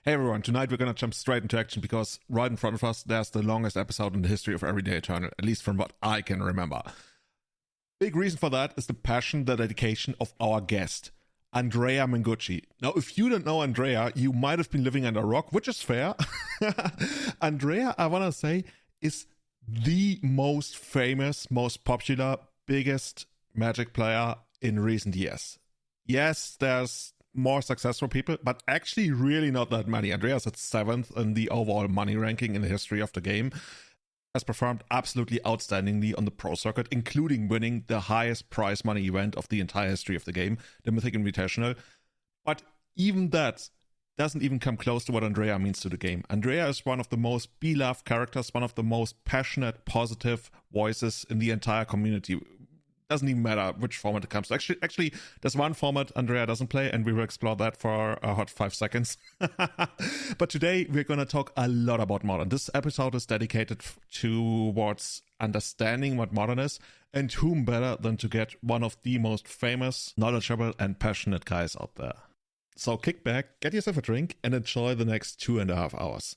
Hey everyone, tonight we're gonna jump straight into action because right in front of us there's the longest episode in the history of Everyday Eternal, at least from what I can remember. Big reason for that is the passion, the dedication of our guest, Andrea Mengucci. Now, if you don't know Andrea, you might have been living under a rock, which is fair. Andrea, I wanna say, is the most famous, most popular, biggest Magic player in recent years. Yes, there's more successful people, but actually really not that many. Andrea's at 7th in the overall money ranking in the history of the game. Has performed absolutely outstandingly on the pro circuit, including winning the highest prize money event of the entire history of the game, the Mythic Invitational. But even that doesn't even come close to what Andrea means to the game. Andrea is one of the most beloved characters, one of the most passionate, positive voices in the entire community. Doesn't even matter which format it comes to. Actually, there's one format Andrea doesn't play, and we will explore that for a hot 5 seconds. But today, we're going to talk a lot about Modern. This episode is dedicated towards understanding what Modern is, and whom better than to get one of the most famous, knowledgeable, and passionate guys out there. So kick back, get yourself a drink, and enjoy the next 2.5 hours.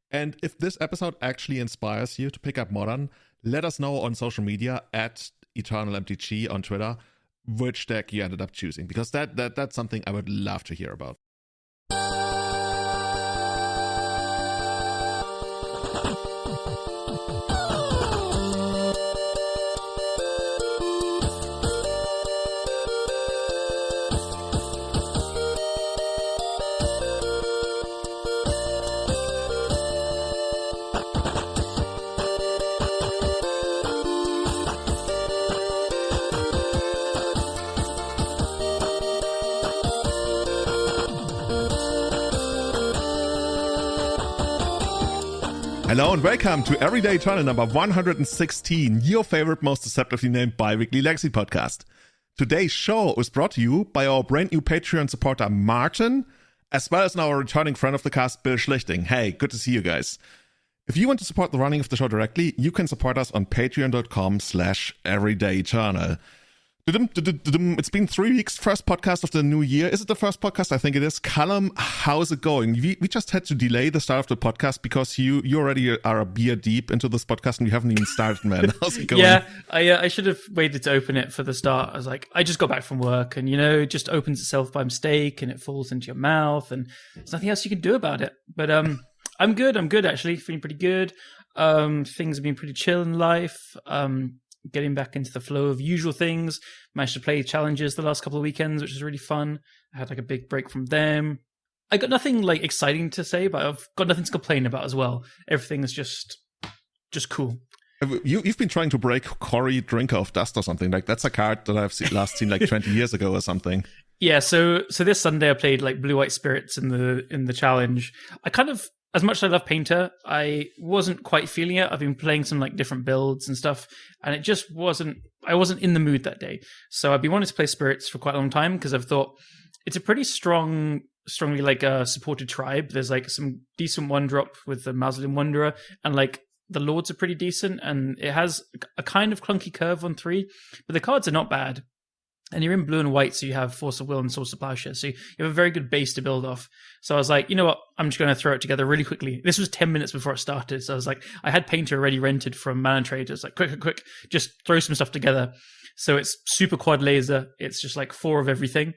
And if this episode actually inspires you to pick up Modern, let us know on social media at EternalMTG on Twitter which deck you ended up choosing, because that's something I would love to hear about. Hello and welcome to Everyday Eternal number 116, your favorite, most deceptively named bi-weekly Legacy podcast. Today's show is brought to you by our brand new Patreon supporter Martin, as well as our returning friend of the cast, Bill Schlichting. Hey, good to see you guys. If you want to support the running of the show directly, you can support us on patreon.com/everydayeternal. It's been 3 weeks, first podcast of the new year. Is it the first podcast? I think it is. Callum, how's it going? We just had to delay the start of the podcast because you already are a beer deep into this podcast and we haven't even started, man. How's it going? Yeah, I should have waited to open it for the start. I was like, I just got back from work and, it just opens itself by mistake and it falls into your mouth and there's nothing else you can do about it. But I'm good actually, feeling pretty good. Things have been pretty chill in life. Getting back into the flow of usual things. Managed to play challenges the last couple of weekends, which was really fun. I had a big break from them. I got nothing exciting to say, but I've got nothing to complain about as well. Everything is just cool. You've been trying to break Cory Drinker of Dust or something. That's a card that I've last seen 20 years ago or something. Yeah, so this Sunday I played Blue-White Spirits in the challenge. I kind of, as much as I love Painter, I wasn't quite feeling it. I've been playing some different builds and stuff, and it just I wasn't in the mood that day. So I've been wanting to play Spirits for quite a long time because I've thought it's a pretty strongly supported tribe. There's some decent 1-drop with the Mausoleum Wanderer, and the Lords are pretty decent, and it has a kind of clunky curve on 3, but the cards are not bad. And you're in blue and white, so you have Force of Will and Source of Plowshare. So you have a very good base to build off. So I was like, you know what? I'm just going to throw it together really quickly. This was 10 minutes before it started. So I was like, I had Painter already rented from Mana Traders. Quick, just throw some stuff together. So it's super quad laser. It's just 4 of everything.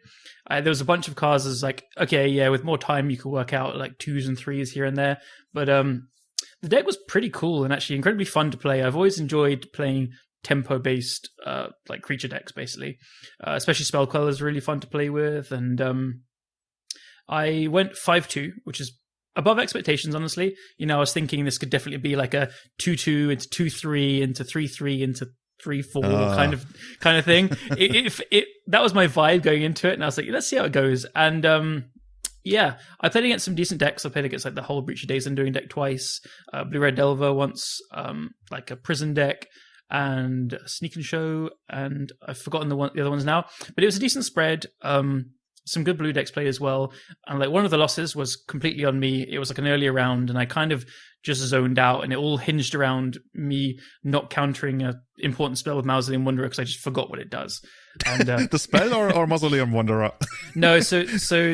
There was a bunch of cards. I was like, okay, yeah, with more time, you could work out 2s and 3s here and there. But the deck was pretty cool and actually incredibly fun to play. I've always enjoyed playing tempo-based creature decks, basically. Especially Spellqueller is really fun to play with. And I went 5-2, which is above expectations, honestly. I was thinking this could definitely be a 2-2 into 2-3 into 3-3 into 3-4 kind of thing. That was my vibe going into it, and I was like, let's see how it goes. And yeah, I played against some decent decks. I played against the whole Breach of Days Undoing deck twice, Blue-Red Delver once, a Prison deck, and Sneak and Show, and I've forgotten the other ones now. But it was a decent spread. Some good blue decks played as well. And one of the losses was completely on me. It was an earlier round, and I kind of just zoned out, and it all hinged around me not countering an important spell with Mausoleum Wanderer because I just forgot what it does. And the spell or Mausoleum Wanderer? No, so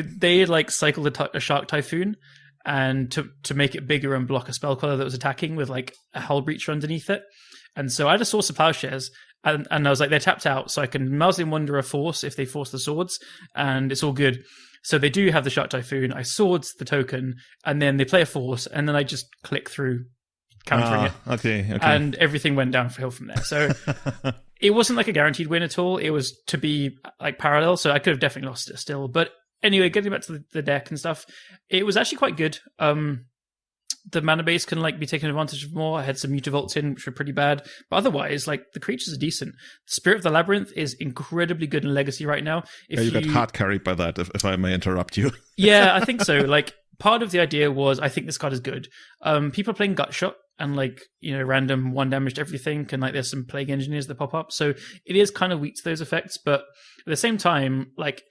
they cycled a Shark Typhoon, and to make it bigger and block a spell queller that was attacking with like a hull breacher underneath it. And so I just saw some plowshares, and I was like, they're tapped out, so I can Mousing Wanderer force if they force the swords, and it's all good. So they do have the Shark Typhoon. I swords the token, and then they play a force, and then I just click through countering it. Okay. And everything went downhill from there. So it wasn't like a guaranteed win at all. It was to be like parallel, so I could have definitely lost it still. But anyway, getting back to the deck and stuff, it was actually quite good. The mana base can like be taken advantage of more. I had some Mutavolts in, which were pretty bad. But otherwise, like the creatures are decent. Spirit of the Labyrinth is incredibly good in Legacy right now. You got hard carried by that, if I may interrupt you. Yeah, I think so. Like part of the idea was I think this card is good. People are playing Gutshot and like, random 1 damage to everything, and like there's some Plague Engineers that pop up. So it is kind of weak to those effects, but at the same time, like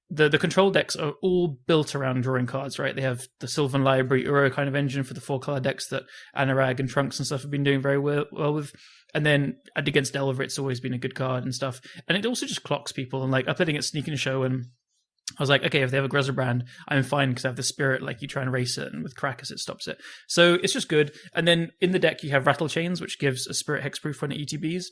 the control decks are all built around drawing cards, right? They have the Sylvan Library, Uro kind of engine for the 4-color decks that Anurag and Trunks and stuff have been doing very well with. And then against Delver, it's always been a good card and stuff. And it also just clocks people. And like I played against Sneak and Show, and I was like, okay, if they have a Grezzabrand, I'm fine because I have the Spirit, like you try and race it, and with Krakus it stops it. So it's just good. And then in the deck you have Rattle Chains, which gives a Spirit Hexproof when it ETBs,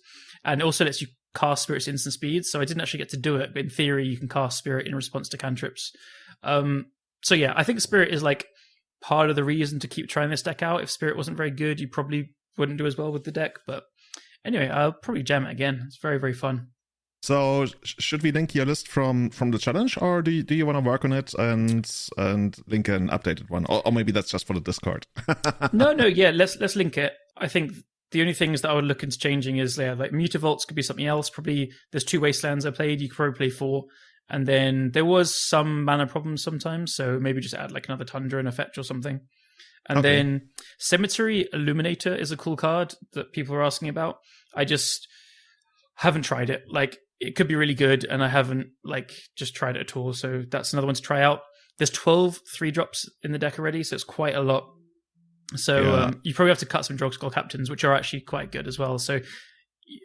and it also lets you cast Spirit's instant speed. So I didn't actually get to do it, but in theory you can cast Spirit in response to cantrips. So yeah, I think Spirit is like part of the reason to keep trying this deck out. If Spirit wasn't very good, you probably wouldn't do as well with the deck. But anyway, I'll probably jam it again. It's very, very fun. So should we link your list from the challenge, or do you want to work on it and link an updated one, or maybe that's just for the Discord? No, yeah, let's link it. I think the only things that I would look into changing is like Mutavaults could be something else. Probably there's 2 Wastelands I played. You could probably play 4, and then there was some mana problems sometimes, so maybe just add like another Tundra and a fetch or something. And then Cemetery Illuminator is a cool card that people are asking about. I just haven't tried it. Like, it could be really good, and I haven't like just tried it at all. So that's another one to try out. There's 12 3-drops in the deck already, so it's quite a lot. So you probably have to cut some Drogskull Captains, which are actually quite good as well. So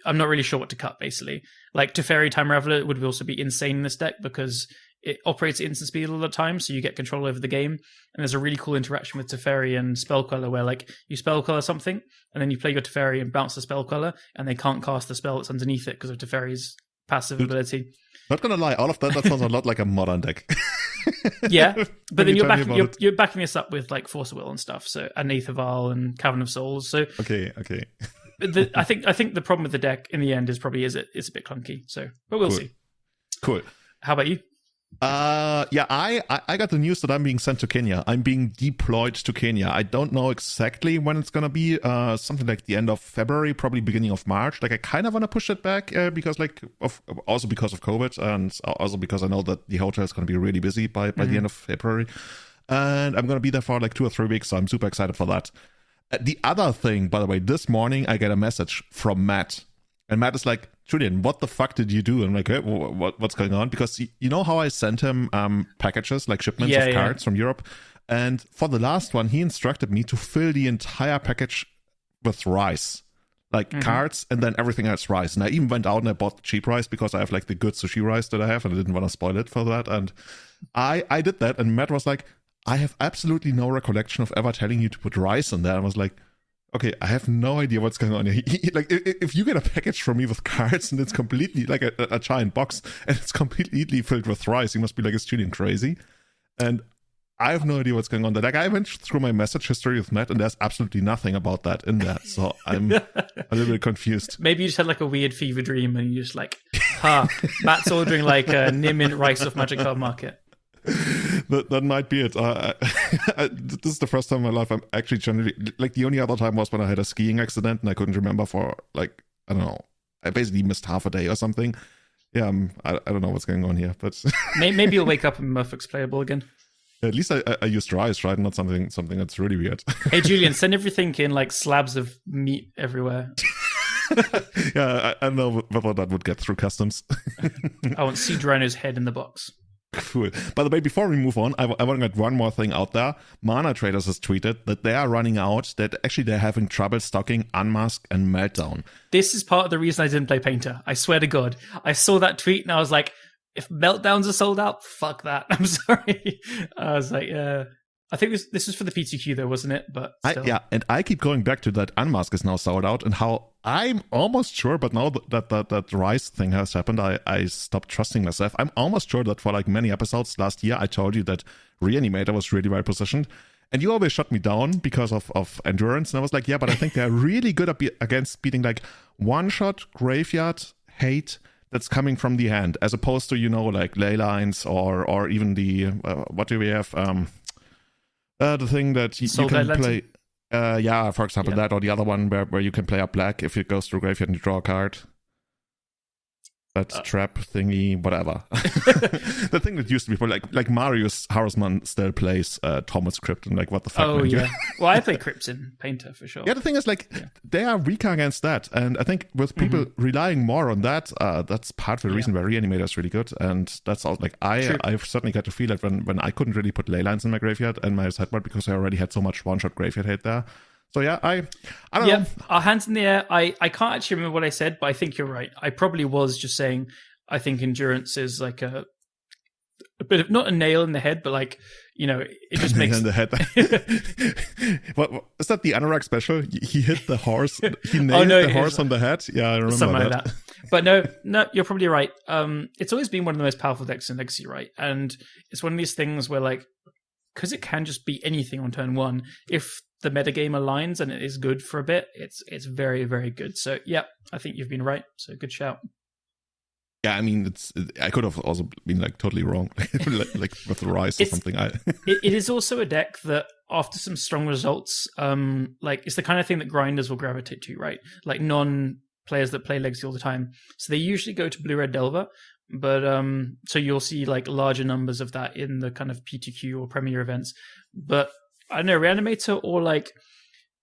I'm not really sure what to cut, basically. Like Teferi Time Raveler would also be insane in this deck because it operates at instant speed all the time, so you get control over the game. And there's a really cool interaction with Teferi and Spellqueller where like you Spellqueller something, and then you play your Teferi and bounce the Spellqueller, and they can't cast the spell that's underneath it because of Teferi's passive ability. Not gonna lie, all of that sounds a lot like a modern deck. Yeah, but then you're backing this up with like Force of Will and stuff, so and Aetherval and Cavern of Souls. So okay. I think the problem with the deck in the end is probably it's a bit clunky. So, but we'll see. Cool. How about you? I got the news that I'm being sent to Kenya. I'm being deployed to Kenya. I don't know exactly when it's gonna be. Something like the end of February, probably beginning of March. Like I kind of want to push it back because also because of COVID, and also because I know that the hotel is gonna be really busy by the end of February, and I'm gonna be there for like 2 or 3 weeks. So I'm super excited for that. The other thing, by the way, this morning I get a message from Matt. And Matt is like, Julian, what the fuck did you do? And I'm like, hey, what's going on? Because you know how I sent him packages, like shipments of cards from Europe? And for the last one, he instructed me to fill the entire package with rice. Like cards and then everything else rice. And I even went out and I bought the cheap rice because I have like the good sushi rice that I have and I didn't want to spoil it for that. And I did that. And Matt was like, I have absolutely no recollection of ever telling you to put rice in there. I was like, okay, I have no idea what's going on here. Like, if you get a package from me with cards and it's completely like a giant box and it's completely filled with rice, you must be like, is Julian crazy? And I have no idea what's going on there. Like, I went through my message history with Matt and there's absolutely nothing about that in there. So I'm a little bit confused. Maybe you just had like a weird fever dream and you're just like, Matt's ordering like a Nimin rice off Magic Card Market. That might be it. This is the first time in my life I'm actually generally, like the only other time was when I had a skiing accident and I couldn't remember for like, I don't know, I basically missed half a day or something. Yeah, I don't know what's going on here, but maybe you'll wake up and Murphic's playable again. At least I used rice, right? Not something that's really weird. Hey Julian, send everything in like slabs of meat everywhere. Yeah, I don't know whether that would get through customs. I want Sea Rhino's head in the box. Cool. By the way, before we move on, I want to get one more thing out there. Mana Traders has tweeted that they are running out, that actually they're having trouble stocking Unmask and Meltdown. This is part of the reason I didn't play Painter. I swear to God. I saw that tweet and I was like, if Meltdowns are sold out, fuck that. I'm sorry. I was like, yeah. I think this is for the PTQ though, wasn't it? But still. And I keep going back to that Unmask is now sold out, and how I'm almost sure, but now that Rise thing has happened, I stopped trusting myself. I'm almost sure that for like many episodes last year, I told you that Reanimator was really well positioned, and you always shut me down because of endurance. And I was like, yeah, but I think they're really good against beating like one-shot graveyard hate that's coming from the hand, as opposed to, like ley lines or even the what do we have? The thing that you can play, for example, that, or the other one where you can play up black if it goes through graveyard and you draw a card. That trap thingy, whatever. The thing that used to be for like Marius Hausmann still plays Thomas Crypt, and like, what the fuck? Oh, yeah. Well, I play Crypts in Painter for sure. Yeah, the thing is, they are weaker against that. And I think with people relying more on that, that's part of the reason why Reanimator is really good. And that's all. Like, I've certainly got to feel it when I couldn't really put ley lines in my graveyard and my sideboard because I already had so much one-shot graveyard hate there. So yeah, I don't know. Our hands in the air. I can't actually remember what I said, but I think you're right. I probably was just saying I think endurance is like a bit of, not a nail in the head, but like, it just makes in the head. What is that? The Anorak special? He hit the horse. He nailed the horse on the head. Yeah, I remember something like that. But no, you're probably right. It's always been one of the most powerful decks in Legacy, right? And it's one of these things where like, because it can just be anything on turn one. If the metagame aligns and it is good for a bit, it's very, very good. So yeah, I think you've been right. So good shout. Yeah, I mean, I could have also been like totally wrong, like with the Rise or something. It is also a deck that after some strong results, like it's the kind of thing that grinders will gravitate to, right? Like non-players that play Legacy all the time. So they usually go to Blue-Red Delver, but so you'll see like larger numbers of that in the kind of PTQ or Premier events. But I don't know, Reanimator or like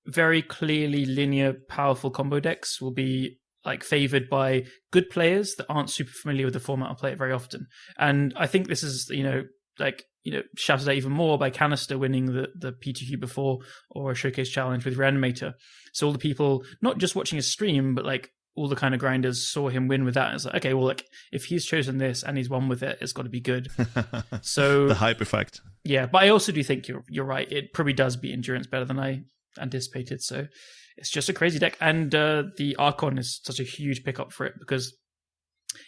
very clearly linear, powerful combo decks will be like favored by good players that aren't super familiar with the format or play it very often. And I think this is, shouted out even more by Canister winning the PTQ before, or a showcase challenge with Reanimator. So all the people, not just watching his stream, but like all the kind of grinders saw him win with that. And it's like, okay, well, like if he's chosen this and he's won with it, it's got to be good. So the hype effect. Yeah, but I also do think you're right. It probably does beat endurance better than I anticipated. So it's just a crazy deck, and the Archon is such a huge pickup for it because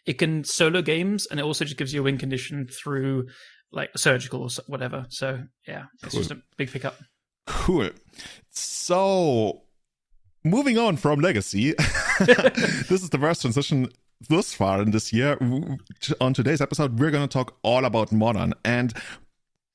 it can solo games, and it also just gives you a win condition through like surgical or whatever. So yeah, it's just a big pickup. Cool. So moving on from Legacy, this is the first transition thus far in this year. On today's episode, we're going to talk all about Modern, and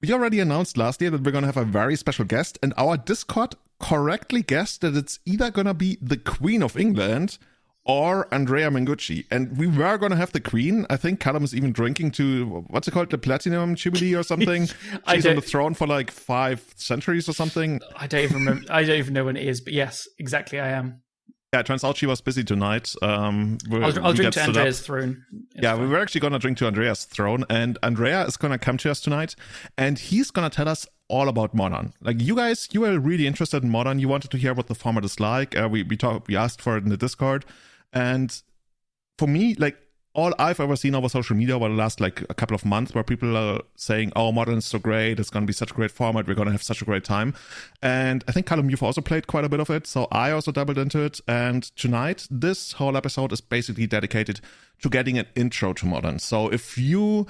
we already announced last year that we're going to have a very special guest, and our Discord correctly guessed that it's either going to be the Queen of England or Andrea Mengucci. And we were going to have the Queen. I think Callum is even drinking to, what's it called, the Platinum Jubilee or something? She's on the throne for like 5 centuries or something. I don't even remember. I don't even know when it is, but yes, exactly I am. Yeah, it turns out she was busy tonight. I'll drink to Andrea's throne. We were actually going to drink to Andrea's throne, and Andrea is going to come to us tonight, and he's going to tell us all about Modern. Like, you guys, you were really interested in Modern. You wanted to hear what the format is like. We asked for it in the Discord, and for me, like, all I've ever seen over social media over the last like a couple of months where people are saying, oh, Modern is so great, it's going to be such a great format, we're going to have such a great time. And I think, Callum, you've also played quite a bit of it, so I also dabbled into it. And tonight, this whole episode is basically dedicated to getting an intro to Modern. So if you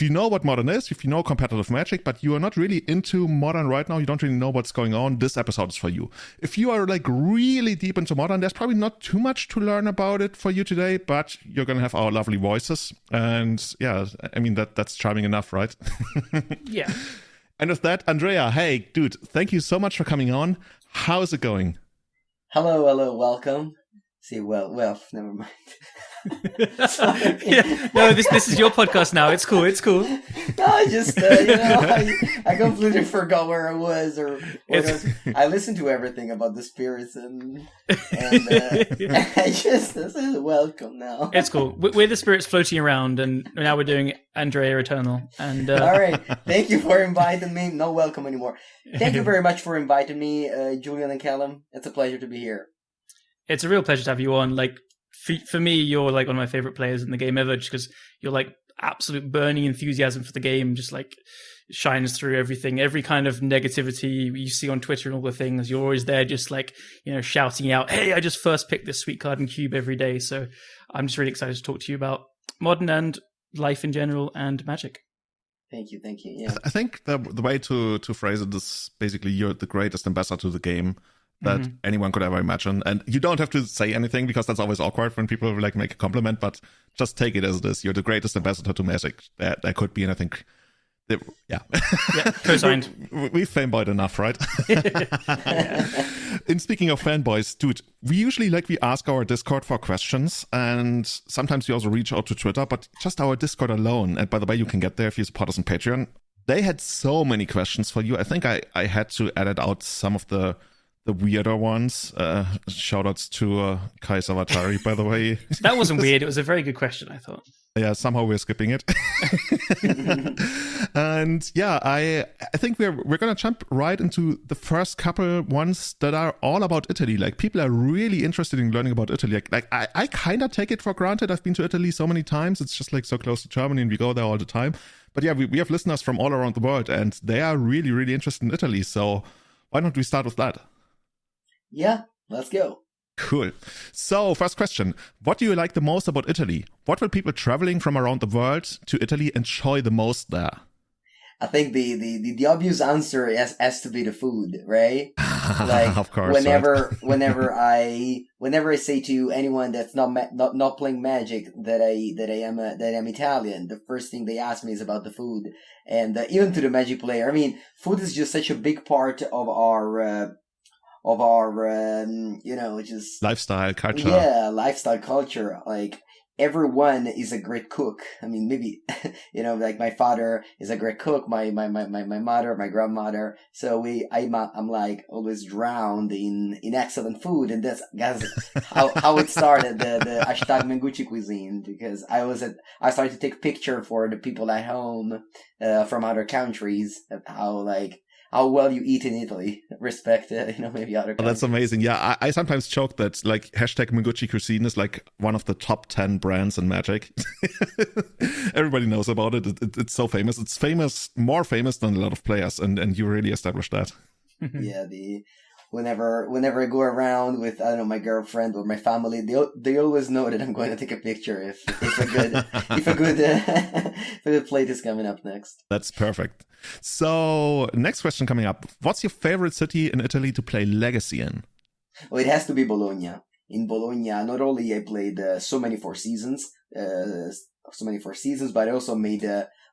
know what Modern is, if you know competitive Magic, but you are not really into Modern right now, you don't really know what's going on, this episode is for you. If you are like really deep into Modern, there's probably not too much to learn about it for you today, but you're going to have our lovely voices. And yeah, I mean, that's charming enough, right? Yeah. And with that, Andrea, hey, dude, thank you so much for coming on. How's it going? Hello, welcome. See, well, never mind. Yeah. No, this is your podcast now. It's cool. No, I just I completely forgot where I was, I listened to everything about the spirits and I just, this is welcome now. It's cool. We're the spirits floating around, and now we're doing Andrea Eternal. And all right, thank you for inviting me. No welcome anymore. Thank you very much for inviting me, Julian and Callum. It's a pleasure to be here. It's a real pleasure to have you on. Like, for me, you're like one of my favorite players in the game ever, just because you're like absolute burning enthusiasm for the game, just like shines through everything. Every kind of negativity you see on Twitter and all the things, you're always there just like, shouting out, hey, I just first picked this sweet card in Cube every day. So I'm just really excited to talk to you about Modern and life in general and Magic. Thank you. Yeah. I think the way to phrase it is basically you're the greatest ambassador to the game that anyone could ever imagine. And you don't have to say anything because that's always awkward when people like make a compliment, but just take it as it is. You're the greatest ambassador to Magic that could be, and I think yeah, co-signed. We've fanboyed enough, right? And speaking of fanboys, dude, we usually we ask our Discord for questions, and sometimes we also reach out to Twitter, but just our Discord alone, and by the way, you can get there if you support us on Patreon. They had so many questions for you. I think I had to edit out some of the weirder ones. Shout outs to Kai Savatari, by the way. That wasn't weird. It was a very good question, I thought. Yeah, somehow we're skipping it. And yeah, I think we're going to jump right into the first couple ones that are all about Italy. Like, people are really interested in learning about Italy. Like I kind of take it for granted. I've been to Italy so many times. It's just so close to Germany and we go there all the time. But yeah, we have listeners from all around the world and they are really, really interested in Italy. So why don't we start with that? Yeah, let's go. Cool. So, first question. What do you like the most about Italy? What will people traveling from around the world to Italy enjoy the most there? I think the obvious answer has to be the food, right? Like, of course. Whenever I say to anyone that's not playing Magic that I am Italian, the first thing they ask me is about the food, and even to the Magic player. I mean, food is just such a big part of our just lifestyle culture. Yeah, lifestyle culture. Like, everyone is a great cook. I mean, maybe, like my father is a great cook, my mother, my grandmother. So I'm like always drowned in excellent food. And that's how it started, the hashtag Mengucci cuisine, because I started to take picture for the people at home, from other countries of how well you eat in Italy, respect, maybe other countries. Oh, that's amazing. Yeah, I sometimes joke that hashtag Mengucci cuisine is one of the top 10 brands in Magic. Everybody knows about it. It's so famous. It's more famous than a lot of players, and you really established that. Yeah, whenever I go around with, I don't know, my girlfriend or my family, they always know that I'm going to take a picture if a good plate is coming up next. That's perfect. So, next question coming up. What's your favorite city in Italy to play Legacy in? Well, it has to be Bologna. In Bologna, not only I played so many four seasons, but I also made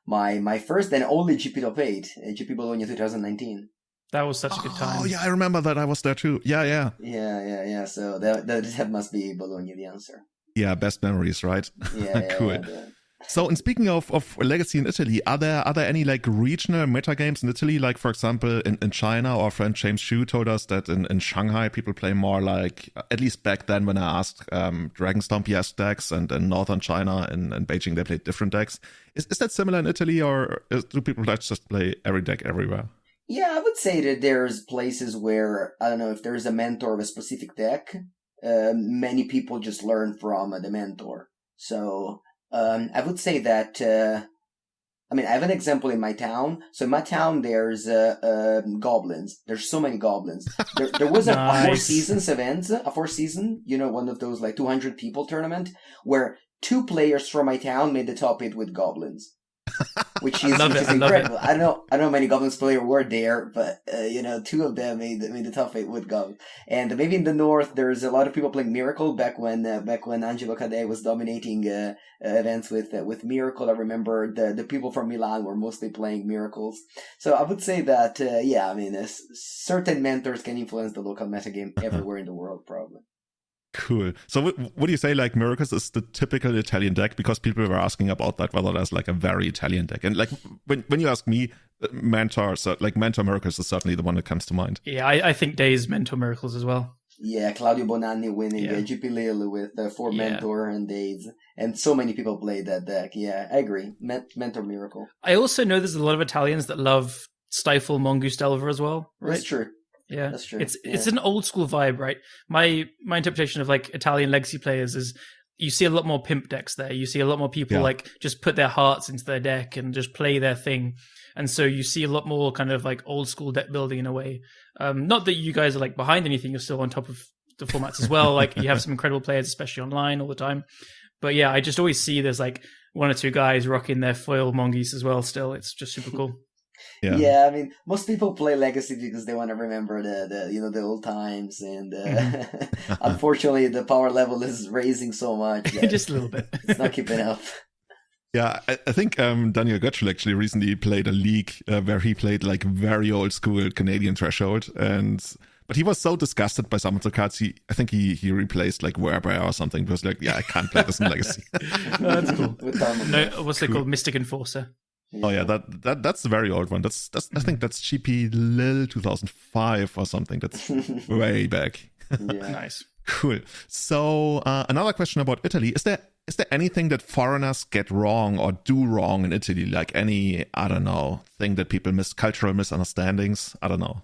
my first and only GP Top 8, GP Bologna 2019. That was such a good time. Oh, yeah, I remember that. I was there too. Yeah. Yeah. So that must be Bologna, the answer. Yeah, best memories, right? Yeah. Cool. Yeah. So, in speaking of Legacy in Italy, are there any regional meta games in Italy? Like, for example, in China, our friend James Xu told us that in Shanghai, people play more at least back then when I asked, Dragon Stompy-esque decks, and in northern China and Beijing, they played different decks. Is that similar in Italy, or do people just play every deck everywhere? Yeah, I would say that there's places where, I don't know, if there's a mentor of a specific deck, many people just learn from the mentor. So, I would say that, I have an example in my town. So in my town, there's goblins. There's so many goblins. There was Nice. a Four Seasons event, one of those 200 people tournament, where 2 players from my town made the top 8 with goblins. Which is incredible. I don't know how many goblins players were there, but 2 of them made the top 8 with goblins. And maybe in the north, there's a lot of people playing Miracle back when Angelo Cadei was dominating events with Miracle. I remember the people from Milan were mostly playing Miracles. So I would say that certain mentors can influence the local metagame everywhere in the world, probably. Cool. So would you say Miracles is the typical Italian deck? Because people were asking about that, whether there's a very Italian deck. And when you ask me, Mentor Miracles is certainly the one that comes to mind. Yeah, I think Days Mentor Miracles as well. Yeah, Claudio Bonanni winning GP Lille with 4 Mentor and Days. And so many people played that deck. Yeah, I agree. Mentor Miracle. I also know there's a lot of Italians that love Stifle Mongoose Delver as well. Right? That's true. Yeah, that's true. It's an old school vibe, right? My interpretation of Italian legacy players is you see a lot more pimp decks there. You see a lot more people just put their hearts into their deck and just play their thing. and so you see a lot more kind of like old school deck building in a way. Not that you guys are like behind anything; you're still on top of the formats as well. Like you have some incredible players, especially online all the time. But yeah, I just always see there's like one or two guys rocking their foil mongoose as well. Still, it's just super cool. Yeah, I mean, most people play Legacy because they want to remember the old times, and unfortunately, the power level is raising so much. Just a little bit. It's not keeping up. Yeah, I think Daniel Götzschel actually recently played a league where he played like very old school Canadian Threshold, but he was so disgusted by some of the cards, I think he replaced like Werebear or something. He was like, yeah, I can't play this in Legacy. No, that's cool. What's it called? Mystic Enforcer. Oh yeah, that's the very old one. That's I think that's GP Lil 2005 or something. That's way back. Nice. Cool. So another question about Italy. Is there anything that foreigners get wrong or do wrong in Italy? Like any, I don't know, thing that people cultural misunderstandings? I don't know.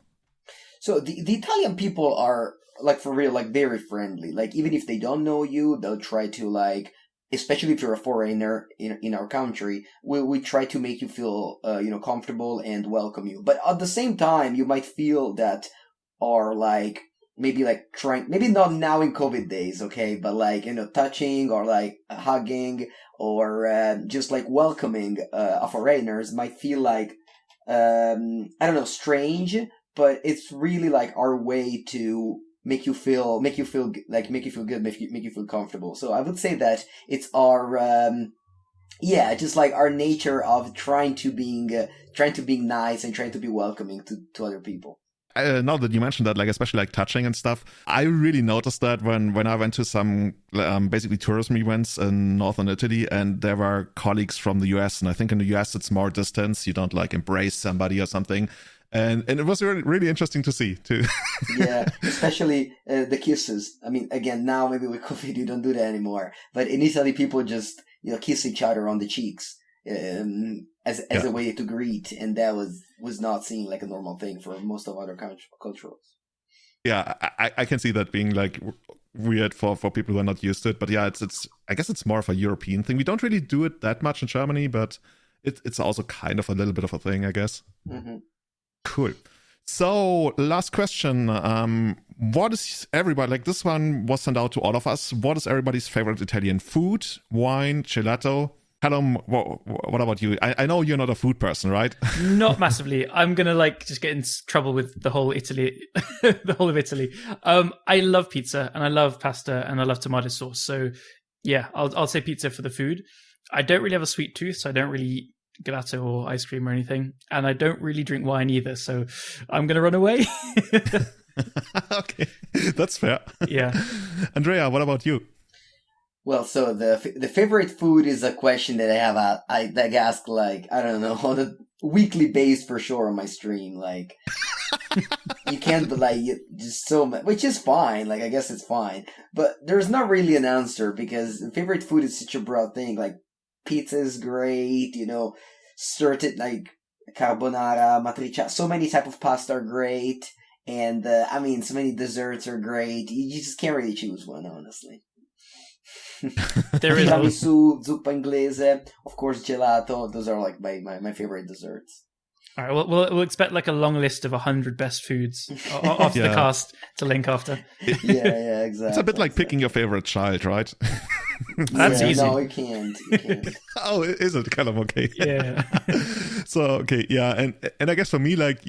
So the Italian people are like for real, like very friendly. Like even if they don't know you, they'll try to like, especially if you're a foreigner in our country, we try to make you feel comfortable and welcome you. But at the same time, you might feel that are like maybe like trying, maybe not now in COVID days, okay, but like touching or like hugging or just like welcoming foreigners might feel like I don't know, strange, but it's really like our way to make you feel good, make you feel comfortable. So I would say that it's our just like our nature of trying to be nice and trying to be welcoming to other people. Now that you mentioned that, like especially like touching and stuff, I really noticed that when I went to some basically tourism events in northern Italy, and there were colleagues from the US, and I think in the US it's more distance. You don't like embrace somebody or something. And it was really, really interesting to see too. Yeah, especially the kisses. I mean, again, now maybe with COVID you don't do that anymore. But in Italy, people just kiss each other on the cheeks as a way to greet, and that was not seen like a normal thing for most of other cultures. Yeah, I can see that being like weird for people who are not used to it. But yeah, it's I guess it's more of a European thing. We don't really do it that much in Germany, but it's also kind of a little bit of a thing, I guess. Mm-hmm. Cool. So last question. What is everybody, like this one was sent out to all of us. What is everybody's favorite Italian food, wine, gelato? Callum, what about you? I know you're not a food person, right? Not massively. I'm going to like just get in trouble with the whole Italy, the whole of Italy. I love pizza and I love pasta and I love tomato sauce. So yeah, I'll say pizza for the food. I don't really have a sweet tooth, so I don't really eat gelato or ice cream or anything, and I don't really drink wine either, so I'm gonna run away. Okay, that's fair. Yeah. Andrea, what about you? Well, so the favorite food is a question that I have I ask like I don't know on a weekly base for sure on my stream. Like you can't be like just so much, which is fine. Like I guess it's fine, but there's not really an answer because favorite food is such a broad thing. Like pizza is great, certain like carbonara, matriciana, so many type of pasta are great, and so many desserts are great. You just can't really choose one, honestly. There is tiramisu, zuppa inglese, of course, gelato. Those are like my favorite desserts. All right, we'll expect like a long list of 100 best foods after the cast to link after. Yeah, exactly. It's a bit like picking your favorite child, right? That's easy. No, you can't. Oh, is it? Kind of okay. Yeah. So okay, yeah, and I guess for me, like,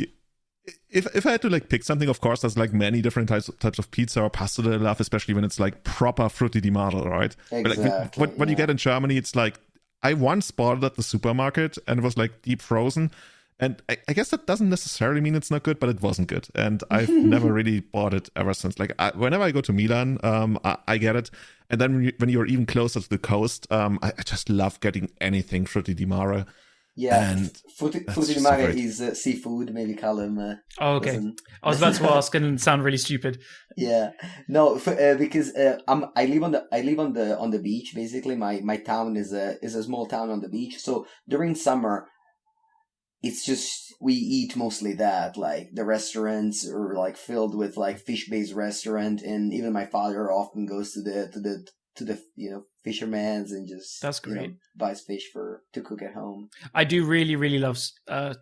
if I had to like pick something, of course, there's like many different types of pizza or pasta that I love, especially when it's like proper frutti di mare, right? Exactly. But like what you get in Germany, it's like I once bought it at the supermarket and it was like deep frozen. And I guess that doesn't necessarily mean it's not good, but it wasn't good. And I've never really bought it ever since. Like whenever I go to Milan, I get it. And then when you're even closer to the coast, I just love getting anything frutti di mare. Yeah, frutti di mare is seafood. Maybe Callum. Oh, okay. I was about to ask and sound really stupid. Yeah, no, because I live on the beach. Basically, my town is a small town on the beach. So during summer, it's just we eat mostly that. Like the restaurants are like filled with like fish-based restaurant, and even my father often goes to to the fisherman's and just that's great. Buys fish to cook at home. I do really, really love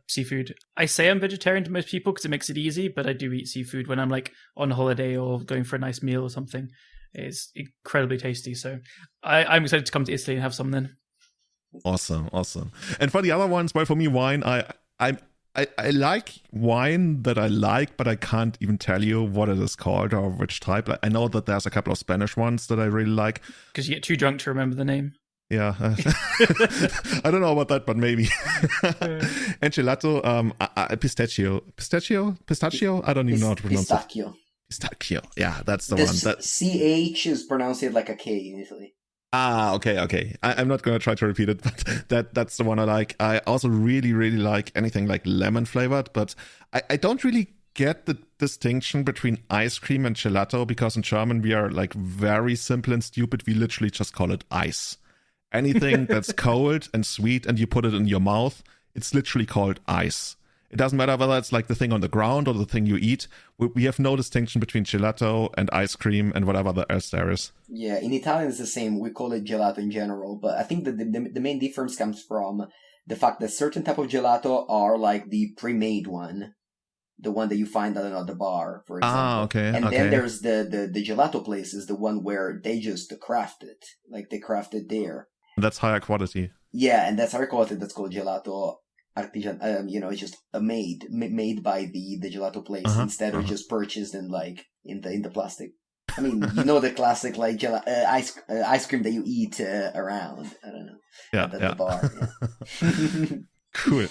seafood. I say I'm vegetarian to most people because it makes it easy, but I do eat seafood when I'm like on holiday or going for a nice meal or something. It's incredibly tasty. So I'm excited to come to Italy and have some then. Awesome. And for the other ones, well, for me, wine, I like wine that I like, but I can't even tell you what it is called or which type. I know that there's a couple of Spanish ones that I really like. Because you get too drunk to remember the name. Yeah. I don't know about that, but maybe. And gelato, pistachio? I don't even know how to pronounce it. Pistachio. Yeah, that's the one. That CH is pronounced like a K in Italy. Okay. I'm not going to try to repeat it, but that's the one I like. I also really, really like anything like lemon flavored, but I don't really get the distinction between ice cream and gelato, because in German we are like very simple and stupid. We literally just call it ice. Anything that's cold and sweet and you put it in your mouth, it's literally called ice. It doesn't matter whether it's like the thing on the ground or the thing you eat. We have no distinction between gelato and ice cream and whatever else there is. Yeah, in Italian it's the same. We call it gelato in general. But I think that the main difference comes from the fact that certain type of gelato are like the pre-made one. The one that you find at another bar, for example. Okay. And then there's the gelato places, the one where they just craft it. Like they craft it there. That's higher quality. Yeah, and that's higher quality. That's called gelato artisan. It's just made by the gelato place instead of just purchased in like in the plastic. I mean, the classic like ice cream that you eat around. I don't know. Yeah, at the bar. Yeah. Cool.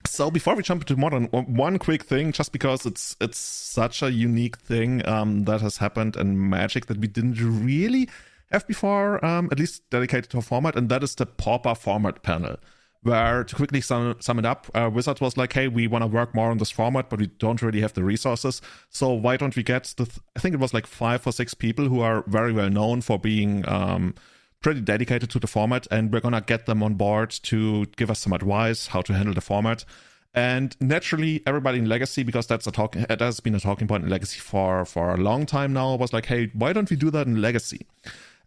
So before we jump into modern, one quick thing, just because it's such a unique thing that has happened in Magic that we didn't really have before, at least dedicated to a format, and that is the Pauper format panel, where, to quickly sum it up, Wizards was like, hey, we want to work more on this format, but we don't really have the resources, so why don't we get I think it was like 5 or 6 people who are very well known for being pretty dedicated to the format, and we're gonna get them on board to give us some advice how to handle the format. And naturally, everybody in Legacy, because it has been a talking point in Legacy for a long time now, was like, hey, why don't we do that in Legacy?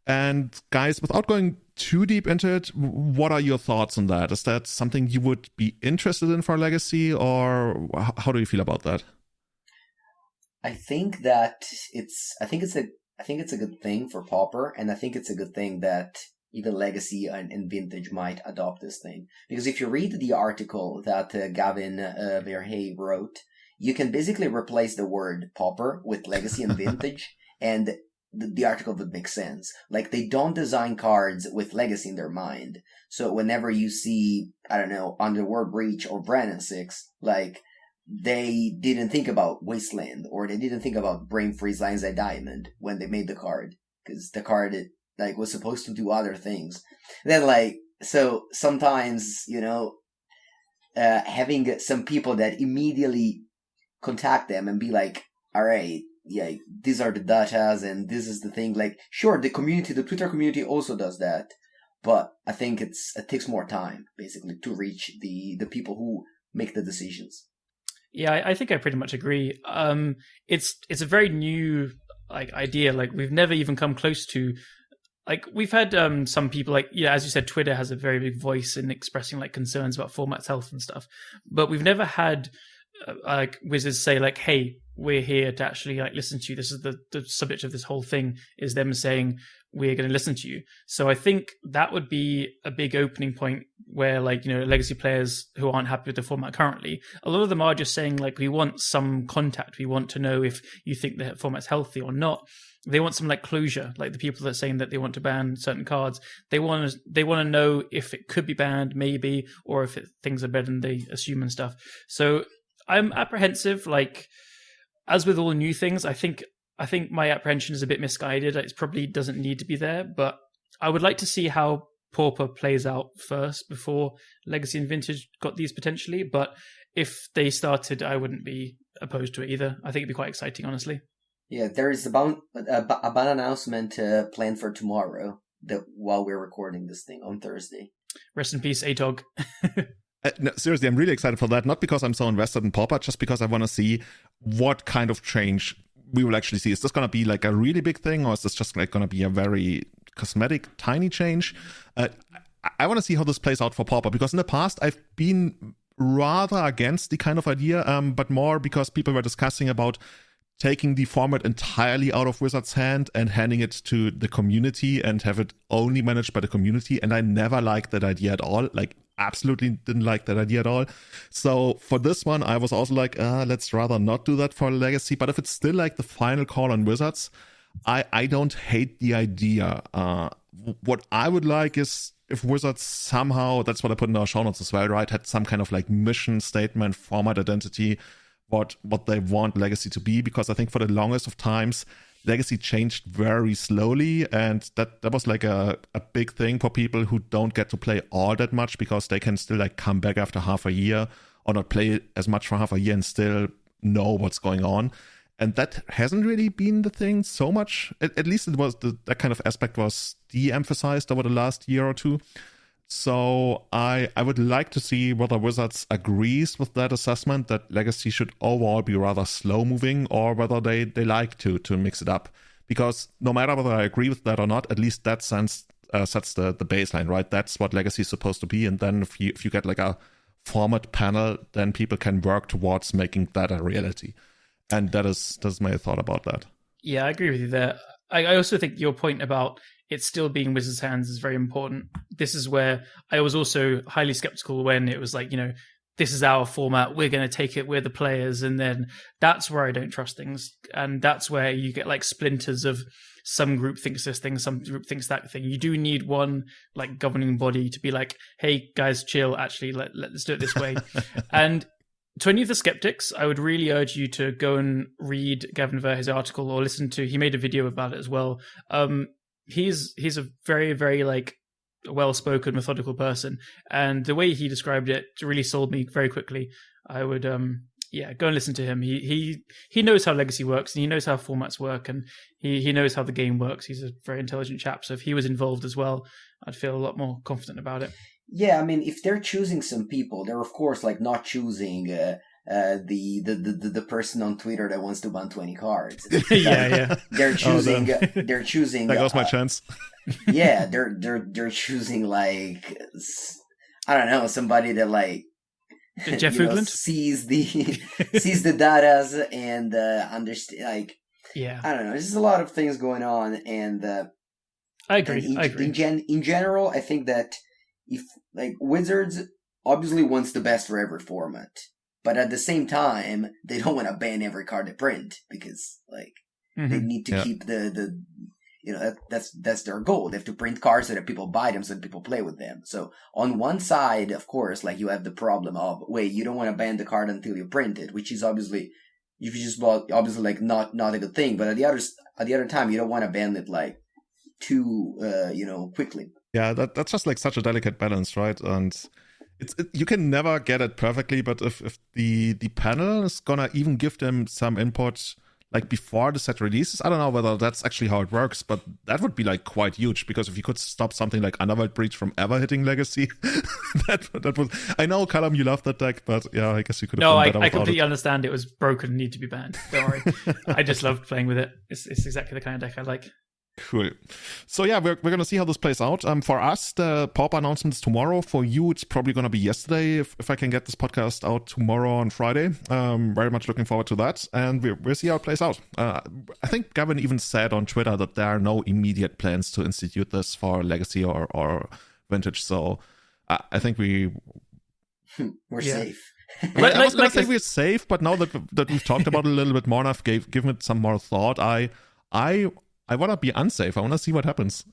And guys, without going too deep into it, what are your thoughts on that? Is that something you would be interested in for Legacy, or how do you feel about that? I think it's a good thing for Pauper, and I think it's a good thing that even Legacy and Vintage might adopt this thing. Because if you read the article that Gavin Verhey wrote, you can basically replace the word Pauper with Legacy and Vintage, and the article would make sense. Like, they don't design cards with Legacy in their mind. So whenever you see, I don't know, Underworld Breach or Brandon 6, like, they didn't think about Wasteland, or they didn't think about Brain Freeze Lines at Diamond when they made the card. Because the card, was supposed to do other things. Then, so sometimes, having some people that immediately contact them and be like, all right, yeah, these are the datas and this is the thing. Like, sure, the Twitter community also does that, but I think it takes more time, basically, to reach the people who make the decisions. Yeah, I think I pretty much agree. It's a very new idea. Like, we've never even come close to. Like, we've had some people, as you said, Twitter has a very big voice in expressing concerns about format's health and stuff, but we've never had Wizards say hey, we're here to actually listen to you. This is the subject of this whole thing, is them saying we're going to listen to you. So I think that would be a big opening point where Legacy players who aren't happy with the format currently, a lot of them are just saying we want some contact. We want to know if you think the format's healthy or not. They want some closure, the people that are saying that they want to ban certain cards. They want to know if it could be banned, maybe, or if things are better than they assume and stuff. So I'm apprehensive. As with all new things, I think my apprehension is a bit misguided. It probably doesn't need to be there, but I would like to see how Pauper plays out first before Legacy and Vintage got these potentially. But if they started, I wouldn't be opposed to it either. I think it'd be quite exciting, honestly. Yeah, there is a ban announcement planned for tomorrow, while we're recording this thing on Thursday. Rest in peace, Atog. No, seriously, I'm really excited for that. Not because I'm so invested in Pauper, just because I want to see what kind of change we will actually see. Is this going to be a really big thing, or is this just going to be a very cosmetic, tiny change. I want to see how this plays out for Pauper, because in the past I've been rather against the kind of idea, but more because people were discussing about taking the format entirely out of Wizards' hand and handing it to the community and have it only managed by the community. And I never liked that idea at all. Like, absolutely didn't like that idea at all. So for this one, I was also like, let's rather not do that for Legacy. But if it's still like the final call on Wizards, I don't hate the idea. What I would like is if Wizards somehow, that's what I put in our show notes as well, right, had some kind of like mission statement, format identity, what they want Legacy to be, because I think for the longest of times, Legacy changed very slowly, and that was like a big thing for people who don't get to play all that much, because they can still like come back after half a year or not play as much for half a year and still know what's going on. And that hasn't really been the thing so much. At least it was that kind of aspect was de-emphasized over the last year or two. So I would like to see whether Wizards agrees with that assessment that Legacy should overall be rather slow moving, or whether they like to mix it up. Because no matter whether I agree with that or not, at least that sets the baseline, right? That's what Legacy is supposed to be. And then if you get like a format panel, then people can work towards making that a reality. And that's my thought about that. Yeah, I agree with you there. I also think your point about it still being Wizards' hands is very important. This is where I was also highly skeptical when it was like, this is our format, we're going to take it, we're the players. And then that's where I don't trust things. And that's where you get like splinters of some group thinks this thing, some group thinks that thing. You do need one like governing body to be like, hey guys, chill, actually, let's do it this way. And to any of the skeptics, I would really urge you to go and read Gavin Verhey's article, or he made a video about it as well. He's a very, very like well-spoken, methodical person, and the way he described it really sold me very quickly. I would go and listen to him. He knows how Legacy works, and he knows how formats work, and he knows how the game works. He's a very intelligent chap, so if he was involved as well, I'd feel a lot more confident about it. Yeah, I mean, if they're choosing some people, they're of course like not choosing the person on Twitter that wants to ban 20 cards. yeah. They're choosing. They're choosing. There goes my chance. Yeah, they're choosing like, I don't know, somebody that like Jeff Hoogland sees the data and understand. Like, yeah, I don't know. There's just a lot of things going on, and I agree. In general, I think that if like Wizards obviously wants the best for every format, but at the same time they don't want to ban every card they print, because like they need to keep the that's their goal. They have to print cards so that people buy them, so that people play with them. So on one side, of course, like you have the problem of, wait, you don't want to ban the card until you print it, which is obviously, if you just bought, obviously like not a good thing. But at the other time, you don't want to ban it like too quickly. Yeah, that's just like such a delicate balance, right? And you can never get it perfectly, but if the panel is gonna even give them some input like before the set releases, I don't know whether that's actually how it works, but that would be like quite huge, because if you could stop something like Underworld Breach from ever hitting Legacy, that would. I know, Callum, you love that deck, but yeah, I guess you could have done better without I completely understand it was broken and need to be banned. Don't worry. I just loved playing with it. It's exactly the kind of deck I like. Cool. So yeah, we're going to see how this plays out. For us, the Pauper announcement is tomorrow. For you, it's probably going to be yesterday if I can get this podcast out tomorrow on Friday. Very much looking forward to that. And we'll see how it plays out. I think Gavin even said on Twitter that there are no immediate plans to institute this for Legacy or Vintage. So I think we're safe. I was going to say we're safe, but now that we've talked about it a little bit more and I've given it some more thought, I want to be unsafe. I want to see what happens.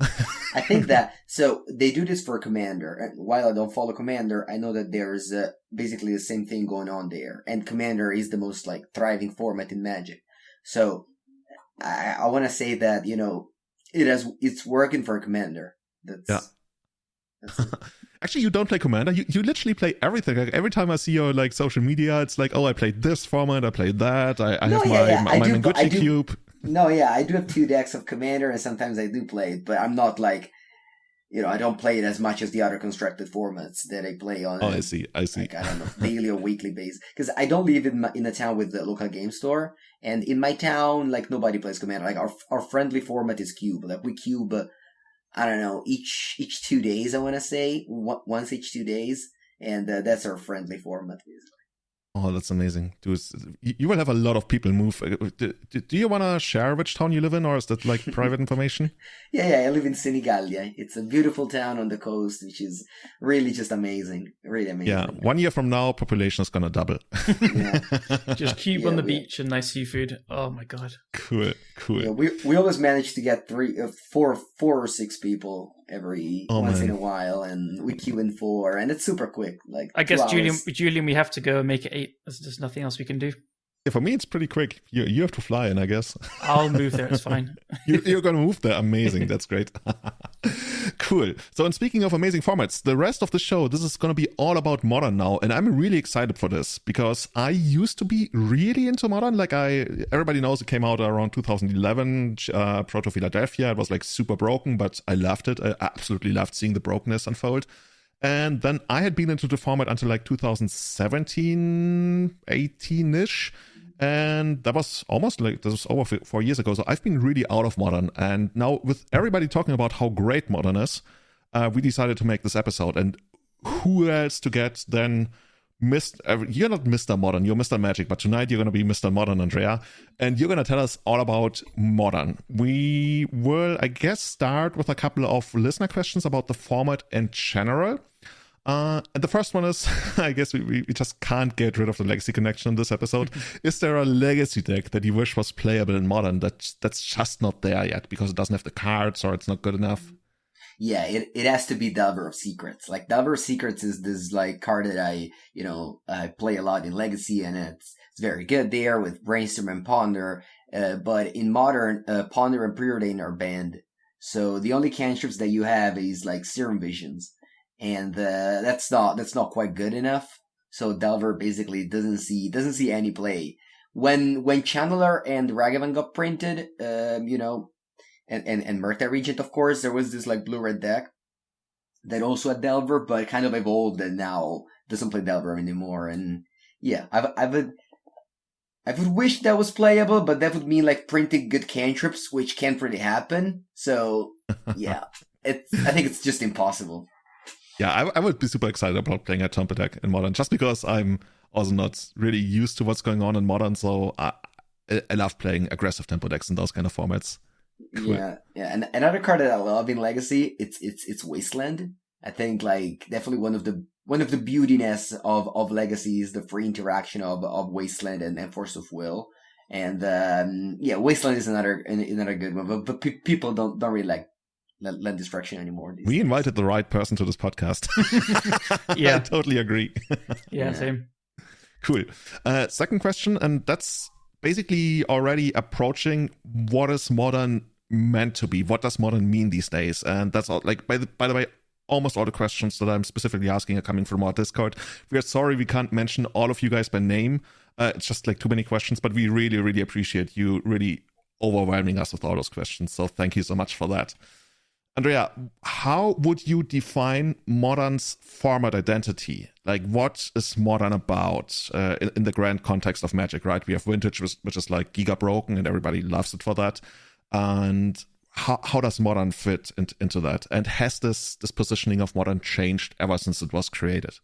I think that, so they do this for Commander. And while I don't follow Commander, I know that there's basically the same thing going on there. And Commander is the most like thriving format in Magic. So I want to say that, it's working for Commander. That's Actually, you don't play Commander. You literally play everything. Like, every time I see your like social media, it's like, oh, I played this format, I played that. I have my Mengucci cube. No, yeah, I do have 2 decks of Commander, and sometimes I do play it, but I'm not like, I don't play it as much as the other constructed formats that I play on. Oh, I see. Like, I don't know, daily or weekly basis. Because I don't live in a town with the local game store, and in my town, like, nobody plays Commander. Like, our friendly format is Cube. Like, we cube I don't know, each 2 days, I want to say, once each 2 days, and that's our friendly format. Oh, that's amazing. You will have a lot of people move. Do you want to share which town you live in, or is that like private information? Yeah, I live in Senigallia. It's a beautiful town on the coast, which is really just amazing. Really amazing. Yeah, 1 year from now, population is going to double. Yeah. Just cube on the beach and nice seafood. Oh my God. Cool. Yeah, we always manage to get four or six people once in a while, and we queue in 4, and it's super quick. Like I guess Julian, we have to go and make it 8. There's nothing else we can do. Yeah, for me, it's pretty quick. You have to fly in, I guess. I'll move there. It's fine. You're going to move there. Amazing. That's great. Cool. So, and speaking of amazing formats, the rest of the show, this is going to be all about Modern now. And I'm really excited for this because I used to be really into Modern. Like everybody knows it came out around 2011, Proto Philadelphia. It was like super broken, but I loved it. I absolutely loved seeing the brokenness unfold. And then I had been into the format until like 2017, 18-ish. And that was over 4 years ago. So I've been really out of Modern. And now with everybody talking about how great Modern is, we decided to make this episode. And who else to get than you're not Mr. Modern, you're Mr. Magic, but tonight you're going to be Mr. Modern, Andrea. And you're going to tell us all about Modern. We will, I guess, start with a couple of listener questions about the format in general. And the first one is, I guess we just can't get rid of the legacy connection in this episode. Is there a legacy deck that you wish was playable in Modern that's just not there yet because it doesn't have the cards or it's not good enough? Yeah, it has to be Delver of Secrets. Like Delver of Secrets is this like card that I play a lot in Legacy, and it's very good there with Brainstorm and Ponder. But in Modern, Ponder and Preordain are banned. So the only cantrips that you have is like Serum Visions. And that's not quite good enough. So Delver basically doesn't see any play. When Channeler and Ragavan got printed, and Murta Regent, of course, there was this like blue-red deck that also had Delver, but kind of evolved and now doesn't play Delver anymore. And yeah, I would wish that was playable, but that would mean like printing good cantrips, which can't really happen. So yeah, I think it's just impossible. Yeah, I would be super excited about playing a Tempo deck in Modern, just because I'm also not really used to what's going on in Modern, so I love playing aggressive Tempo decks in those kind of formats. Cool. Yeah. And another card that I love in Legacy, it's Wasteland. I think like definitely one of the beautiness of Legacy is the free interaction of Wasteland and Force of Will. And Wasteland is another good one, but people don't really like Land Destruction anymore. We invited the right person to this podcast. Yeah, I totally agree. Yeah, same. Cool. Second question, and that's basically already approaching what is Modern meant to be. What does Modern mean these days? And that's all. Like by the way, almost all the questions that I'm specifically asking are coming from our Discord. We are sorry we can't mention all of you guys by name. It's just like too many questions, but we really, really appreciate you really overwhelming us with all those questions. So thank you so much for that. Andrea, how would you define Modern's format identity? Like, what is Modern about in the grand context of Magic, right? We have Vintage, which is like giga broken, and everybody loves it for that. And how does Modern fit into that? And has this positioning of Modern changed ever since it was created?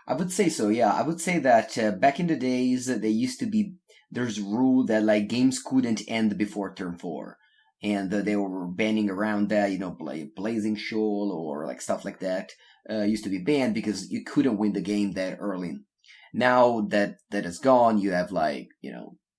I would say so, yeah. I would say that back in the days, there's a rule that like games couldn't end before turn 4. And they were banning around that, Blazing Shoal or like stuff like that used to be banned because you couldn't win the game that early. Now that is gone, you have like,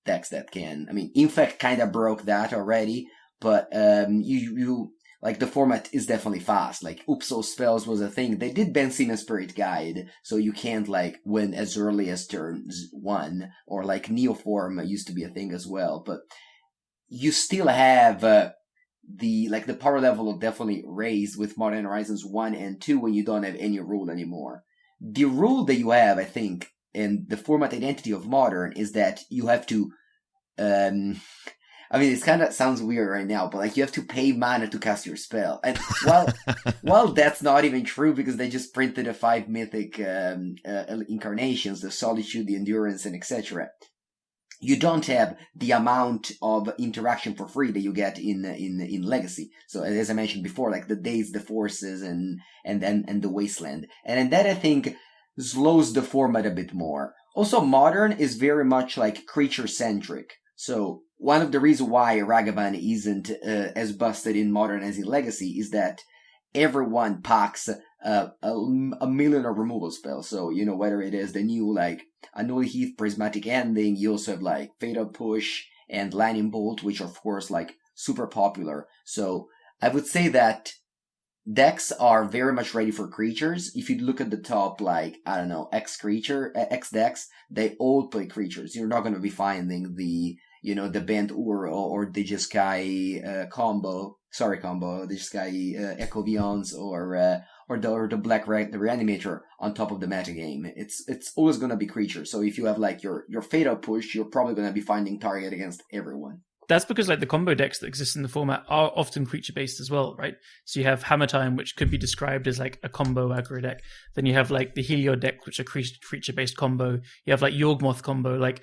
decks that can. I mean, Infect kind of broke that already, but you like the format is definitely fast. Like Upso spells was a thing. They did ban Seaman Spirit Guide, so you can't like win as early as turns 1, or like Neoform used to be a thing as well, but you still have the power level will definitely raise with Modern Horizons 1 and 2 when you don't have any rule anymore. The rule that you have, I think, and the format identity of Modern is that you have to, it kind of sounds weird right now, but like you have to pay mana to cast your spell. And while that's not even true because they just printed the 5 mythic incarnations, the Solitude, the Endurance, and etc. you don't have the amount of interaction for free that you get in Legacy. So as I mentioned before, like the Days, the Forces, and the Wasteland, and that I think slows the format a bit more. Also, Modern is very much like creature centric. So one of the reasons why Ragavan isn't as busted in Modern as in Legacy is that everyone packs a million of removal spells. So, you know, whether it is the new, like, Annual Heath Prismatic Ending, you also have, like, Fatal Push and Lightning Bolt, which are, of course, like, super popular. So, I would say that decks are very much ready for creatures. If you look at the top, like, I don't know, X decks, they all play creatures. You're not going to be finding the, you know, the Bent Ur or Digisky combo, Digisky Echo Beyonds or the Black Reanimator on top of the metagame. It's always going to be creatures. So if you have like your Fatal Push, you're probably going to be finding target against everyone. That's because like the combo decks that exist in the format are often creature based as well, right? So you have Hammer Time, which could be described as like a combo aggro deck. Then you have like the Helio deck, which are creature based combo. You have like Yawgmoth combo. Like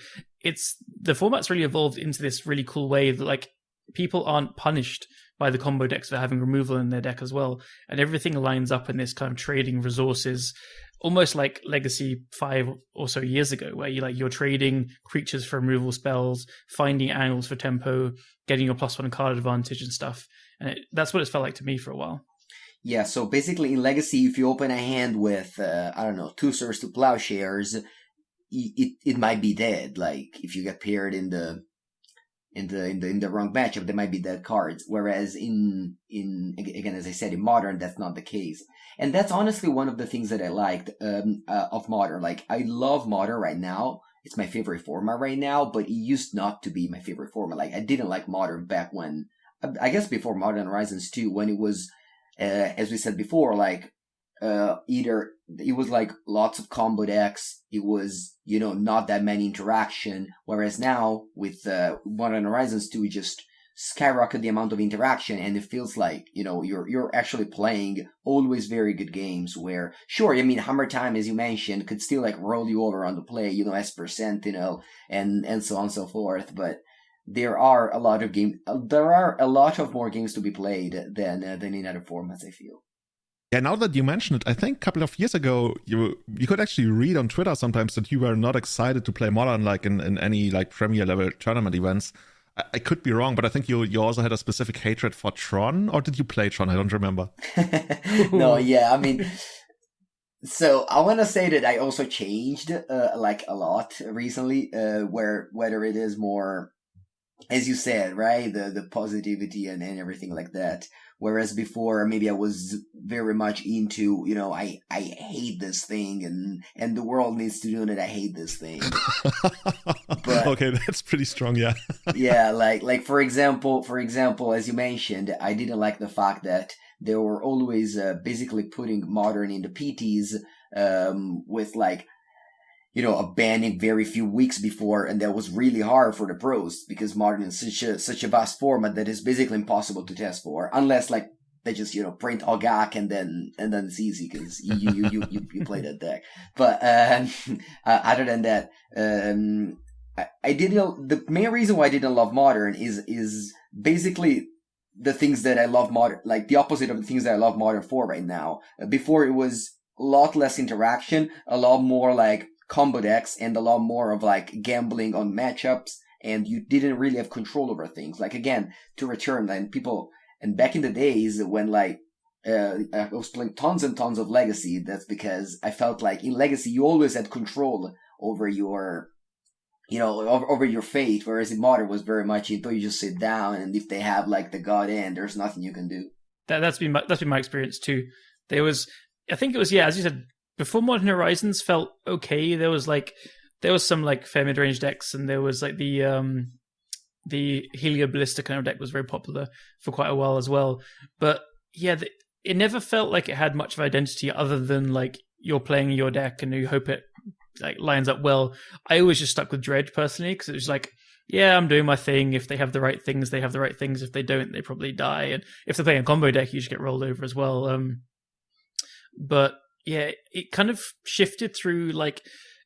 the format's really evolved into this really cool way that like people aren't punished by the combo decks for having removal in their deck as well, and everything lines up in this kind of trading resources, almost like Legacy 5 or so years ago, where you're trading creatures for removal spells, finding angles for tempo, getting your +1 card advantage and stuff. And that's what it's felt like to me for a while. Yeah, so basically in Legacy, if you open a hand with, 2 Swords to Plowshares, it might be dead. Like, if you get paired in the wrong matchup, there might be dead cards. Whereas in again, as I said, in Modern, that's not the case. And that's honestly one of the things that I liked of Modern. Like, I love Modern right now. It's my favorite format right now, but it used not to be my favorite format. Like, I didn't like Modern back when, I guess before Modern Horizons 2, when it was, as we said before, like, either it was like lots of combo decks, it was, you know, not that many interaction, whereas now with Modern Horizons 2, it just skyrocket the amount of interaction, and it feels like, you know, you're actually playing always very good games where, sure, I mean, Hammer Time, as you mentioned, could still like roll you over on the play, you know, Esper Sentinel and so on and so forth, but there are a lot of more games to be played than in other formats, I feel. Yeah, now that you mention it, I think a couple of years ago, you could actually read on Twitter sometimes that you were not excited to play Modern like in any like Premier level tournament events. I could be wrong, but I think you also had a specific hatred for Tron, or did you play Tron? I don't remember. No, yeah, I mean, so I want to say that I also changed like a lot recently, whether it is more, as you said, right, the positivity and everything like that. Whereas before, maybe I was very much into, you know, I hate this thing and the world needs to know that I hate this thing. But, okay, that's pretty strong, yeah. Yeah, like for example, as you mentioned, I didn't like the fact that they were always basically putting Modern in the PTs with like, you know, a banning very few weeks before, and that was really hard for the pros because Modern is such a vast format that is basically impossible to test for, unless like they just, you know, print Ogak and then it's easy because you play that deck. But other than that, I didn't. The main reason why I didn't love Modern is basically the things that I love Modern, like the opposite of the things that I love Modern for right now. Before it was a lot less interaction, a lot more like combo decks, and a lot more of like gambling on matchups, and you didn't really have control over things. Like, again, to return, and back in the days when like I was playing tons and tons of Legacy, that's because I felt like in Legacy you always had control over your, you know, over your fate, whereas in Modern was very much until you just sit down, and if they have like the God End, there's nothing you can do. That's been my experience too. I think it was, yeah, as you said, before Modern Horizons felt okay. There was some like fair mid-range decks, and there was like the Helio Ballista kind of deck was very popular for quite a while as well. But yeah, it never felt like it had much of identity other than like you're playing your deck and you hope it like lines up well. I always just stuck with Dredge personally because it was like, yeah, I'm doing my thing. If they have the right things, they have the right things. If they don't, they probably die. And if they're playing a combo deck, you just get rolled over as well. But yeah, it kind of shifted through like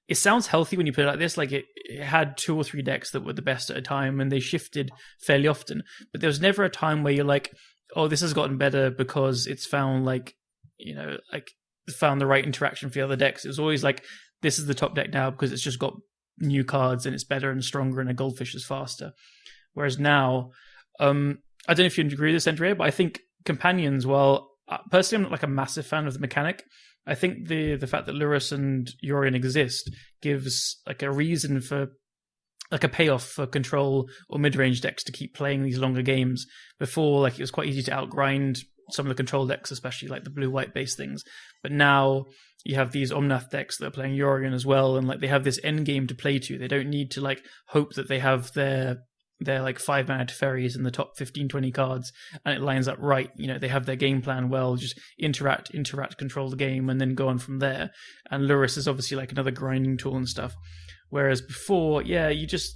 it sounds healthy when you put it like this. Like it had 2 or 3 decks that were the best at a time, and they shifted fairly often. But there was never a time where you're like, oh, this has gotten better because it's found found the right interaction for the other decks. It was always like, this is the top deck now because it's just got new cards and it's better and stronger and a goldfish is faster. Whereas now, I don't know if you agree with this, Andrea, but I think companions, well, personally, I'm not like a massive fan of the mechanic. I think the fact that Lurrus and Yorion exist gives like a reason for like a payoff for control or mid-range decks to keep playing these longer games. Before, like, it was quite easy to outgrind some of the control decks, especially like the blue-white base things. But now you have these Omnath decks that are playing Yorion as well, and like they have this end game to play to. They don't need to like hope that they have their like 5-mana Teferis in the top 15-20 cards and it lines up right. You know, they have their game plan well, just interact, control the game, and then go on from there. And Lurrus is obviously like another grinding tool and stuff. Whereas before, you just,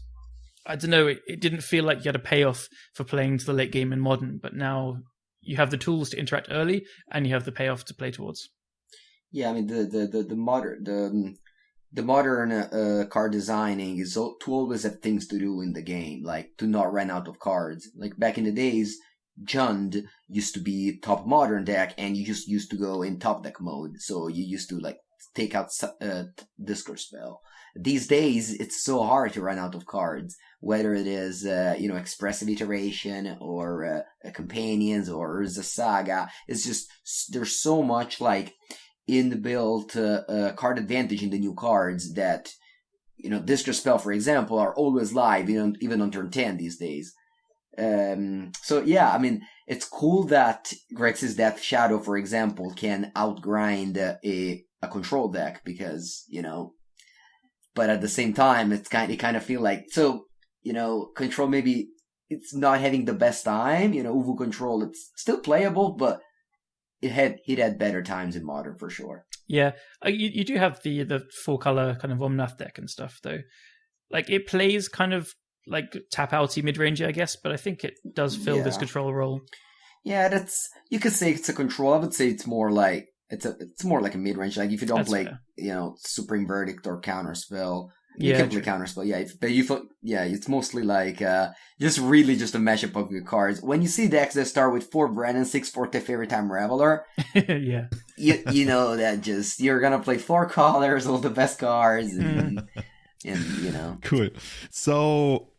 I don't know, it didn't feel like you had a payoff for playing to the late game in Modern, but now you have the tools to interact early and you have the payoff to play towards. Yeah, I mean, the modern card designing is to always have things to do in the game, like to not run out of cards. Like back in the days, Jund used to be top modern deck, and you just used to go in top deck mode. So you used to like take out Discord Spell. These days, it's so hard to run out of cards, whether it is expressive iteration or companions or Urza Saga. It's just there's so much like inbuilt card advantage in the new cards that, Discord Spell, for example, are always live, even on turn 10 these days. So yeah, I mean, it's cool that Grex's Death Shadow, for example, can outgrind a control deck because, but at the same time, it kind of feel like, so, control maybe it's not having the best time, Uvu control, it's still playable, but it had better times in Modern for sure. Yeah, you do have the 4-color kind of Omnath deck and stuff though. Like it plays kind of like tap outy mid range, I guess, but I think it does fill this control role. Yeah, you could say it's a control. I would say it's more like it's more like a mid range. Like if you don't play, Supreme Verdict or Counterspell. You can play Counterspell, it's mostly like just a mashup of your cards. When you see decks that start with 4 Brennan, 6 Forte Fairy Time Reveler, you know that just you're gonna play 4 colors, all the best cards, and Cool. So,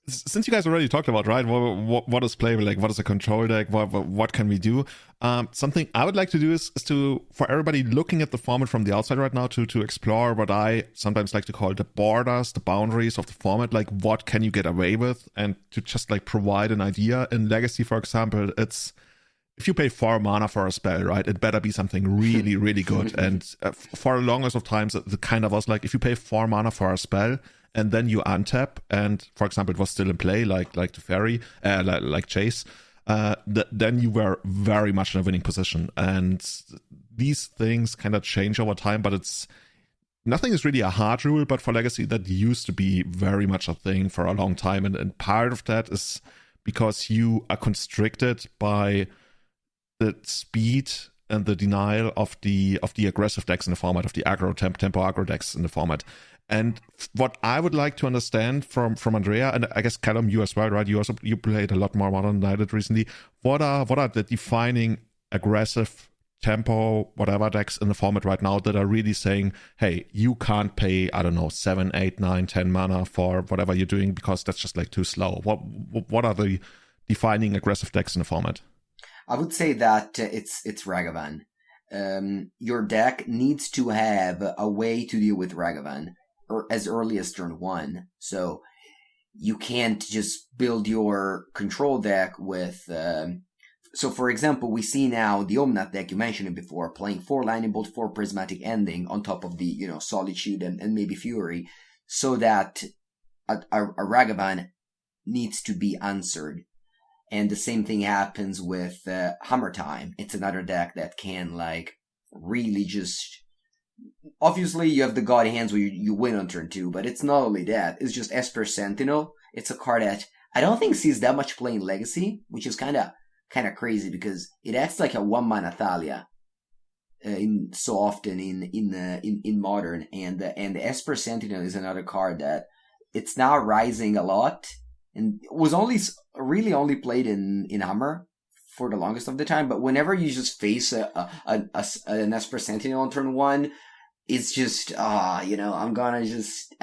since you guys already talked about, right, what is playable, like what is a control deck, what can we do? Something I would like to do is to, for everybody looking at the format from the outside right now, to explore what I sometimes like to call the borders, the boundaries of the format, like what can you get away with, and to just like provide an idea. In Legacy, for example, it's, if you pay 4 mana for a spell, right, it better be something really, really good. And for the longest of times, it kind of was like, if you pay 4 mana for a spell, and then you untap, and for example, it was still in play, like Teferi, like Chase, then you were very much in a winning position. And these things kind of change over time, but nothing is really a hard rule, but for Legacy, that used to be very much a thing for a long time. And part of that is because you are constricted by the speed and the denial of the aggressive decks in the format, of the aggro tempo aggro decks in the format. And what I would like to understand from Andrea, and I guess Callum, you as well, right? You played a lot more Modern United recently. What are the defining aggressive tempo whatever decks in the format right now that are really saying, hey, you can't pay, I don't know, 7, 8, 9, 10 mana for whatever you're doing because that's just like too slow? What are the defining aggressive decks in the format? I would say that it's Ragavan. Your deck needs to have a way to deal with Ragavan as early as turn 1. So you can't just build your control deck with... So for example, we see now the Omnath deck, you mentioned it before, playing 4 Lightning Bolt, 4 Prismatic Ending on top of the, Solitude and maybe Fury, so that a Ragavan needs to be answered. And the same thing happens with Hammer Time. It's another deck that can, like, really just... Obviously, you have the God Hands where you win on turn 2, but it's not only that. It's just Esper Sentinel. It's a card that I don't think sees that much play in Legacy, which is kind of crazy because it acts like a 1-mana Thalia. in so often in Modern, and the Esper Sentinel is another card that it's now rising a lot, and was only played in Hammer for the longest of the time. But whenever you just face an Esper Sentinel on turn 1, it's just I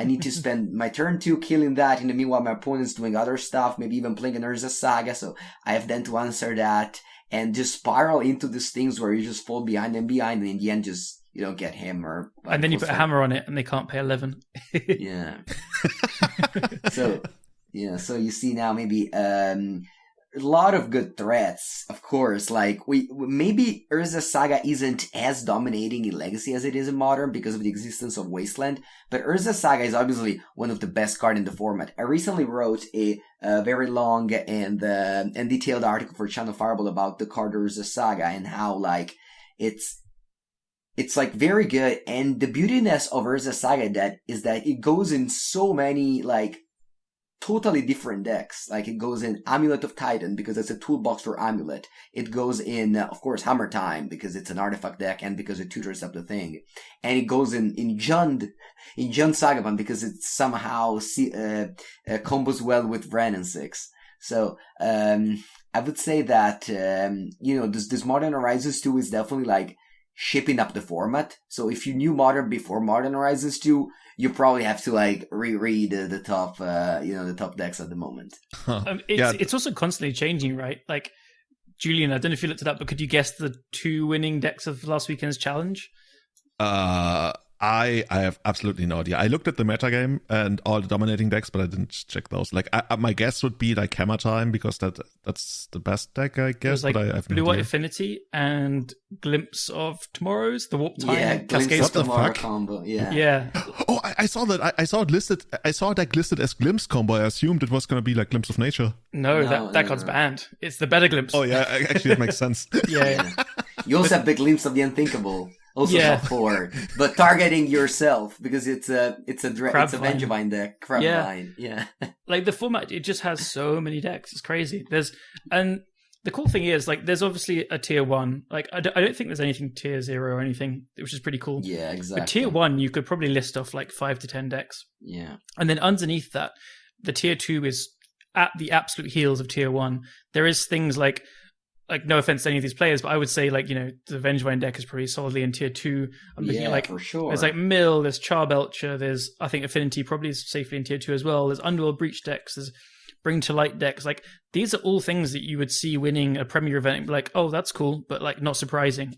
need to spend my turn 2 killing that. In the meanwhile, my opponent's doing other stuff, maybe even playing an Urza Saga, so I have then to answer that, and just spiral into these things where you just fall behind, and in the end just you don't get hammer. And then you put a hammer on it and they can't pay 11. Yeah. So you see now maybe a lot of good threats, of course. Like maybe Urza Saga isn't as dominating in Legacy as it is in Modern because of the existence of Wasteland, but Urza Saga is obviously one of the best cards in the format. I recently wrote a very long and detailed article for Channel Fireball about the card Urza Saga and how like it's like very good. And the beautiness of Urza Saga is that it goes in so many like totally different decks. Like it goes in Amulet of Titan because it's a toolbox for Amulet. It goes in, of course, Hammer Time because it's an artifact deck and because it tutors up the thing. And it goes in Jund Sagaban because it somehow combos well with Vren and 6. So I would say that this Modern Horizons 2 is definitely like shaping up the format. So if you knew Modern before Modern Horizons 2, you probably have to like reread the top, the top decks at the moment. It's also constantly changing, right? Like Julian, I don't know if you looked it up, but could you guess the 2 winning decks of last weekend's challenge? I have absolutely no idea. I looked at the metagame and all the dominating decks, but I didn't check those. Like, my guess would be like Hammer Time because that's the best deck, I guess. Like but I have Blue no White idea. Affinity and Glimpse of Tomorrow's, the Warp Time, Cascade. What the fuck? Combo. Yeah. Yeah. Oh, I saw that. I saw it listed. I saw a deck listed as Glimpse combo. I assumed it was going to be like Glimpse of Nature. No, that card's banned. It's the better Glimpse. Oh yeah, actually that makes sense. Yeah. You also have the Glimpse of the Unthinkable. Also top 4, but targeting yourself because it's a Vengevine deck. Crabvine, yeah. Like the format, it just has so many decks. It's crazy. And the cool thing is, like, there's obviously a tier 1. Like, I don't think there's anything tier 0 or anything, which is pretty cool. Yeah, exactly. But tier 1, you could probably list off like 5 to 10 decks. Yeah. And then underneath that, the tier 2 is at the absolute heels of tier 1. There is things like no offense to any of these players, but I would say like, the Vengevine deck is pretty solidly in tier 2. I'm looking at like, for sure. There's like Mill, there's Charbelcher, there's, I think Affinity probably is safely in tier 2 as well. There's Underworld Breach decks, there's Bring to Light decks. Like these are all things that you would see winning a Premier event and be like, oh, that's cool, but like not surprising.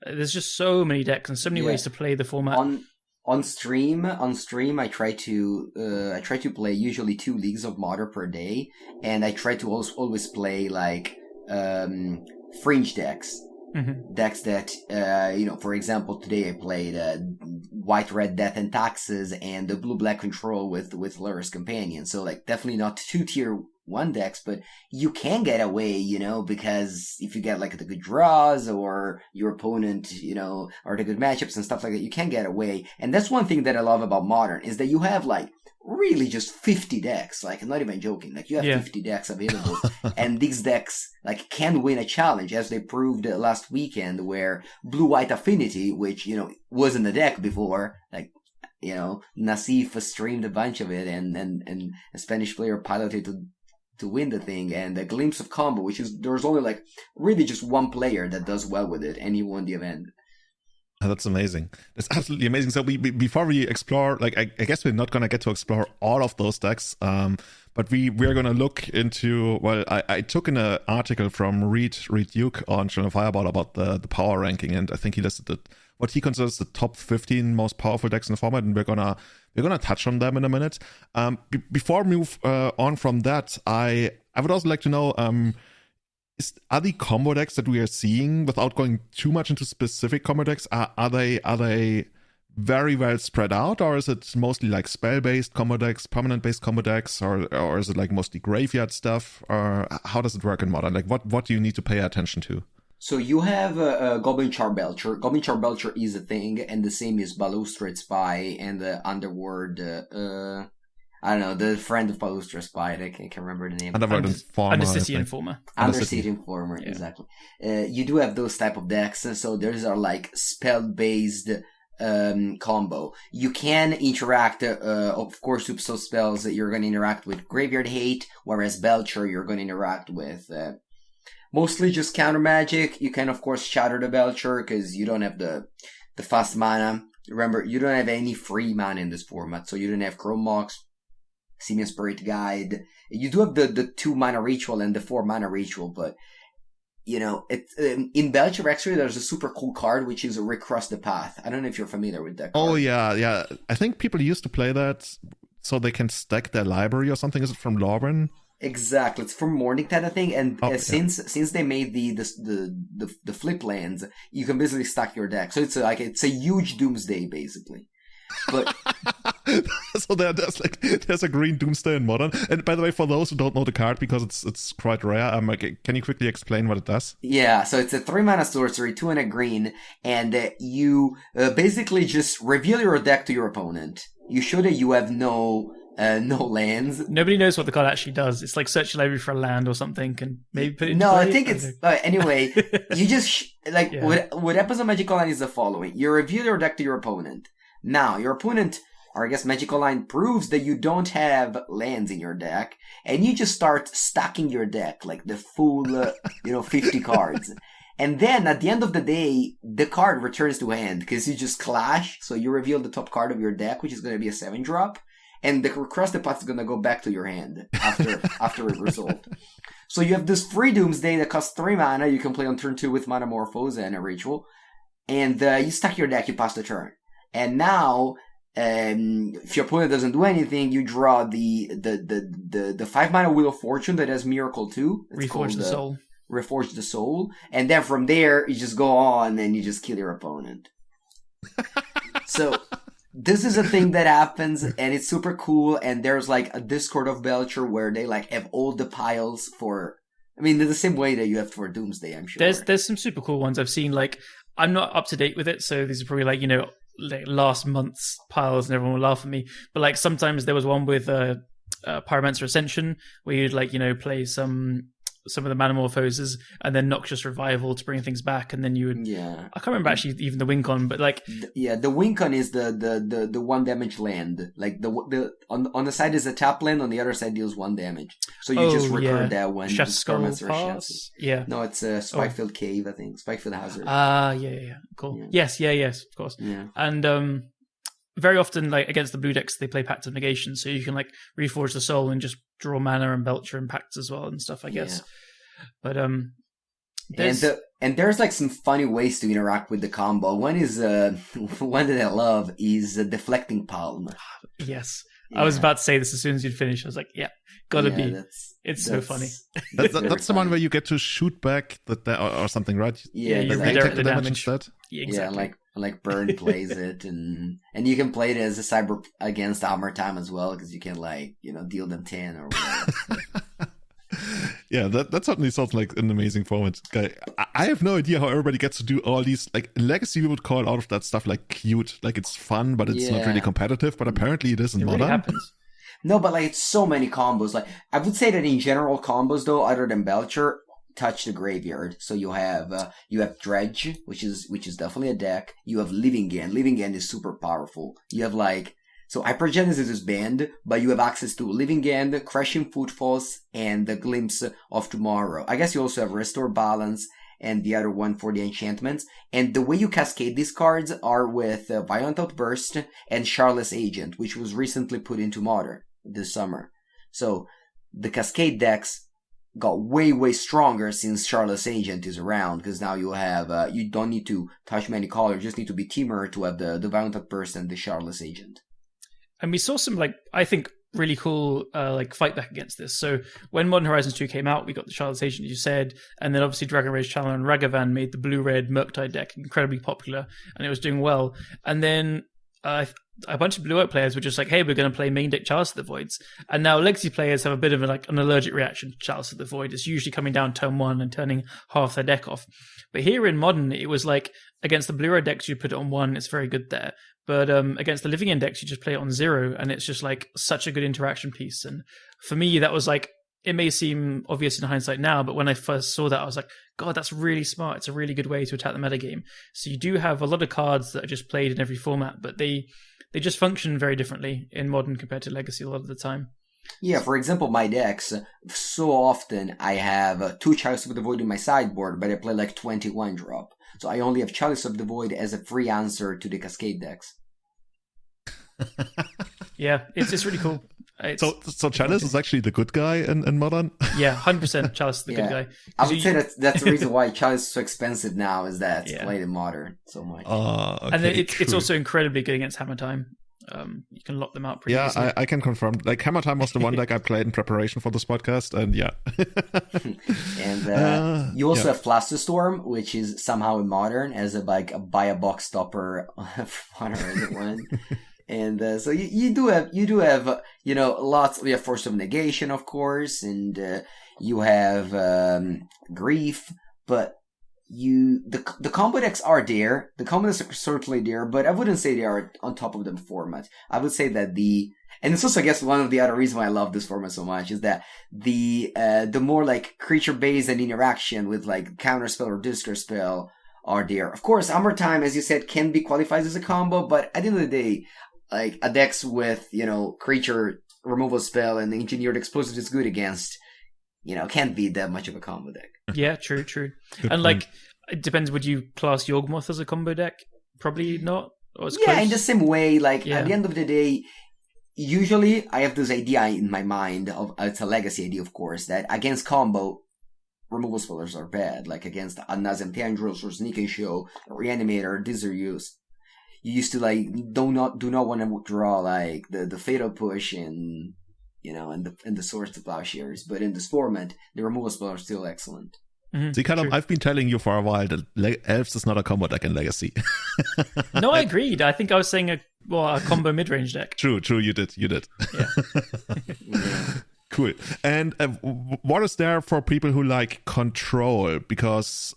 There's just so many decks and so many ways to play the format. On stream, I try to play usually 2 leagues of Modern per day, and I try to always play like fringe decks. Mm-hmm. Decks that, for example, today I played White-Red Death and Taxes and the Blue-Black Control with Lurrus Companion. So, like, definitely not 2 tier 1 decks, but you can get away, because if you get, like, the good draws or your opponent, or the good matchups and stuff like that, you can get away. And that's one thing that I love about Modern, is that you have, like, really just 50 decks. Like, I'm not even joking. Like, you have 50 decks available. And these decks, like, can win a challenge, as they proved last weekend, where Blue-White Affinity, which, wasn't a deck before, like, Nasif streamed a bunch of it, and a Spanish player piloted to win the thing, and a Glimpse of Combo, which is, there's only, like, really just one player that does well with it, and he won the event. That's amazing. That's absolutely amazing. So before we explore, like, I guess we're not going to get to explore all of those decks, but we're going to look into, well, I took in an article from Reid Duke on Channel Fireball about the power ranking, and I think he listed what he considers the top 15 most powerful decks in the format, and we're gonna touch on them in a minute. Before we move on from that, I would also like to know, are the combo decks that we are seeing, without going too much into specific combo decks, are they very well spread out, or is it mostly like spell-based combo decks, permanent-based combo decks, or is it like mostly graveyard stuff, or how does it work in Modern? Like, what do you need to pay attention to? So you have Goblin Charbelcher. Goblin Charbelcher is a thing, and the same is Balustrade Spy and the Underworld. I don't know, the friend of Pallustra Spite, I can't remember the name. Undercity Informer. Undercity Informer, exactly. You do have those type of decks, so those are like spell-based combo. You can interact, of course, with some spells that you're going to interact with Graveyard Hate, whereas Belcher you're going to interact with mostly just counter magic. You can, of course, shatter the Belcher because you don't have the fast mana. Remember, you don't have any free mana in this format, so you don't have Chrome Mox, Simian Spirit Guide. You do have the 2 mana ritual and the 4 mana ritual, but you know, in Belcher actually there's a super cool card which is Recross the Path. I don't know if you're familiar with that card. Oh yeah. I think people used to play that so they can stack their library or something. Is it from Lorwyn? Exactly, it's from Morningtide, I think, and since they made the flip lands, you can basically stack your deck. So it's a huge Doomsday basically. But so there's a green Doomsday in Modern. And by the way, for those who don't know the card, because it's quite rare, can you quickly explain what it does? Yeah, so it's a 3 mana sorcery, 2 and a green, and you basically just reveal your deck to your opponent. You show that you have no lands. Nobody knows what the card actually does. It's like search your library for a land or something, and maybe put it into No, play. I think it's anyway. You just what happens on Magic Online is the following: you reveal your deck to your opponent. Now your opponent, or I guess Magic Online, proves that you don't have lands in your deck, and you just start stacking your deck like the full 50 cards. And then at the end of the day, the card returns to hand because you just clash. So you reveal the top card of your deck, which is going to be a 7-drop. And the Recross the Path is going to go back to your hand after it resolved. So you have this free Doomsday that costs 3 mana. You can play on turn 2 with Metamorphose and a Ritual. And you stack your deck, you pass the turn. And now, if your opponent doesn't do anything, you draw the 5 mana Wheel of Fortune that has Miracle 2. Reforge the Soul. Reforge the Soul. And then from there, you just go on and you just kill your opponent. So this is a thing that happens, and it's super cool. And there's like a Discord of Belcher where they like have all the piles for. I mean, the same way that you have for Doomsday, I'm sure. There's some super cool ones I've seen. Like, I'm not up to date with it, so these are probably like like last month's piles, and everyone will laugh at me. But like sometimes there was one with Pyromancer Ascension where you'd play some of the Metamorphoses and then Noxious Revival to bring things back, and then you would I can't remember actually even the Wincon, but like the Wincon is the 1 damage land. Like the on the side is a tap land, on the other side deals 1 damage. So you just recur that when Chef's Skull Pass. Yeah. No, it's a Spikefield Cave, I think. Spikefield Hazard. Yeah. Cool. Yeah. Yes, of course. Yeah. And very often, like against the blue decks, they play Pact of Negation, so you can like Reforge the Soul and just draw mana and Belcher and Pacts as well and stuff, I guess. But there's like some funny ways to interact with the combo. One is one that I love is Deflecting Palm. Yes. I was about to say this as soon as you'd finish. I was like, gotta be. It's so funny. That's the one where you get to shoot back or something, right? Yeah, you redirect the damage instead. Yeah, exactly. Yeah, like Burn plays it, and you can play it as a cyber against Armor Time as well, because you can deal them 10 or whatever. Yeah, that certainly sounds like an amazing format. I have no idea how everybody gets to do all these. Like in Legacy, we would call all of that stuff like cute, like it's fun, but it's not really competitive. But apparently, it is in Modern. Really happens. No, but like it's so many combos. Like I would say that in general, combos though, other than Belcher, touch the graveyard. So you have Dredge, which is definitely a deck. You have Living End. Living End is super powerful. You have so Hypergenesis is banned, but you have access to Living End, Crashing Footfalls, and the Glimpse of Tomorrow. I guess you also have Restore Balance and the other one for the enchantments. And the way you cascade these cards are with Violent Outburst and Charlotte's Agent, which was recently put into Modern this summer. So the cascade decks got way, way stronger since Charlotte's Agent is around, because now you have, you don't need to touch many colors, you just need to be Teamer to have the Violent Outburst and the Charlotte's Agent. And we saw some, I think, really cool, fight back against this. So when Modern Horizons 2 came out, we got the Charlotte's Agent, as you said, and then obviously Dragon Rage Challenger and Ragavan made the blue-red Murktide deck incredibly popular, and it was doing well. And then a bunch of blue-white players were just like, hey, we're going to play main deck Chalice of the Voids. And now Legacy players have a bit of an allergic reaction to Chalice of the Void. It's usually coming down turn 1 and turning half their deck off. But here in Modern, it was like, against the blue-red decks, you put it on 1, it's very good there. But against the living index, you just play it on 0, and it's just like such a good interaction piece. And for me, that was like, it may seem obvious in hindsight now, but when I first saw that, I was like, God, that's really smart. It's a really good way to attack the metagame. So you do have a lot of cards that are just played in every format, but they just function very differently in Modern compared to Legacy a lot of the time. Yeah, for example, my decks, so often I have 2 Chalice of the Void in my sideboard, but I play like 21 drop. So I only have Chalice of the Void as a free answer to the Cascade decks. Yeah, it's really cool. So Chalice is actually the good guy in Modern? Yeah, 100% Chalice is the good guy. I would say that's the reason why Chalice is so expensive now, is that it's played in Modern so much. Okay, and then it's also incredibly good against Hammer Time. You can lock them out pretty easily. Yeah, I can confirm. Like, Hammer Time was the one deck I played in preparation for this podcast, and yeah. And you also have Flusterstorm, which is somehow in Modern as a buy a box stopper one. And so you do have lots. We have Force of Negation, of course, and you have Grief, but the combo decks are there. The combo decks are certainly there, but I wouldn't say they are on top of the format. I would say that and it's also, I guess, one of the other reasons why I love this format so much is that the more like creature based and interaction with like counterspell or discard spell are there. Of course, Hammer Time, as you said, can be qualified as a combo, but at the end of the day, like a decks with creature removal spell and engineered explosives is good against, can't be that much of a combo deck. Yeah, true. Good and point. like, it depends. Would you class Yawgmoth as a combo deck? Probably not. Or it's Yeah, close. in the same way, like at the end of the day, usually I have this idea in my mind of it's a legacy idea, of course, that against combo removal spellers are bad. Like against Ad Nauseam Tendrils or Sneak and Show or Reanimator, these are used. You used to like do not want to draw like the Fatal Push and the Swords to Plowshares, but in this format, the removal spells are still excellent. Mm-hmm. See, Callum, True. I've been telling you for a while that Elves is not a combo deck in Legacy. No, I agreed. I think I was saying a combo mid-range deck. True, you did. Yeah. Yeah. Cool. And what is there for people who like control? Because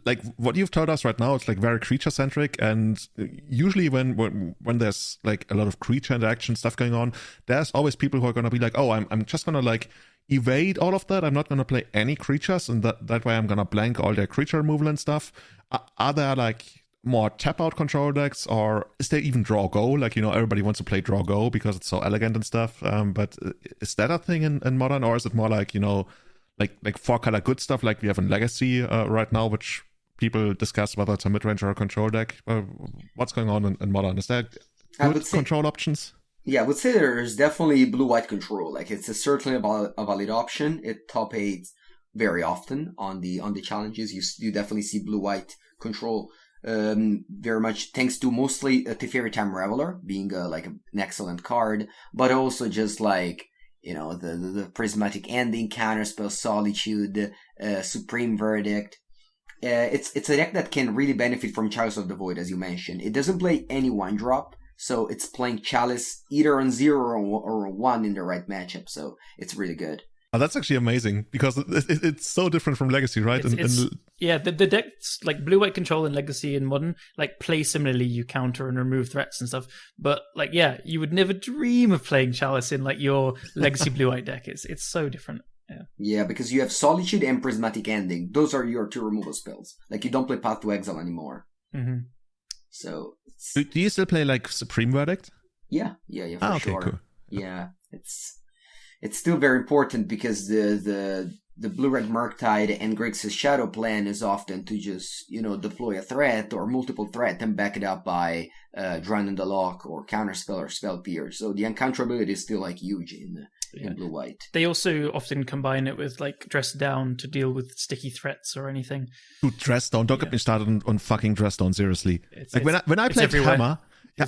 like what you've told us right now, it's like very creature centric, and usually when there's like a lot of creature interaction stuff going on, there's always people who are going to be like, oh, I'm just going to like evade all of that. I'm not going to play any creatures, and that way I'm going to blank all their creature removal and stuff. Are there like more tap out control decks, or is there even draw go? Like, everybody wants to play draw go because it's so elegant and stuff. But is that a thing in Modern, or is it more like, like 4-color good stuff like we have in Legacy right now, which people discuss whether it's a mid-range or a control deck? What's going on in Modern? Is there good control options? Yeah, I would say there's definitely blue-white control. Like, it's certainly a valid option. It top 8 very often on the challenges. You definitely see blue-white control very much thanks to mostly Teferi Time Reveler being like an excellent card, but also just like the Prismatic Ending, Counterspell, Solitude, Supreme Verdict. It's a deck that can really benefit from Chalice of the Void, as you mentioned. It doesn't play any 1-drop, so it's playing Chalice either on 0 or 1 in the right matchup, so it's really good. Oh, that's actually amazing, because it's so different from Legacy, right? Yeah, the decks, like blue-white control in Legacy and Modern, like play similarly. You counter and remove threats and stuff. But like, yeah, you would never dream of playing Chalice in like your Legacy blue-white deck. It's so different. Yeah, because you have Solitude and Prismatic Ending. Those are your 2 removal spells. Like, you don't play Path to Exile anymore. Mm-hmm. So do you still play like Supreme Verdict? Yeah, for sure. Cool. Yeah, it's still very important because the blue-red Murktide and Grixis Shadow plan is often to just, deploy a threat or multiple threat and back it up by Drown in the Lock or Counterspell or Spell Pierce. So the uncounterability is still like huge in blue-white. They also often combine it with like Dress Down to deal with sticky threats or anything. Dude, Dress Down, don't get me started on fucking Dress Down, seriously. When I played everywhere. Hammer, yeah,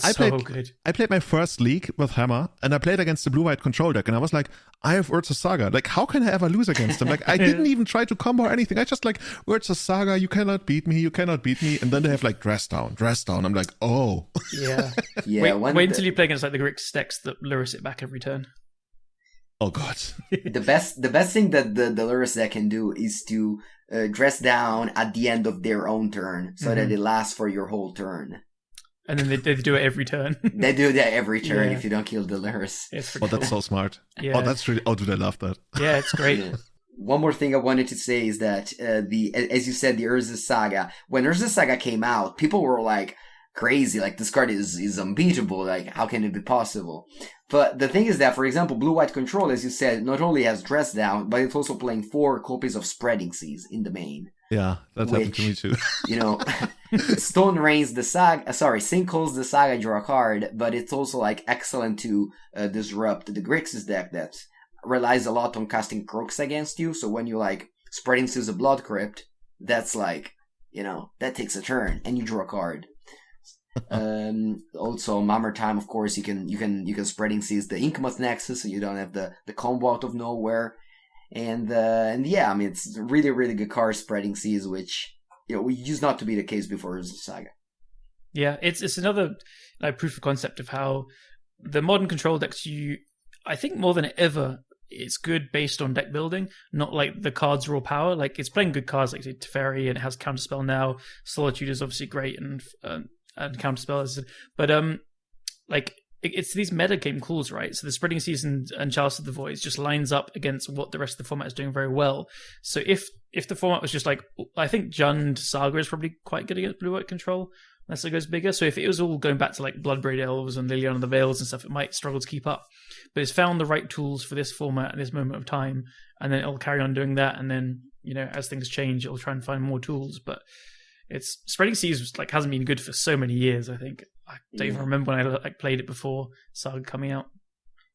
I played my first league with Hammer, and I played against the blue-white control deck, and I was like, I have Urza Saga. Like, how can I ever lose against him? Like, I didn't even try to combo or anything. I just like, Urza Saga, you cannot beat me. And then they have like Dress Down. I'm like, oh. Yeah. Yeah. Wait until you play against like the Grix decks that lures it back every turn. Oh god. The best thing that the Lurus deck can do is to Dress Down at the end of their own turn, so that it lasts for your whole turn. And then they do it every turn. They do that every turn if you don't kill the Lurs. That's so smart. Yeah. Oh, that's really. Oh, dude, I love that. Yeah, it's great. Yeah. One more thing I wanted to say is that as you said, the Urza Saga. When Urza Saga came out, people were like crazy. Like, this card is unbeatable. Like, how can it be possible? But the thing is that, for example, Blue-White Control, as you said, not only has Dress Down, but it's also playing 4 copies of Spreading Seas in the main. Yeah, that happened to me too. You know, Stone Rains the Saga, Sinkholes the Saga, draw a card, but it's also like excellent to disrupt the Grixis deck that relies a lot on casting Crooks against you. So when you like Spreading Seas a Blood Crypt, that's like, you know, that takes a turn and you draw a card. Also Mammoth Time, of course, you can Spreading Seas the Inkmoth Nexus, so you don't have the combo out of nowhere. And yeah, I mean, it's really, really good card, Spreading Seas, which, you know, we used not to be the case before Urza Saga. Yeah, it's another like proof of concept of how the modern control decks, I think more than ever, it's good based on deck building, not like the cards raw power. Like, it's playing good cards like Teferi, and it has Counterspell now. Solitude is obviously great, and Counterspell, but like, it's these meta game calls, right? So the Spreading Seas and Chalice of the Void just lines up against what the rest of the format is doing very well. So if the format was just like, I think Jund Saga is probably quite good against Blue-White Control, unless it goes bigger. So if it was all going back to like Bloodbraid Elves and Liliana the Veils and stuff, it might struggle to keep up. But it's found the right tools for this format at this moment of time, and then it'll carry on doing that. And then, you know, as things change, it'll try and find more tools. But it's Spreading Seas like hasn't been good for so many years. I think I don't even remember when I like played it before Saga coming out.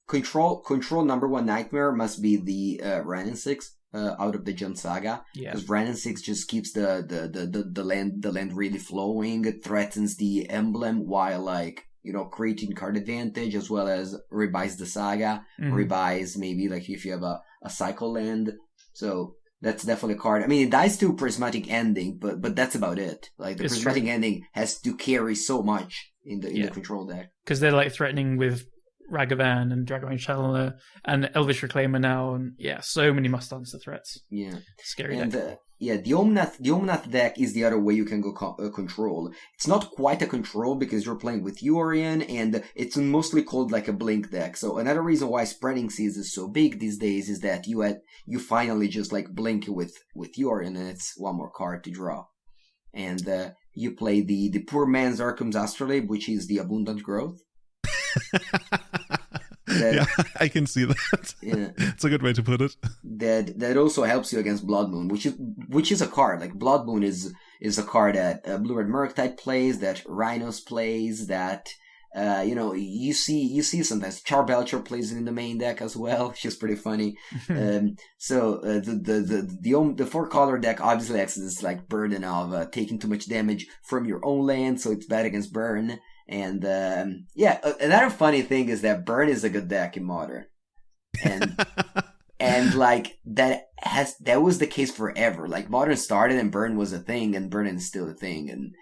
Control number 1 nightmare must be the Renin 6 out of the Jund Saga. Yeah, because Renin 6 just keeps the land really flowing. It threatens the emblem while, like, you know, creating card advantage, as well as rebuys the Saga, rebuys maybe like if you have a cycle land. So that's definitely a card. I mean, it dies to Prismatic Ending, but that's about it. Like, the Prismatic Ending has to carry so much in the control deck. Because they're like threatening with Ragavan and Dragonbane Channeler and Elvish Reclaimer now, and so many must answer threats. Yeah, scary and, deck. The Omnath deck is the other way you can go control. It's not quite a control because you're playing with Yorion, and it's mostly called like a blink deck. So another reason why Spreading Seas is so big these days is that you finally just like blink with Yorion, and it's one more card to draw. And you play the Poor Man's Arkham Astrolabe, which is the Abundant Growth. Yeah, I can see that. Yeah, it's a good way to put it. That also helps you against Blood Moon, which is a card. Like, Blood Moon is a card that Blue-Red Murktide plays, that Rhinos plays, that you know, you see sometimes Charbelcher plays it in the main deck as well, which is pretty funny. So the 4-color deck obviously has this like burden of taking too much damage from your own land, so it's bad against burn. And another funny thing is that burn is a good deck in Modern, and like that was the case forever. Like, Modern started and burn was a thing, and burn is still a thing,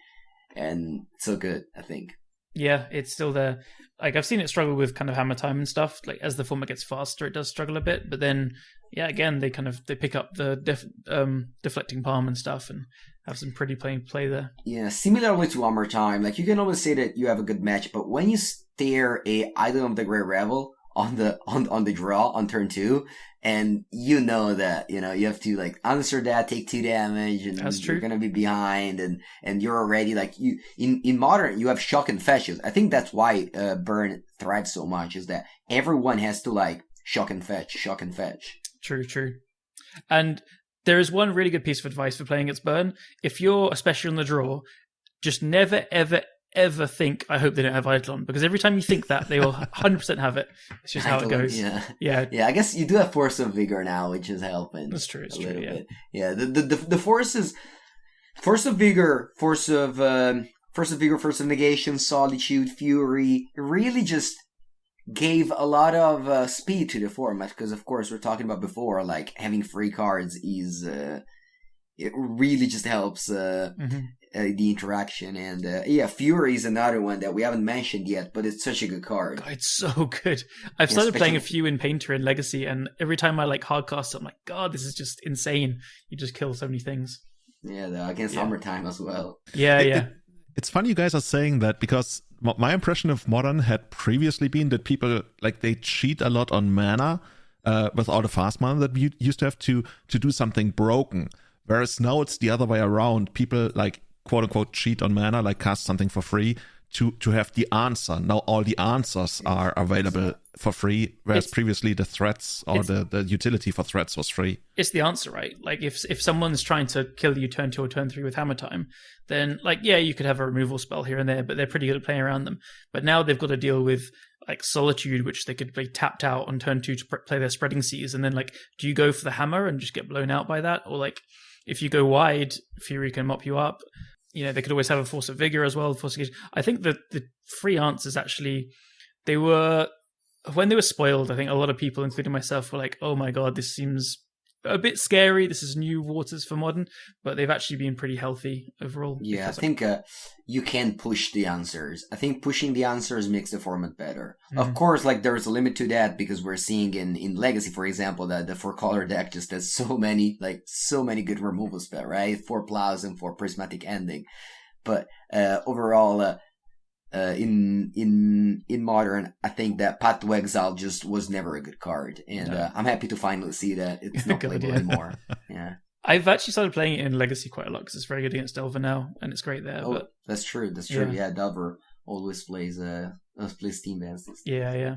and so good, I think. Yeah, it's still there. Like, I've seen it struggle with kind of Hammer Time and stuff. Like, as the format gets faster, it does struggle a bit. But then, again, they pick up the deflecting palm and stuff, and have some pretty play there. Yeah, similarly to Hammer Time, like, you can always say that you have a good match, but when you stare a Idol of the Grey Revel on the draw on turn 2, and you know that, you know, you have to like answer that, take 2 damage, and you're gonna be behind, and you're already like, you in Modern you have shock and fetches. I think that's why burn thrives so much, is that everyone has to like shock and fetch. True. And there is one really good piece of advice for playing against burn. If you're especially on the draw, just never ever think, I hope they don't have Eidolon, because every time you think that, they will 100% have it. It's just how it goes. Yeah. I guess you do have Force of Vigor now, which is helping. That's true. It's true. Bit. Yeah. The forces, Force of Vigor, Force of Negation, Solitude, Fury, really just gave a lot of speed to the format, because of course we're talking about before, like, having free cards is it really just helps the interaction. And Fury is another one that we haven't mentioned yet, but it's such a good card. God, it's so good. I've started playing a few in Painter and Legacy, and every time I like hardcast it, I'm like, God, this is just insane. You just kill so many things. Yeah, against Hammer Time as well. Yeah. It's funny you guys are saying that, because my impression of Modern had previously been that people, like, they cheat a lot on mana with all the fast mana that you used to have to do something broken. Whereas now it's the other way around. People, like, quote unquote cheat on mana, like cast something for free to have the answer. Now all the answers are available for free, whereas previously the threats or the utility for threats was free. It's the answer, right? Like if someone's trying to kill you turn 2 or turn 3 with hammer time, then like, yeah, you could have a removal spell here and there, but they're pretty good at playing around them. But now they've got to deal with like Solitude, which they could be tapped out on turn 2 to play their Spreading Seas, and then like, do you go for the hammer and just get blown out by that? Or like, if you go wide, Fury can mop you up. You know, they could always have a Force of Vigor as well. I think that the free answers actually, when they were spoiled, I think a lot of people, including myself, were like, oh my god, this seems a bit scary. This is new waters for Modern, but they've actually been pretty healthy overall. Yeah, I think you can push the answers. I think pushing the answers makes the format better. Mm-hmm. Of course, like there's a limit to that because we're seeing in Legacy, for example, that the 4-color deck just has so many good removal spells, right? 4 Plows and 4 Prismatic Ending. But overall, in Modern, I think that Path to Exile just was never a good card, and I'm happy to finally see that it's not playable anymore. Yeah, I've actually started playing it in Legacy quite a lot because it's very good against Delver now, and it's great there. Oh, but that's true. Yeah, Delver always plays Steam Dance. Yeah.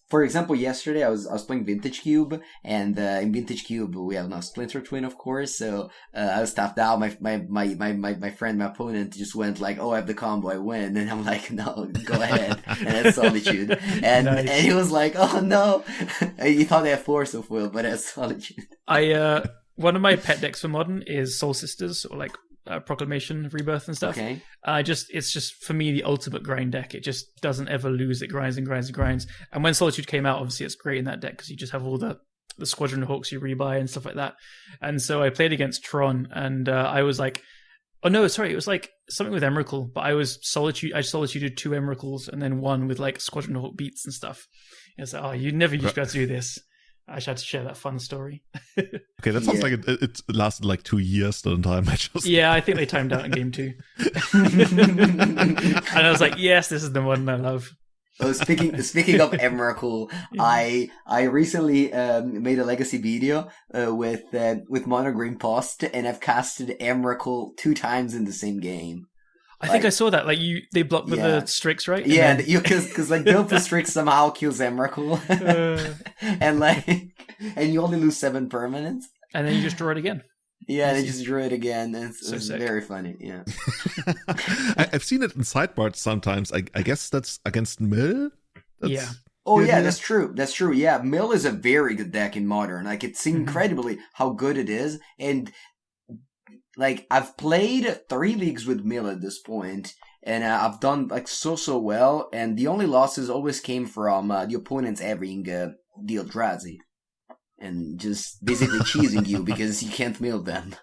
For example, yesterday I was playing Vintage Cube, and in Vintage Cube we have now Splinter Twin, of course. So I was tapped out. My friend, my opponent, just went like, "Oh, I have the combo, I win," and I'm like, "No, go ahead." And that's Solitude, and nice. And he was like, "Oh no," he thought I had Force of Will, but it's Solitude. One of my pet decks for Modern is Soul Sisters, or like Proclamation, Rebirth, and stuff. Okay. It's just for me the ultimate grind deck. It just doesn't ever lose. It grinds and grinds and grinds. And when Solitude came out, obviously it's great in that deck because you just have all the Squadron Hawks you rebuy and stuff like that. And so I played against Tron, and I was like, oh no, sorry, it was like something with Emrakul, but I solituded 2 Emrakuls and then one with like Squadron Hawk beats and stuff. And it's like, oh, you never used to be able to do this. I just had to share that fun story. Okay, that sounds like it lasted like 2 years the entire match. Yeah, I think they timed out in game 2. And I was like, yes, this is the one I love. Oh, speaking of Emrakul, yeah. I recently made a Legacy video with Mono Green Post, and I've casted Emrakul 2 times in the same game. I think I saw that. Like they blocked with the Strix, right? Yeah, because like build the Strix somehow kills Emrakul, and you only lose 7 permanents, and then you just draw it again. Yeah, they just drew it again. It's sick. Very funny. Yeah, I've seen it in sideboards sometimes. I guess that's against Mill. Yeah. Oh yeah, that's true. That's true. Yeah, Mill is a very good deck in Modern. Like it's incredibly how good it is, and like I've played 3 leagues with Mill at this point, and I've done like so well. And the only losses always came from the opponents having deal Drazi. And just basically cheesing you because you can't mill them.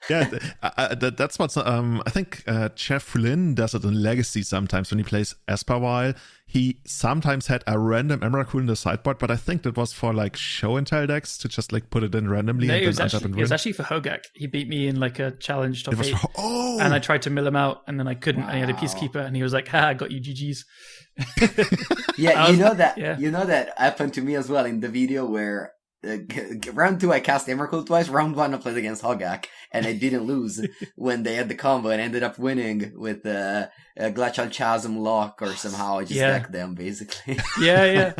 Yeah, that's what's. I think Jeff Flynn does it in Legacy sometimes when he plays Esper. He sometimes had a random Emrakul in the sideboard, but I think that was for like show and tell decks to just like put it in randomly. No, and it was then actually for Hogak. He beat me in like a challenge top 8, and I tried to mill him out, and then I couldn't. Wow. And he had a Peacekeeper, and he was like, "Ha, I got you, GGs." Yeah, you know that happened to me as well in the video where. Round 2 I cast Emrakul twice. Round 1 I played against Hogak, and I didn't lose when they had the combo, and ended up winning with Glacial Chasm Lock or somehow I just decked them basically. Yeah.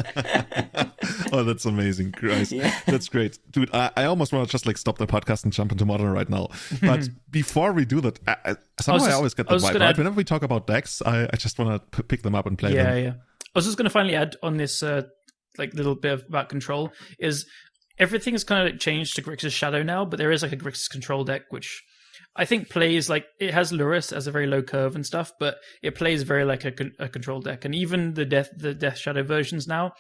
Oh, that's amazing, Christ. Yeah. That's great, dude. I almost want to just like stop the podcast and jump into Modern right now. But before we do that, somehow I always get the vibe. Right? Whenever we talk about decks, I just want to pick them up and play them. Yeah. I was just going to finally add on this like little bit about control is. Everything has kind of changed to Grixis Shadow now, but there is like a Grixis control deck, which I think plays like it has Luris as a very low curve and stuff, but it plays very like a control deck. And even the Death Shadow versions now,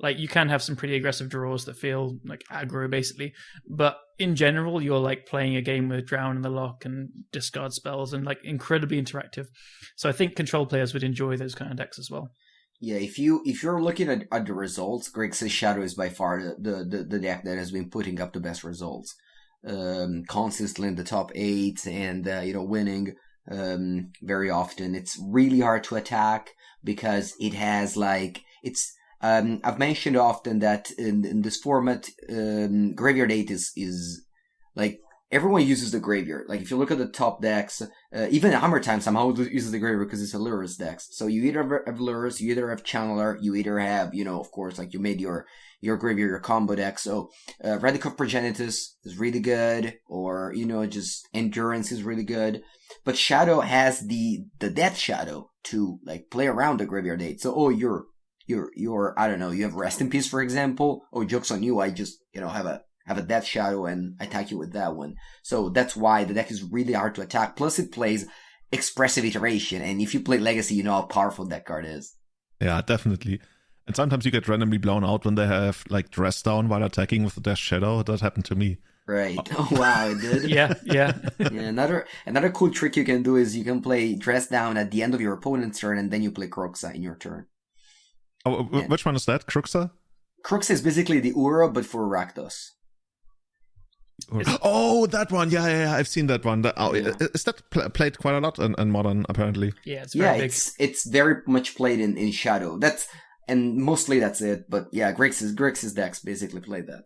like you can have some pretty aggressive draws that feel like aggro basically. But in general, you're like playing a game with Drown in the Lock and discard spells and like incredibly interactive. So I think control players would enjoy those kind of decks as well. Yeah, if you're looking at the results, Grixis Shadow is by far the deck that has been putting up the best results. Consistently in the top 8 and winning very often. It's really hard to attack because it has I've mentioned often that in this format, Graveyard 8 is like, everyone uses the Graveyard. Like, if you look at the top decks, even Hammer Time somehow uses the Graveyard because it's a Lurrus decks. So you either have Lurrus, you either have Channeler, you either have, of course, like, you made your Graveyard, your combo deck. So, Radical Progenitus is really good, or, just Endurance is really good. But Shadow has the Death Shadow to, like, play around the Graveyard 8. So, you're, I don't know, you have Rest in Peace, for example. Joke's on you, I just, have a Death Shadow and attack you with that one. So that's why the deck is really hard to attack. Plus it plays Expressive Iteration, and if you play Legacy, you know how powerful that card is. Yeah, definitely. And sometimes you get randomly blown out when they have, like, Dress Down while attacking with the Death Shadow. That happened to me. Right. Oh, wow, it did? Yeah. Yeah, another cool trick you can do is you can play Dress Down at the end of your opponent's turn, and then you play Kroxa in your turn. Oh, which one is that? Kruxa? Kruxa is basically the Ura, but for Rakdos. Oh, that one. Yeah. I've seen that one. Is that played quite a lot in Modern, apparently? Yeah, it's very big. It's very much played in Shadow. And mostly that's it. But yeah, Grixis decks basically play that.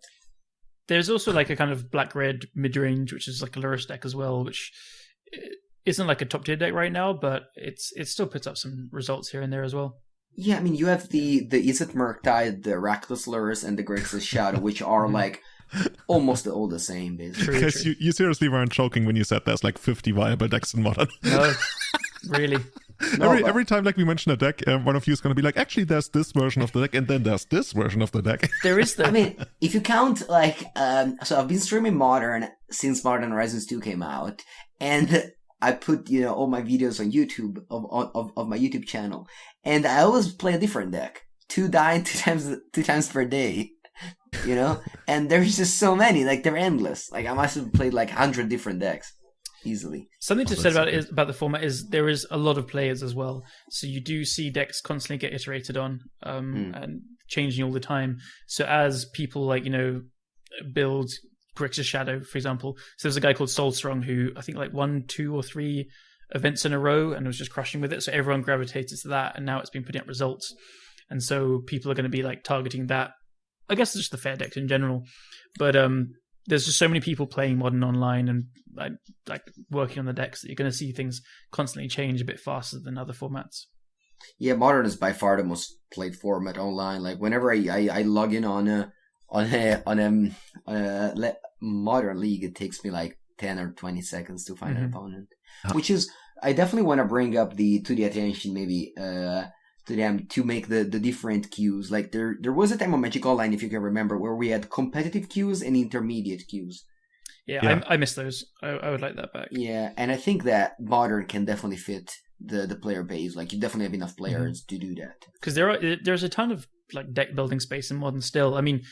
There's also like a kind of black-red mid-range, which is like a Lurrus deck as well, which isn't like a top-tier deck right now, but it still puts up some results here and there as well. Yeah, I mean, you have the Izzet Murktide, the Rakdos Lurrus, and the Grixis Shadow, which are like almost all the same, basically. Because you seriously weren't joking when you said there's like 50 viable decks in Modern. No, really. Every time like we mention a deck, one of you is going to be like, actually, there's this version of the deck, and then there's this version of the deck. There is I mean, if you count like, so I've been streaming Modern since Modern Horizons 2 came out, and I put all my videos on YouTube of my YouTube channel, and I always play a different deck. 2 times per day. And there's just so many, like, they're endless. Like, I must have played like 100 different decks easily. Something to say about the format is there is a lot of players as well, so you do see decks constantly get iterated on and changing all the time. So as people like build Grixis Shadow, for example, so there's a guy called Soulstrong who I think like won 2 or 3 events in a row and was just crushing with it, so everyone gravitated to that, and now it's been putting up results, and so people are going to be like targeting that. I guess it's just the fair decks in general, but there's just so many people playing Modern online and like working on the decks that you're going to see things constantly change a bit faster than other formats. Yeah, Modern is by far the most played format online. Like whenever I log in on a Modern League, it takes me like 10 or 20 seconds to find an opponent, which is, I definitely want to bring up to the attention maybe to them to make the different queues. Like there was a time on Magic Online, if you can remember, where we had competitive queues and intermediate queues. Yeah. I miss those. I would like that back. Yeah, and I think that Modern can definitely fit the player base. Like you definitely have enough players to do that. Because there's a ton of like deck building space in Modern still. I mean,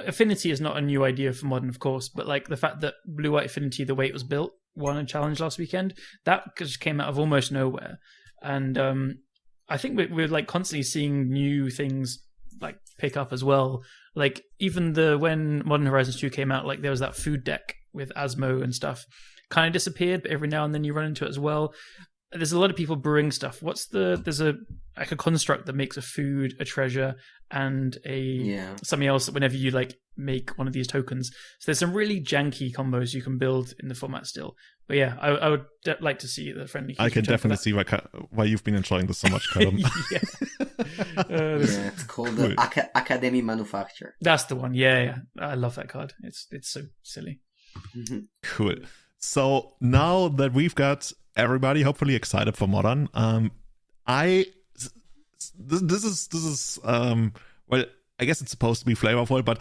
Affinity is not a new idea for Modern, of course, but like the fact that Blue-White Affinity, the way it was built, won a challenge last weekend, that just came out of almost nowhere. And I think we're like constantly seeing new things like pick up as well. Like even when Modern Horizons 2 came out, like there was that food deck with Asmo and stuff, kind of disappeared, but every now and then you run into it as well. There's a lot of people brewing stuff. There's a construct that makes a food, a treasure, and something else whenever you like make one of these tokens. So there's some really janky combos you can build in the format still. But yeah, I would like to see the friendly. I can definitely see why you've been enjoying this so much, Callum. It's called the Academy Manufacture. That's the one. Yeah, I love that card. It's so silly. Cool. So now that we've got everybody hopefully excited for Modern, this is well, I guess it's supposed to be flavorful, but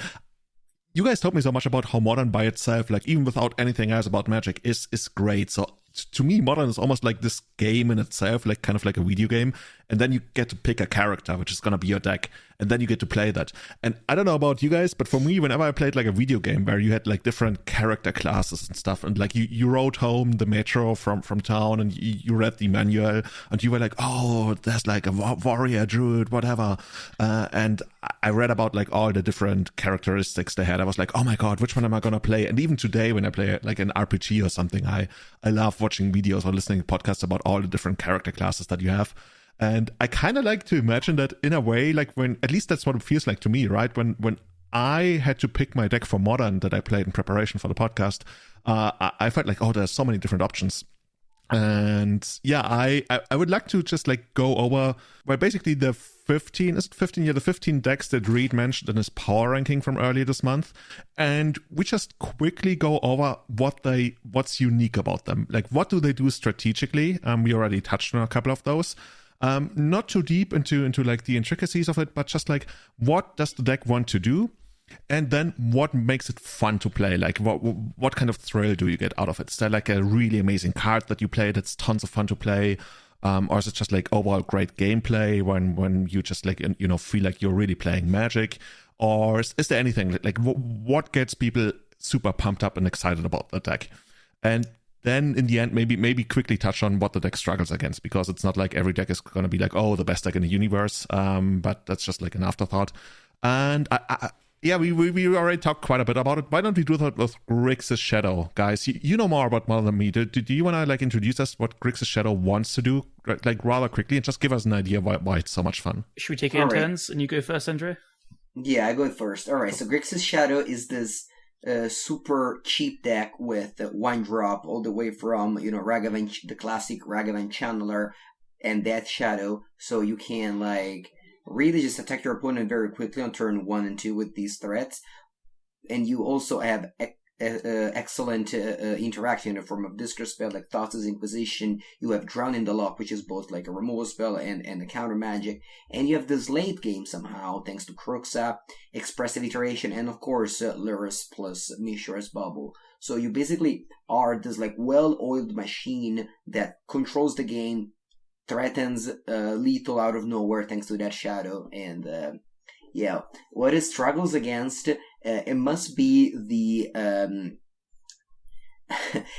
you guys told me so much about how Modern by itself, like even without anything else about Magic, is great. So to me, Modern is almost like this game in itself, like kind of like a video game, and then you get to pick a character, which is gonna be your deck. and then you get to play that. And I don't know about you guys, but for me, whenever I played like a video game where you had like different character classes and stuff, and like you rode home the metro from town, and you read the manual, and you were like, oh, there's like a warrior, druid, whatever, and I read about like all the different characteristics they had. I was like, oh my god, which one am I gonna play? And even today, when I play like an RPG or something, I love watching videos or listening to podcasts about all the different character classes that you have. And I kind of like to imagine that in a way, like when, at least that's what it feels like to me, right? When I had to pick my deck for Modern that I played in preparation for the podcast, I felt like, oh, there's so many different options. And yeah, I would like to just like go over, well, basically the 15 decks that Reid mentioned in his power ranking from earlier this month, and we just quickly go over what's unique about them. Like, what do they do strategically? We already touched on a couple of those. Not too deep into like the intricacies of it, but just like, what does the deck want to do? And then what makes it fun to play? Like, what kind of thrill do you get out of it? Is there like a really amazing card that you play that's tons of fun to play? Or is it just like overall great gameplay when you just like, you know, feel like you're really playing Magic? Or is there anything like what gets people super pumped up and excited about the deck? And then in the end, maybe quickly touch on what the deck struggles against, because it's not like every deck is going to be like, oh, the best deck in the universe. But that's just like an afterthought. And yeah, we already talked quite a bit about it. Why don't we do that with Grixis Shadow, guys? You know more about Modern than me. Do you want to like introduce us what Grixis Shadow wants to do, like rather quickly, and just give us an idea why it's so much fun? Should we take it in turns and you go first, Andrea? Yeah, I go first. All right, so Grixis Shadow is this super cheap deck with one drop all the way from, you know, Ragavan, the classic Ragavan Channeler and Death Shadow, so you can like really just attack your opponent very quickly on turn 1 and 2 with these threats. And you also have excellent interaction in the form of discard spell like Thoughtless Inquisition. You have Drown in the Lock, which is both like a removal spell and a counter magic. And you have this late game somehow, thanks to Kruxa, Expressive Iteration, and of course Lurrus plus Mishra's Bubble. So you basically are this like well-oiled machine that controls the game, threatens lethal out of nowhere thanks to that shadow, and yeah, what it struggles against, it must be the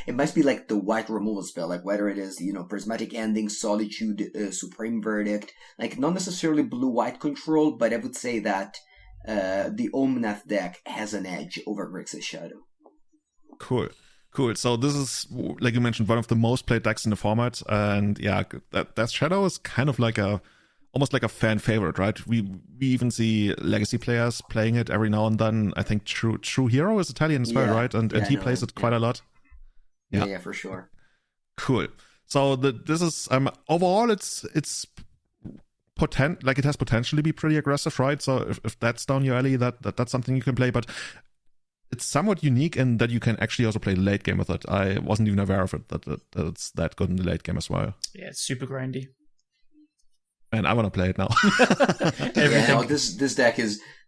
it must be like the white removal spell, like whether it is, you know, Prismatic Ending, Solitude, Supreme Verdict, like not necessarily blue-white control, but I would say that the Omnath deck has an edge over Grixis Shadow. Cool. So this is, like you mentioned, one of the most played decks in the format, and yeah, that Shadow is kind of like almost like a fan favorite, right? We even see legacy players playing it every now and then. I think True Hero is Italian as well, right? And he plays it quite a lot. Yeah, for sure. Cool. So this is overall it's it has potential to be pretty aggressive, right? So if that's down your alley, that's something you can play, but it's somewhat unique in that you can actually also play the late game with it. I wasn't even aware of it, that it's that good in the late game as well. Yeah, it's super grindy. And I want to play it now.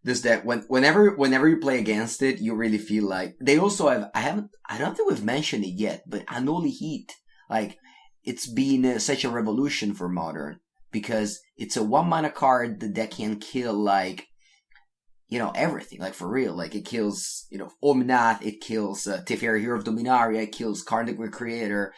This deck whenever you play against it, you really feel like they also have. I don't think we've mentioned it yet, but Unholy Heat, like it's been such a revolution for Modern because it's a 1-mana card. The deck can kill like, you know, everything, like for real. Like it kills, you know, Omnath, it kills Teferi, Hero of Dominaria, it kills Karnak Recreator.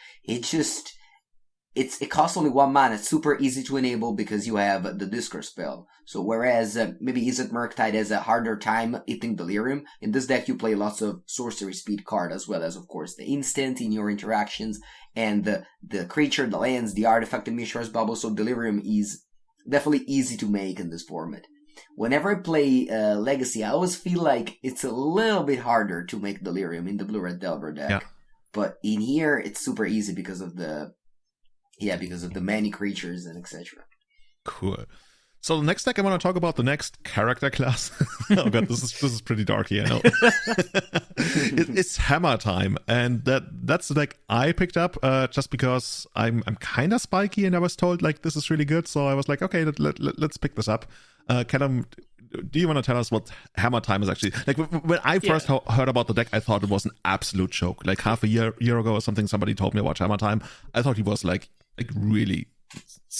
It costs only 1 mana. It's super easy to enable because you have the discard spell. So whereas maybe Izzet Murktide has a harder time hitting Delirium, in this deck you play lots of sorcery speed card as well as, of course, the instant in your interactions and the creature, the lands, the artifact, the Mishra's Bubble. So Delirium is definitely easy to make in this format. Whenever I play Legacy, I always feel like it's a little bit harder to make Delirium in the Blue-Red Delver deck. Yeah. But in here, it's super easy because of the many creatures and etc. Cool. So the next deck, I want to talk about the next character class. Oh god, this is pretty dark here. I know. It's Hammer Time, and that's the deck I picked up just because I'm kind of spiky, and I was told like this is really good, so I was like, okay, let's pick this up. Callum, do you want to tell us what Hammer Time is actually like? When I first heard about the deck, I thought it was an absolute joke. Like half a year ago or something, somebody told me about Hammer Time. I thought he was like really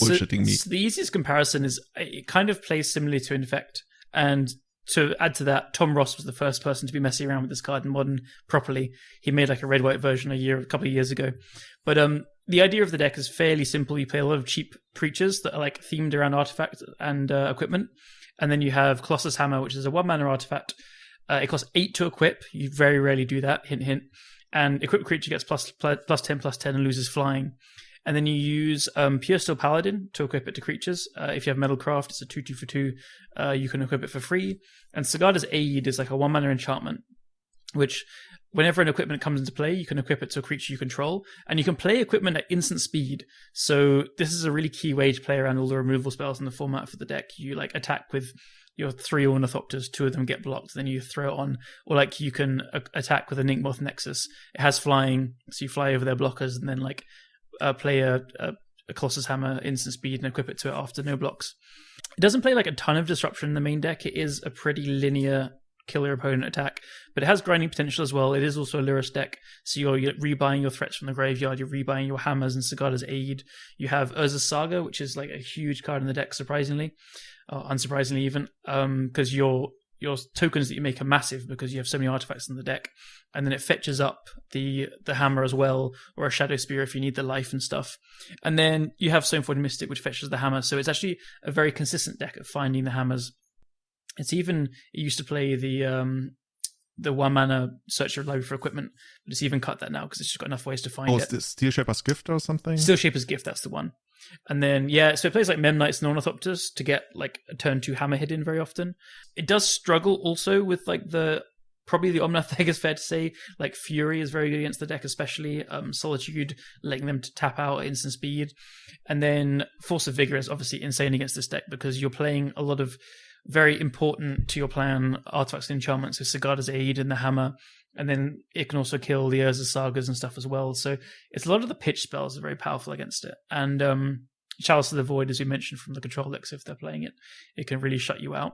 bullshitting me. So the easiest comparison is it kind of plays similarly to Infect. And to add to that, Tom Ross was the first person to be messing around with this card in Modern properly. He made like a red-white version a couple of years ago. But the idea of the deck is fairly simple. You play a lot of cheap creatures that are like themed around artifacts and equipment. And then you have Colossus Hammer, which is a 1-mana artifact. It costs 8 to equip. You very rarely do that, hint, hint. And equipped creature gets +10/+10 and loses flying. And then you use Pure Steel Paladin to equip it to creatures. If you have Metalcraft, it's a 2/2 for 2. You can equip it for free. And Sagada's Aid is like a 1-mana enchantment, which whenever an equipment comes into play, you can equip it to a creature you control. And you can play equipment at instant speed. So this is a really key way to play around all the removal spells in the format for the deck. You like attack with your 3 Ornithopters, 2 of them get blocked, then you throw it on. Or like you can attack with a Ninkmoth Nexus. It has flying, so you fly over their blockers and then like play a Colossus Hammer instant speed and equip it to it after no blocks. It doesn't play like a ton of disruption in the main deck. It is a pretty linear kill your opponent attack, but it has grinding potential as well. It is also a Lurrus deck, so you're rebuying your threats from the graveyard, you're rebuying your hammers and Sagada's Aid. You have Urza's Saga, which is like a huge card in the deck, surprisingly, or unsurprisingly even, because your tokens that you make are massive because you have so many artifacts in the deck, and then it fetches up the hammer as well, or a Shadow Spear if you need the life and stuff. And then you have Stoneforge Mystic, which fetches the hammer, so it's actually a very consistent deck at finding the hammers. It used to play the 1-mana Search Your Library for equipment, but it's even cut that now because it's just got enough ways to find it. Oh, Steel Shaper's Gift or something? Steel Shaper's Gift, that's the one. And then, so it plays like Memnites and Ornithopters to get like a turn 2 Hammerhead in very often. It does struggle also with like probably the Omnath deck is fair to say. Like Fury is very good against the deck, especially Solitude, letting them to tap out at instant speed. And then Force of Vigor is obviously insane against this deck because you're playing a lot of very important to your plan artifacts and enchantments, so Sagada's Aid and the hammer, and then it can also kill the Urza Sagas and stuff as well. So it's a lot of the pitch spells are very powerful against it. And Chalice of the Void, as we mentioned from the control decks, if they're playing it, it can really shut you out.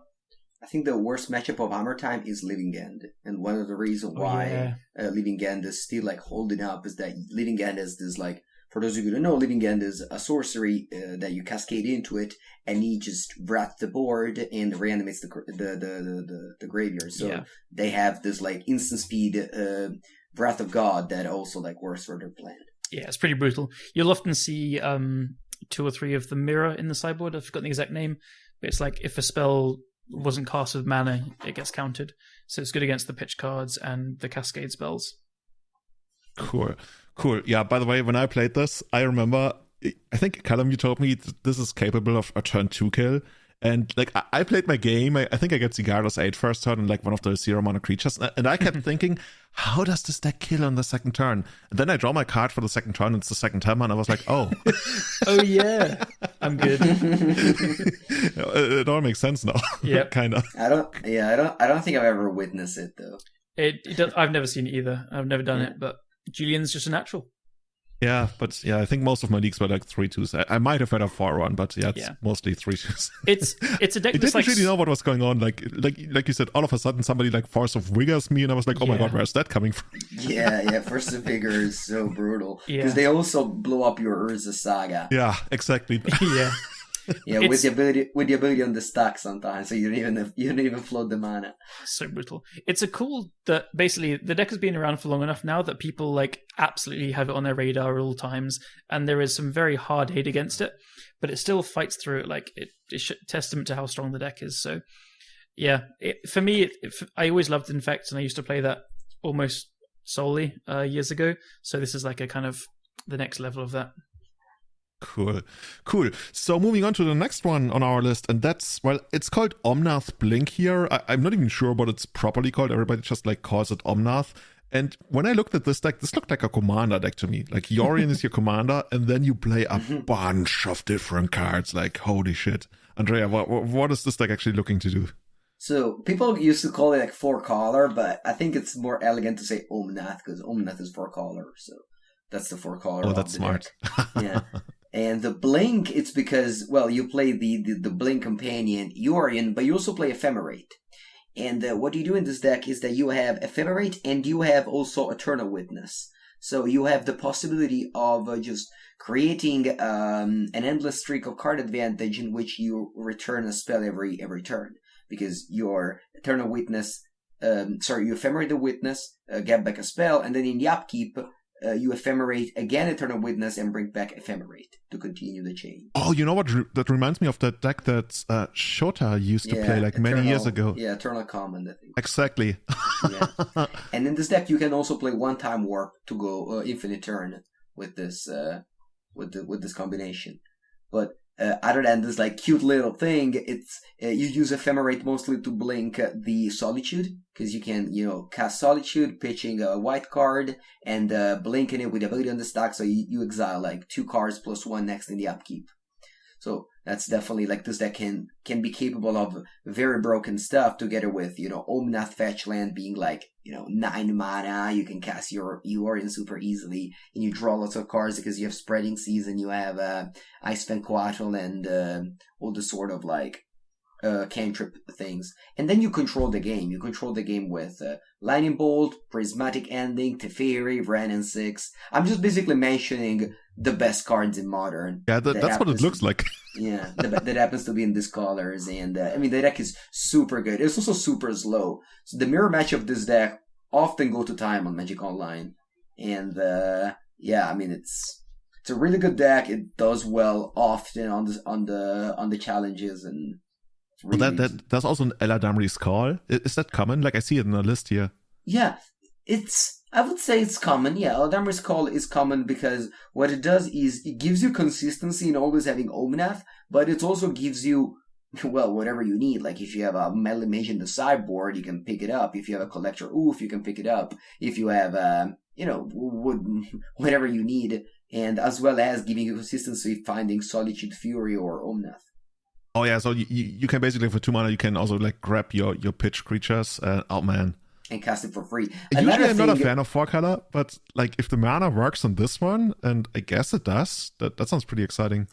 I think the worst matchup of Hammer Time is Living End, and one of the reasons why Living End is still like holding up is that Living End is this like, for those of you who don't know, Living End is a sorcery that you cascade into it, and he just wraps the board and reanimates the graveyard. So they have this like instant speed Wrath of God that also like works for their plan. Yeah, it's pretty brutal. You'll often see 2 or 3 of the mirror in the sideboard. I've forgotten the exact name, but it's like if a spell wasn't cast with mana, it gets countered. So it's good against the pitch cards and the cascade spells. Cool. Yeah, by the way, when I played this, I remember, I think, Callum, you told me this is capable of a turn 2 kill. And like I played my game, I think I get Cigarro's Aid first turn and like one of the 0-mana creatures. And I kept thinking, how does this deck kill on the second turn? And then I draw my card for the second turn, and it's the second hammer, and I was like, oh. Oh yeah, I'm good. It all makes sense now. Yeah, kind of. I don't think I've ever witnessed it though. It does, I've never seen it either. I've never done it, but Julian's just a natural. Yeah, but I think most of my leagues were like 3-2s. I might have had a 4-1, but it's mostly 3-2s. It's a deck. I didn't really know what was going on. Like you said, all of a sudden somebody like Force of Vigors me, and I was like, oh my god, where's that coming from? Yeah, Force of Vigor is so brutal because they also blow up your Urza Saga. Yeah, exactly. Yeah, with the ability on the stack sometimes, so you don't even float the mana. So brutal. It's a cool that basically the deck has been around for long enough now that people like absolutely have it on their radar at all times, and there is some very hard hate against it, but it still fights through it. Like it's testament to how strong the deck is. So yeah, for me, I always loved Infect, and I used to play that almost solely years ago. So this is like a kind of the next level of that. Cool. So moving on to the next one on our list, and that's, well, it's called Omnath Blink here. I'm not even sure what it's properly called. Everybody just like calls it Omnath. And when I looked at this deck, this looked like a commander deck to me. Like Yorion is your commander, and then you play a bunch of different cards. Like, holy shit. Andrea, what is this deck actually looking to do? So people used to call it like 4-color, but I think it's more elegant to say Omnath because Omnath is 4-color. So that's the 4-color. Oh, that's smart. Yeah. And the Blink, it's because, well, you play the Blink companion, Yorion, but you also play Ephemerate. And what you do in this deck is that you have Ephemerate and you have also Eternal Witness. So you have the possibility of just creating an endless streak of card advantage in which you return a spell every turn, because your Eternal Witness, you ephemerate the Witness, get back a spell, and then in the upkeep, you ephemerate again Eternal Witness and bring back Ephemerate to continue the chain. Oh, you know what? That reminds me of that deck that Shota used to play like many years ago. Yeah, Eternal Command, I think. Exactly. Yeah. And in this deck, you can also play one-time Warp to go infinite turn with this with this combination. But other than this like cute little thing, it's you use Ephemerate mostly to blink the Solitude, because you can cast Solitude, pitching a white card and blinking it with ability on the stack, so you exile like 2 cards plus 1 next in the upkeep. So that's definitely like this deck can be capable of very broken stuff, together with Omnath fetch land being like 9 mana. You can cast your Eorian super easily, and you draw lots of cards because you have Spreading Season, you have Ice Quattle, and all the sort of like cantrip things. And then you control the game. You control the game with Lightning Bolt, Prismatic Ending, Teferi, Wrenn, and 6. I'm just basically mentioning the best cards in Modern. Yeah, that's what it looks like. Yeah, that happens to be in these colors. And the deck is super good. It's also super slow. So the mirror match of this deck often go to time on Magic Online. And it's a really good deck. It does well often on the challenges, and really that's also an Eladamri's Call. Is that common? Like I see it in the list here. Yeah, I would say it's common. Yeah, Eladamri's Call is common because what it does is it gives you consistency in always having Omnath, but it also gives you, well, whatever you need. Like if you have a Melee Mage in the sideboard, you can pick it up. If you have a Collector Oof, you can pick it up. If you have, whatever you need, and as well as giving you consistency finding Solitude, Fury, or Omnath. Oh yeah, so you can basically for 2 mana you can also like grab your pitch creatures, man, and cast it for free. Usually I'm not a fan of 4-color, but like if the mana works on this one, and I guess it does, that sounds pretty exciting.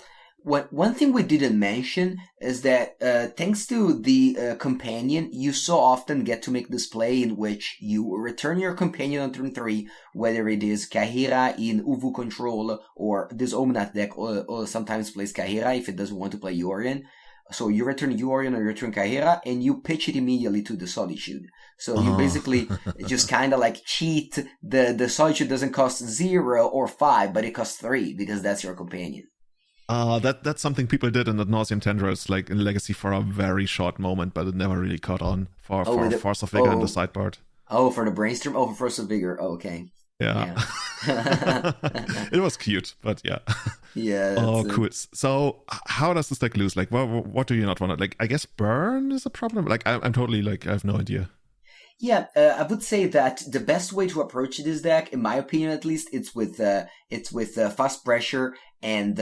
One thing we didn't mention is that thanks to the companion, you so often get to make this play in which you return your companion on turn 3, whether it is Kahira in Uvu control, or this Omnath deck or sometimes plays Kahira if it doesn't want to play Eorian. So you return Eorian or you return Kahira, and you pitch it immediately to the Solitude. So you basically just kind of like cheat. The Solitude doesn't cost 0 or 5, but it costs 3 because that's your companion. That's something people did in Ad Nauseam Tendrils, like in Legacy, for a very short moment, but it never really caught on for Force of Vigor in the sideboard. Oh, for the Brainstorm? Oh, for Force of Vigor. Oh, okay. Yeah. It was cute, but yeah. Yeah. Cool. So how does this deck lose? Like, what do you not want to, like, I guess burn is a problem? Like, I'm totally, like, I have no idea. Yeah, I would say that the best way to approach this deck, in my opinion at least, it's with fast pressure and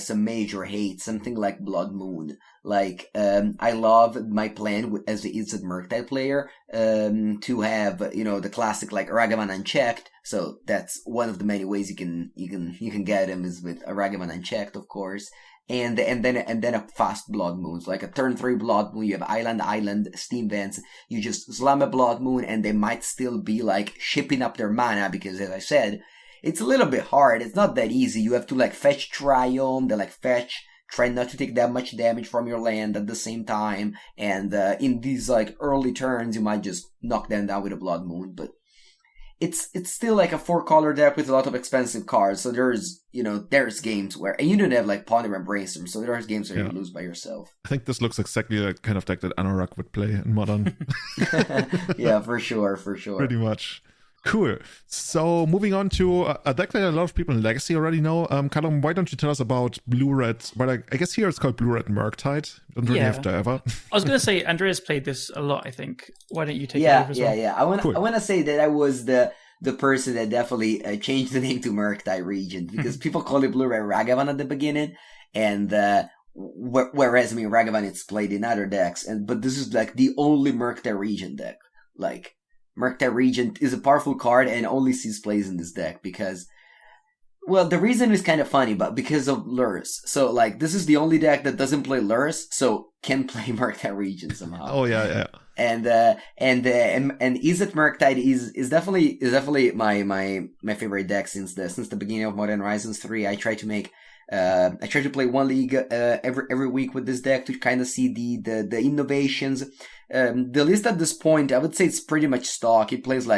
some major hate, something like Blood Moon. Like, I love my plan as the instant Murktide player, to have, the classic like Ragavan Unchecked. So that's one of the many ways you can get him, is with a Ragavan Unchecked, of course. And then a fast Blood Moon. So like a turn 3 Blood Moon, you have Island, Steam Vents, you just slam a Blood Moon, and they might still be like shipping up their mana, because as I said, it's a little bit hard. It's not that easy. You have to like fetch Triome, then like fetch, try not to take that much damage from your land at the same time, and in these like early turns, you might just knock them down with a Blood Moon, but it's still like a 4-color deck with a lot of expensive cards, so there's games where, and you don't have like Ponder and Brainstorm, so there's games where you lose by yourself. I think this looks exactly like the kind of deck that Anorak would play in Modern. Yeah, for sure. Pretty much. Cool. So moving on to a deck that a lot of people in Legacy already know. Callum, why don't you tell us about Blue-Red? Well, I guess here it's called Blue-Red Murktide. Don't really have to ever. I was going to say, Andrea's played this a lot, I think. Why don't you take it over as well? Yeah. I want to say that I was the person that definitely changed the name to Murktide Regent, because people call it Blue-Red Ragavan at the beginning, and whereas Ragavan it's played in other decks, but this is like the only Murktide Regent deck. Like, Murktide Regent is a powerful card and only sees plays in this deck because, well, the reason is kind of funny, but because of Lurrus. So, like, this is the only deck that doesn't play Lurrus, so can play Murktide Regent somehow. Oh, yeah. And Izzet Murktide is definitely my favorite deck since the beginning of Modern Horizons 3. I try to play one league every week with this deck to kind of see the innovations. The list at this point, I would say it's pretty much stock. It plays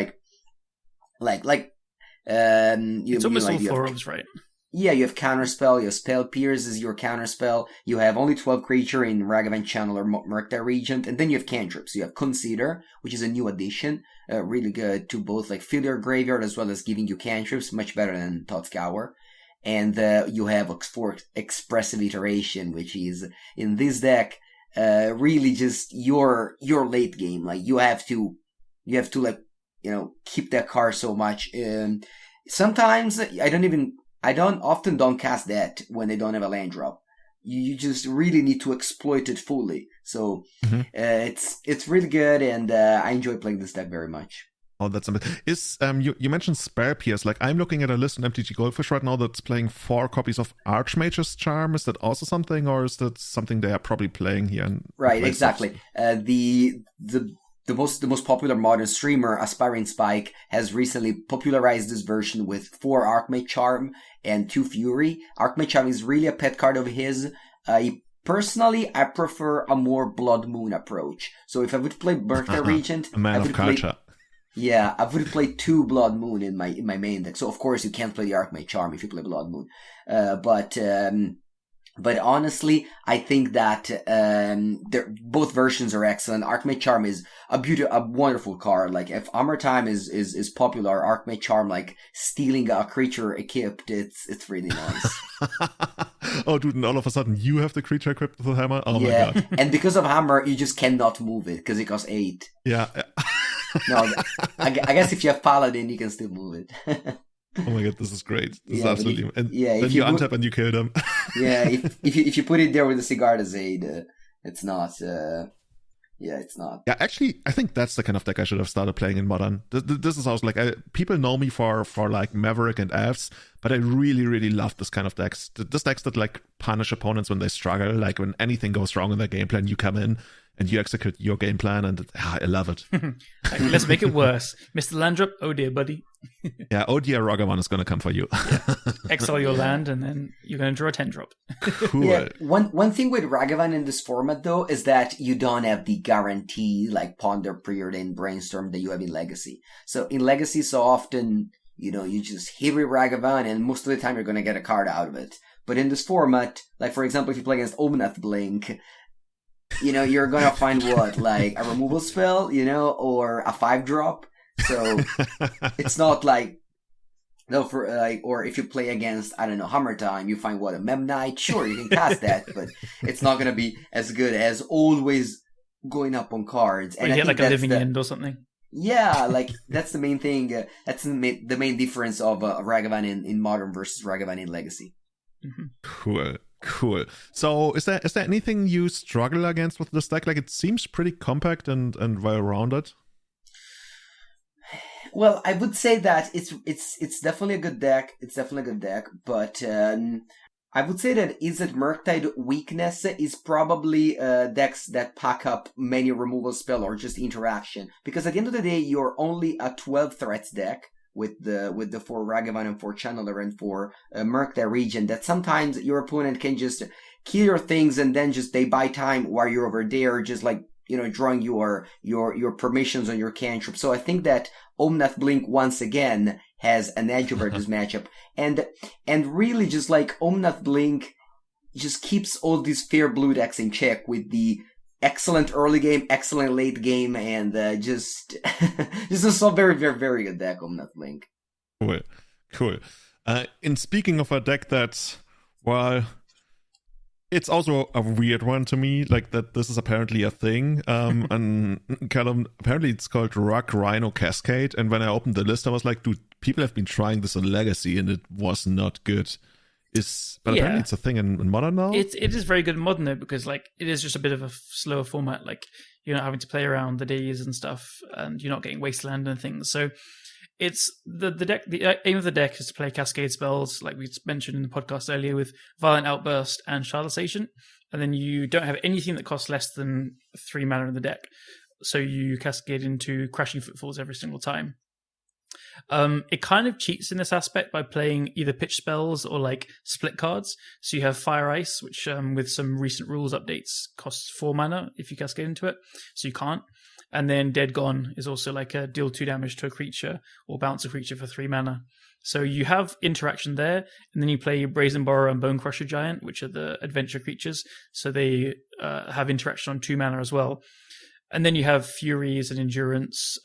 it's almost all forums, right? Yeah, you have Counterspell, you have Spell Pierce is your Counterspell, you have only 12 creature in Ragavan Channel or Murktide Regent, and then you have cantrips. You have Consider, which is a new addition, really good to both like fill your graveyard as well as giving you cantrips, much better than Thought Scour. And you have for Expressive Iteration, which is, in this deck, really just your late game. Like, you have to like, keep that card so much. Sometimes I don't cast that when they don't have a land drop. You just really need to exploit it fully. So it's really good, and I enjoy playing this deck very much. Oh, that's amazing. You mentioned Spell Pierce. Like, I'm looking at a list on MTG Goldfish right now that's playing 4 copies of Archmage's Charm. Is that also something, or is that something they are probably playing here? Right, exactly. The most popular modern streamer, Aspiring Spike, has recently popularized this version with 4 Archmage Charm and 2 Fury. Archmage Charm is really a pet card of his. Personally, I prefer a more Blood Moon approach. So if I would play Murktide Regent, a man of culture. I would play 2 Blood Moon in my main deck. So of course you can't play the Archmage Charm if you play Blood Moon. But honestly, I think that both versions are excellent. Archmage Charm is a wonderful card. Like, if Armor Time is popular, Archmage Charm, like stealing a creature equipped, it's really nice. Oh, dude! And all of a sudden, you have the creature equipped with a hammer. Oh my god! And because of hammer, you just cannot move it because it costs 8. Yeah. No, I guess if you have Paladin, you can still move it. Oh my god, this is great. This is absolutely... then you untap and you kill them. Yeah, if you put it there with the Sigarda's Aid, it's not... it's not. Yeah, actually, I think that's the kind of deck I should have started playing in Modern. This is how it's like... people know me for like Maverick and Elves, but I really, really love this kind of decks. This decks that like punish opponents when they struggle, like when anything goes wrong in their game plan, you come in and you execute your game plan, and I love it. Let's make it worse. Mr. Landrop, oh dear, buddy. Yeah, oh dear, Ragavan is going to come for you. Exile your land, and then you're going to draw a 10-drop. Cool. Yeah, one thing with Ragavan in this format, though, is that you don't have the guarantee, like Ponder, Preordain, Brainstorm, that you have in Legacy. So in Legacy, so often, you just hit with Ragavan, and most of the time you're going to get a card out of it. But in this format, like, for example, if you play against Omnath Blink... you're gonna find like a removal spell, or a 5-drop. So it's not like, or if you play against, I don't know, Hammer Time, you find a Memnite. Sure, you can cast that, but it's not gonna be as good as always going up on cards. Or you get like a Living End or something. Yeah, like that's the main thing. That's the main difference of Ragavan in Modern versus Ragavan in Legacy. Mm-hmm. Cool. So is there anything you struggle against with this deck? Like, it seems pretty compact and well-rounded. Well, I would say that it's definitely a good deck. But I would say that Izzet Murktide weakness is probably decks that pack up many removal spell or just interaction. Because at the end of the day, you're only a 12 threats deck. With the 4 Ragavan and 4 Channeler and 4 Murktide Regent, that sometimes your opponent can just kill your things and then just they buy time while you're over there, just like, drawing your permissions on your cantrip. So I think that Omnath Blink once again has an edge over this matchup, and really just like Omnath Blink just keeps all these fair blue decks in check with the excellent early game, excellent late game, and just a very, very, very good deck on that link. Cool. In speaking of a deck that, well, it's also a weird one to me, like that this is apparently a thing. And Callum, apparently it's called Rock Rhino Cascade. And when I opened the list, I was like, dude, people have been trying this in Legacy and it was not good. Apparently it's a thing in Modern now? It is very good in Modern, though, because like it is just a bit of a slower format. Like, you're not having to play around the days and stuff, and you're not getting Wasteland and things. So it's the deck. The aim of the deck is to play Cascade spells, like we mentioned in the podcast earlier, with Violent Outburst and Shardization, and then you don't have anything that costs less than 3 mana in the deck. so you cascade into crashing footfalls every single time. It kind of cheats in this aspect by playing either pitch spells or like split cards. So you have Fire Ice, which with some recent rules updates costs 4 mana if you cascade into it, so you can't. And then Dead Gone is also like a deal 2 damage to a creature or bounce a creature for 3 mana. So you have interaction there, and then you play Brazen Borrower and Bone Crusher Giant, which are the adventure creatures. So they have interaction on 2 mana as well. And then you have Furies and Endurance,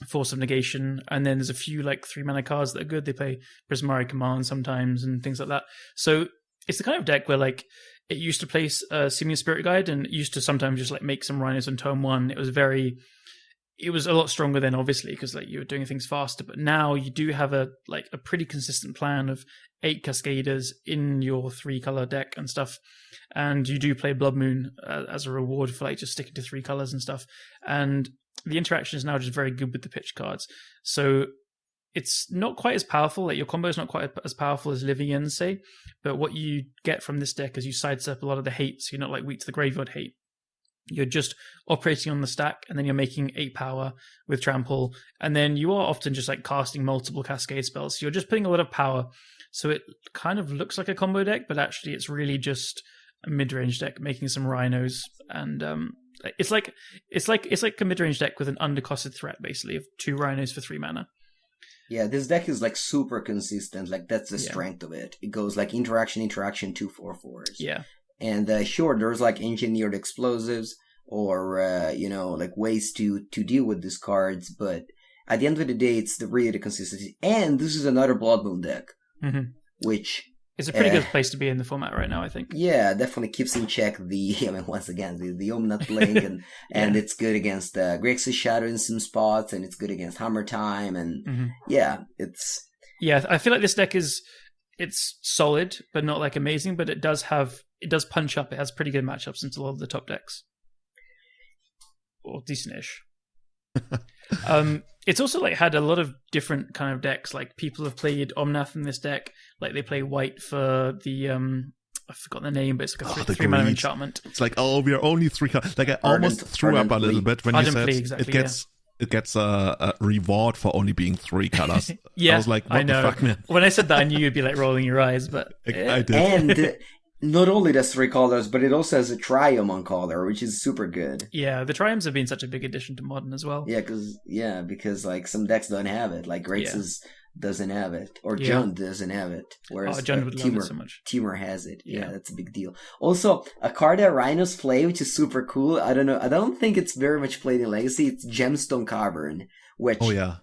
Force of Negation, and then there's a few like 3 mana cards that are good. They play Prismari Command sometimes and things like that. So it's the kind of deck where like it used to play Simian Spirit Guide, and it used to sometimes just like make some rhinos on turn 1. It was a lot stronger then, obviously, because like you were doing things faster. But now you do have a pretty consistent plan of 8 Cascaders in your 3-color deck and stuff, and you do play Blood Moon as a reward for like just sticking to 3 colors and stuff. And the interaction is now just very good with the pitch cards. So it's not quite as powerful. Like your combo is not quite as powerful as Livian, say. But what you get from this deck is you sidestep a lot of the hate. So you're not like weak to the graveyard hate. You're just operating on the stack, and then you're making 8 power with Trample. And then you are often just like casting multiple Cascade spells. So you're just putting a lot of power. So it kind of looks like a combo deck, but actually it's really just a mid-range deck making some rhinos. And it's like a mid-range deck with an undercosted threat, basically, of 2 rhinos for 3 mana. Yeah, this deck is like super consistent. Like that's the strength of it. It goes like interaction, 2 4/4s. Yeah. And sure, there's like engineered explosives or like ways to deal with these cards, but at the end of the day, it's really the consistency. And this is another Blood Moon deck, which it's a pretty good place to be in the format right now, I think. Yeah, definitely keeps in check once again, the Omnath Blink, and it's good against Grixis Shadow in some spots, and it's good against Hammer Time, and it's... Yeah, I feel like this deck it's solid, but not like amazing, but it does punch up. It has pretty good matchups into a lot of the top decks. Or decent-ish. It's also like had a lot of different kind of decks. Like people have played Omnath in this deck. Like they play white for the I forgot the name, but it's like a 3 mana enchantment. It's like, we are only 3 colors. Like I almost threw up a little bit when you said it gets a reward for only being 3 colors. Yeah, I was like, what the fuck, man? When I said that, I knew you'd be like rolling your eyes, but I did. And not only does 3 colors, but it also has a Triome on color, which is super good. Yeah, the Triomes have been such a big addition to Modern as well. Yeah, because like some decks don't have it. Like Grixis doesn't have it, or Jund doesn't have it. Whereas Jund would love it so much. Temur has it. Yeah, that's a big deal. Also, a card that Rhinos play, which is super cool. I don't know. I don't think it's very much played in Legacy. It's Gemstone Cavern, which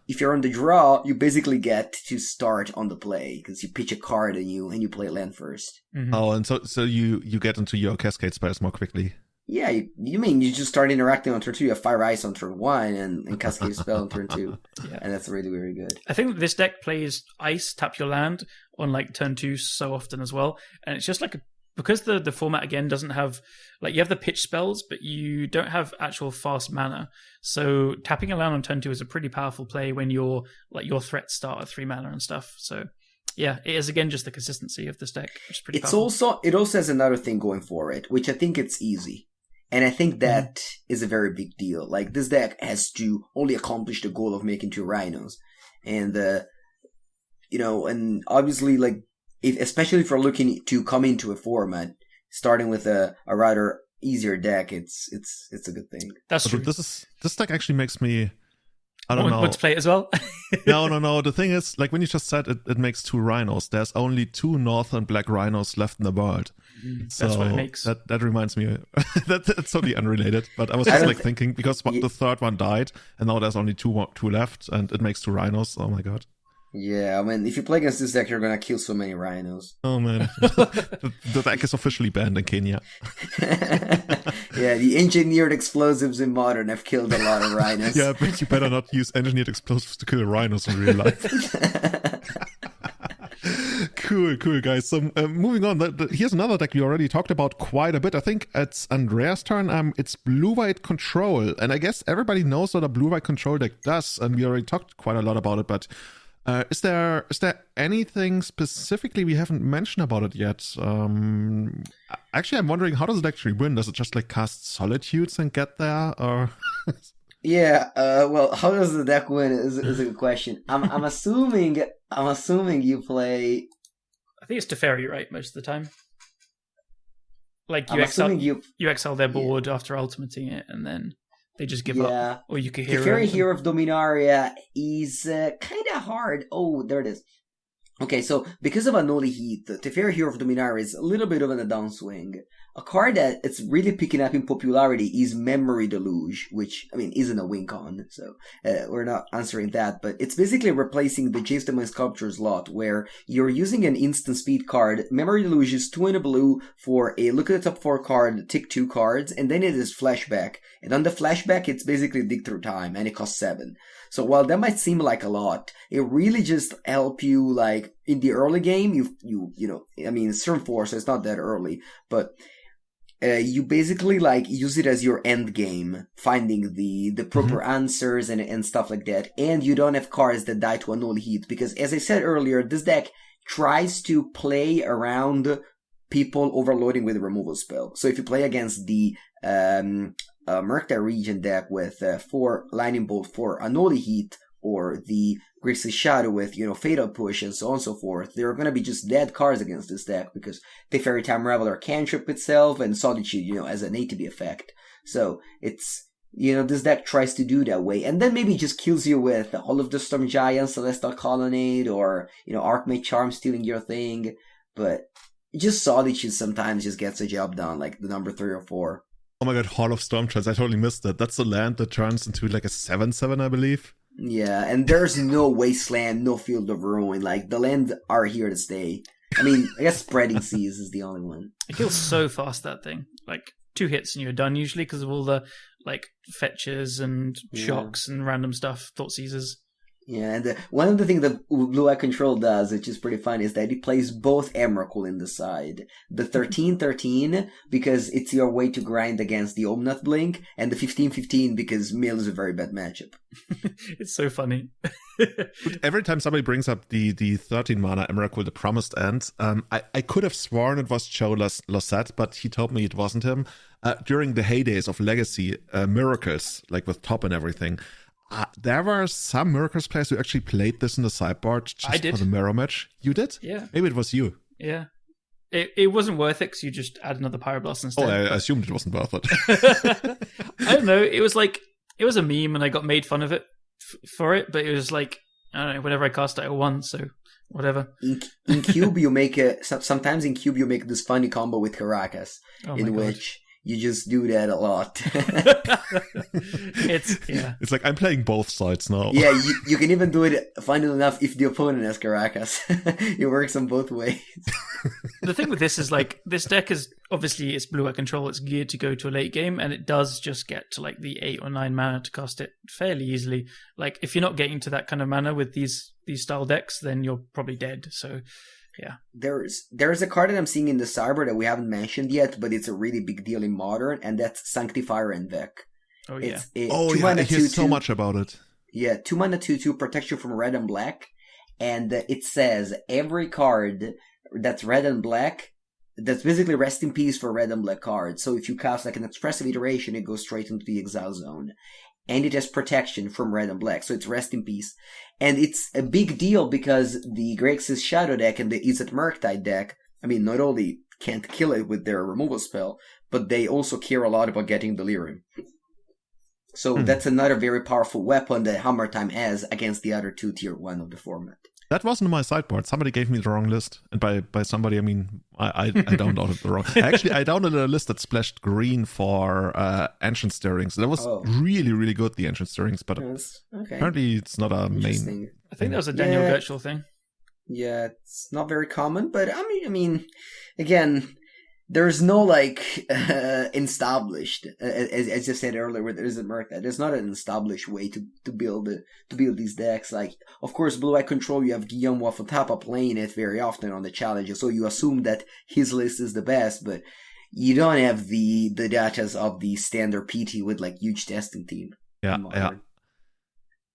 if you're on the draw, you basically get to start on the play because you pitch a card and you play land first. Mm-hmm. Oh, and so you get into your Cascade spells more quickly. Yeah, you mean you just start interacting on turn 2, you have Fire Ice on turn 1, and Cascade spell on turn 2. Yeah. And that's really, really good. I think this deck plays Ice, tap your land, on like turn 2 so often as well. And it's just like, because the format again doesn't have, like you have the pitch spells, but you don't have actual fast mana. So tapping a land on turn 2 is a pretty powerful play when your threats start at 3 mana and stuff. So yeah, it is again just the consistency of this deck, which is pretty powerful. It also has another thing going for it, which I think it's easy. And I think that is a very big deal. Like, this deck has to only accomplish the goal of making 2 rhinos. And, and obviously, like, especially if you're looking to come into a format, starting with a rather easier deck, it's a good thing. That's true. This deck actually makes me... I don't know. Want to play it as well? No. The thing is, like when you just said it makes 2 rhinos, there's only 2 northern black rhinos left in the world. So that's what it makes. That reminds me, that's totally unrelated, but I was just thinking, because the third one died, and now there's only 2 left, and it makes 2 rhinos. Oh my god. Yeah, I mean, if you play against this deck, you're gonna kill so many rhinos. Oh man. The deck is officially banned in Kenya. Yeah, the engineered explosives in Modern have killed a lot of rhinos. Yeah, but you better not use engineered explosives to kill rhinos in real life. Cool, guys. So moving on, here's another deck we already talked about quite a bit. I think it's Andrea's turn. It's Blue-White Control, and I guess everybody knows what a Blue-White Control deck does, and we already talked quite a lot about it, but Is there anything specifically we haven't mentioned about it yet? Actually, I'm wondering, how does it actually win? Does it just like cast Solitudes and get there, or? Yeah. Well, how does the deck win is a good question. I'm assuming you play. I think it's Teferi, right? Most of the time. Like you exile their board after ultimating it, and then they just give up. Or you could hear Teferi, Hero of Dominaria is kind of hard. Oh, there it is. Okay, so because of Unholy Heat, Teferi, Hero of Dominaria is a little bit of a downswing. A card that it's really picking up in popularity is Memory Deluge, which, I mean, isn't a win con, so we're not answering that, but it's basically replacing the Jace the Mind Sculpture slot, where you're using an instant speed card. Memory Deluge is 2 and a blue for a look at the top 4 card, tick 2 cards, and then it is Flashback. And on the Flashback, it's basically Dig Through Time, and it costs 7. So while that might seem like a lot, it really just help you, like, in the early game, you know, I mean, it's turn 4, so it's not that early, but you basically like use it as your end game, finding the proper answers and stuff like that. And you don't have cards that die to Unholy Heat, because as I said earlier, this deck tries to play around people overloading with a removal spell. So if you play against the Murktide Region deck with 4 Lightning Bolt for Unholy Heat, or the Grixis Shadow with, you know, Fatal Push and so on and so forth, there are going to be just dead cards against this deck, because Teferi Time Raveler cantrip itself, and Solitude, you know, as an ATB effect. So it's, you know, this deck tries to do that way, and then maybe just kills you with all of the Storm Giants, Celestial Colonnade, or, you know, Archmage Charm stealing your thing, but just Solitude sometimes just gets a job done, like the number 3 or 4. Oh my god, Hall of Storm Giants, I totally missed that. That's the land that turns into like a 7/7, I believe. Yeah, and there's no Wasteland, no Field of Ruin. Like, the lands are here to stay. I mean, I guess Spreading Seas is the only one. It kills so fast, that thing. Like, 2 hits and you're done usually, because of all the, like, fetches and shocks and random stuff, Thought Seizers. Yeah, and one of the things that Blue Eye Control does, which is pretty fun, is that it plays both Emrakul in the side. The 13-13, because it's your way to grind against the Omnath Blink, and the 15-15, because Mill is a very bad matchup. It's so funny. Every time somebody brings up the 13 mana Emrakul, the Promised End, I could have sworn it was Joe Lossett, but he told me it wasn't him. During the heydays of Legacy, Miracles, like with Top and everything, there were some Miracles players who actually played this in the sideboard just for the mirror match. You did? Yeah. Maybe it was you. Yeah. It wasn't worth it, because you just add another Pyroblast instead. Oh, I assumed it wasn't worth it. I don't know. It was a meme, and I got made fun of it for it, but it was like, I don't know, whenever I cast it, I won, so whatever. In Cube, you make sometimes in Cube you make this funny combo with Caracas, which you just do that a lot. It's like, I'm playing both sides now. Yeah, you can even do it, funny enough, if the opponent has Caracas. It works on both ways. The thing with this is, like, this deck is, obviously, it's Blue Eye Control, it's geared to go to a late game, and it does just get to, like, the 8 or 9 mana to cast it fairly easily. Like, if you're not getting to that kind of mana with these style decks, then you're probably dead, so... Yeah, there's a card that I'm seeing in the Cyber that we haven't mentioned yet, but it's a really big deal in Modern, and that's Sanctifier and Vec. Oh yeah. I hear so much about it. Yeah, 2 mana 2/2 protects you from red and black, and it says every card that's red and black, that's basically Rest in Peace for red and black cards. So if you cast like an Expressive Iteration, it goes straight into the Exile Zone. And it has protection from red and black, so it's Rest in Peace. And it's a big deal because the Grixis Shadow deck and the Izzet Murktide deck, I mean, not only can't kill it with their removal spell, but they also care a lot about getting Delirium. So that's another very powerful weapon that Hammer Time has against the other 2 tier 1 of the format. That wasn't my sideboard. Somebody gave me the wrong list. And by somebody, I mean, I downloaded the wrong. Actually, I downloaded a list that splashed green for Ancient Stirrings. That was really, really good, the Ancient Stirrings. But apparently it's not a main. I think that was a Daniel Gertschel thing. Yeah, it's not very common. But I mean, again... There's no, like, established, as you said earlier, where there is a Murktide. There's not an established way to build these decks. Like, of course, Blue Eye Control, you have Guillaume Wafotapa playing it very often on the challenges, so you assume that his list is the best, but you don't have the datas of the standard PT with, like, huge testing team. Yeah.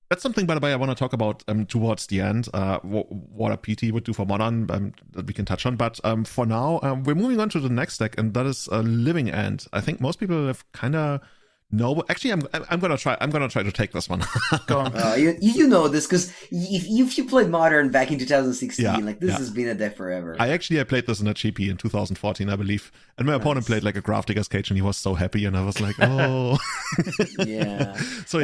That's something, by the way, I want to talk about towards the end, what a PT would do for Modern, that we can touch on. But for now, we're moving on to the next deck, and that is Living End. I think most people have kind of know. Actually, I'm gonna try to take this one. Go on. You know this because if you played Modern back in 2016, this has been a deck forever. I played this in a GP in 2014, I believe, and my opponent played like a Graph Digger's Cage, and he was so happy, and I was like, oh, yeah. So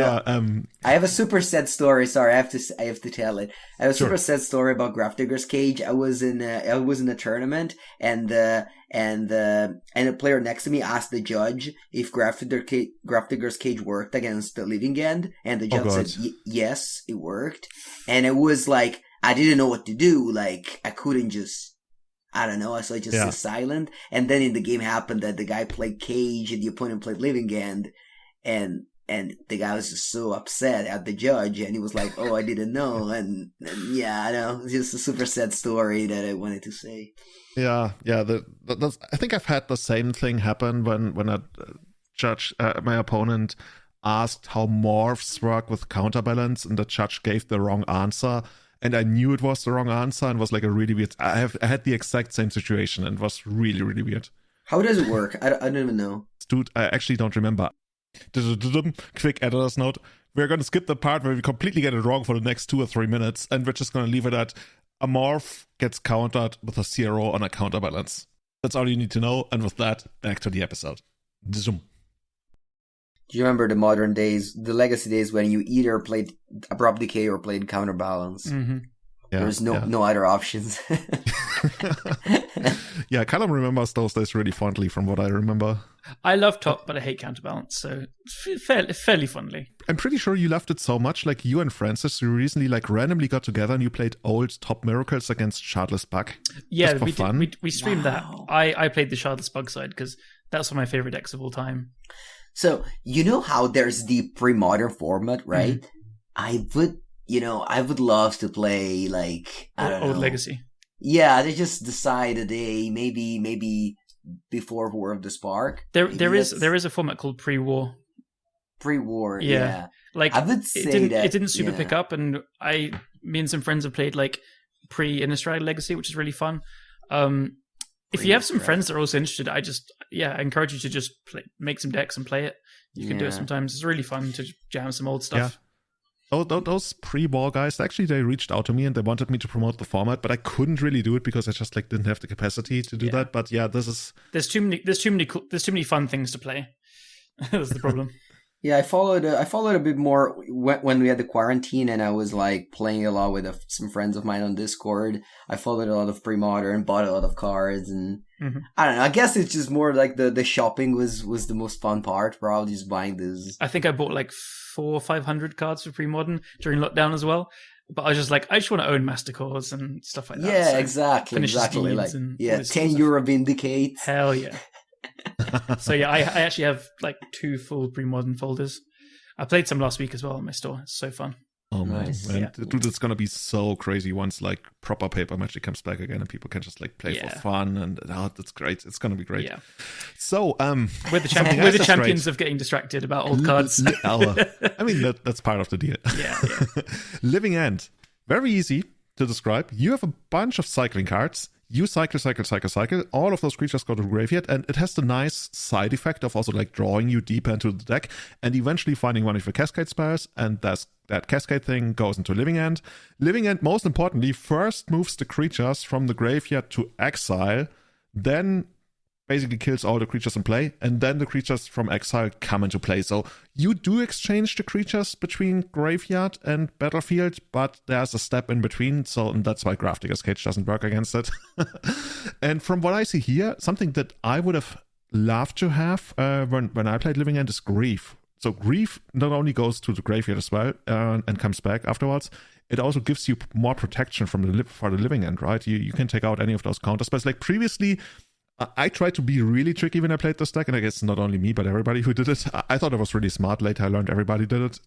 I have a super sad story. Sorry, I have to tell it. I have a super sad story about Graph Digger's Cage. I was in a tournament, and a player next to me asked the judge if Graph Digger's Cage worked against the Living End, and the judge said yes, it worked. And it was like, I didn't know what to do. Like, I couldn't just, I don't know, so I just sit silent. And then in the game happened that the guy played Cage and the opponent played Living End, and the guy was just so upset at the judge, and he was like, oh, I didn't know. And yeah, I know, it's just a super sad story that I wanted to say. Yeah. That's, I think I've had the same thing happen when a judge, my opponent, asked how morphs work with counterbalance, and the judge gave the wrong answer, and I knew it was the wrong answer, and was like a really weird. I had the exact same situation, and it was really, really weird. How does it work? I don't even know. Dude, I actually don't remember. Quick editor's note. We're going to skip the part where we completely get it wrong for the next 2 or 3 minutes, and we're just going to leave it at a morph gets countered with a 0 on a counterbalance. That's all you need to know, and with that, back to the episode. Zoom. Do you remember the modern days, the legacy days, when you either played Abrupt Decay or played Counterbalance? Mm-hmm. Yeah, there's no other options. Yeah, Callum remembers those days really fondly from what I remember. I love Top, but I hate Counterbalance, so fairly fondly. I'm pretty sure you loved it so much, like you and Francis, you recently like randomly got together and you played old Top Miracles against Shardless Bug. Yeah, we fun. We streamed that. I played the Shardless Bug side because that's one of my favorite decks of all time. So, you know how there's the pre-modern format, right? Mm-hmm. I would love to play, like, I don't know. Old Legacy. Yeah, they just decide a day, maybe before War of the Spark. There is a format called Pre-War. Pre-War, yeah. Like, I would say it didn't super pick up, and me and some friends have played, like, pre-Innistrad Legacy, which is really fun. If you have some friends that are also interested, I encourage you to just make some decks and play it. You can do it sometimes. It's really fun to jam some old stuff. Yeah. Those pre-war guys, actually, they reached out to me and they wanted me to promote the format, but I couldn't really do it because I just like didn't have the capacity to do that. But yeah, there's too many fun things to play. That's the problem. Yeah, I followed a bit more when we had the quarantine, and I was like playing a lot with some friends of mine on Discord. I followed a lot of pre-modern, bought a lot of cards, and I don't know. I guess it's just more like the shopping was the most fun part. Probably just buying this. I think I bought like 400 or 500 cards for pre-modern during lockdown as well. But I was just like, I just want to own Master Cores and stuff like that. Yeah, so exactly. Like, 10 Euro Vindicate. Hell yeah. So yeah, I actually have like 2 full pre-modern folders. I played some last week as well in my store. It's so fun. Oh nice. Man. Yeah. Dude, it's gonna be so crazy once like proper paper Magic comes back again and people can just like play for fun, and that's great. It's gonna be great. Yeah. So we're the champions of getting distracted about old cards. I mean that's part of the deal. Yeah. Living End. Very easy to describe. You have a bunch of cycling cards. You cycle. All of those creatures go to the graveyard, and it has the nice side effect of also like drawing you deeper into the deck and eventually finding one of your Cascade spells, and that Cascade thing goes into Living End. Living End, most importantly, first moves the creatures from the graveyard to exile, then basically kills all the creatures in play, and then the creatures from exile come into play. So you do exchange the creatures between graveyard and battlefield, but there's a step in between, and that's why Graph Digger's Cage doesn't work against it. And from what I see here, something that I would have loved to have when I played Living End is Grief. So Grief not only goes to the graveyard as well and comes back afterwards, it also gives you more protection for the Living End, right? You can take out any of those counter spells. Like previously, I tried to be really tricky when I played this deck, and I guess not only me, but everybody who did it. I thought it was really smart. Later I learned everybody did it.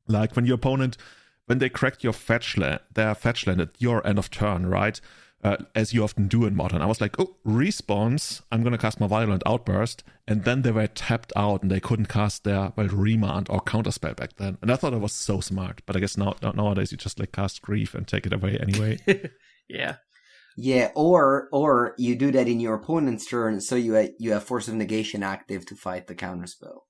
Like when your opponent, when they cracked their fetch land at your end of turn, right? as you often do in Modern. I was like, oh, respawns, I'm going to cast my Violent Outburst, and then they were tapped out and they couldn't cast their Remand or Counterspell back then. And I thought it was so smart, but I guess nowadays you just like cast Grief and take it away anyway. Yeah. Yeah, or you do that in your opponent's turn, so you have Force of Negation active to fight the counterspell.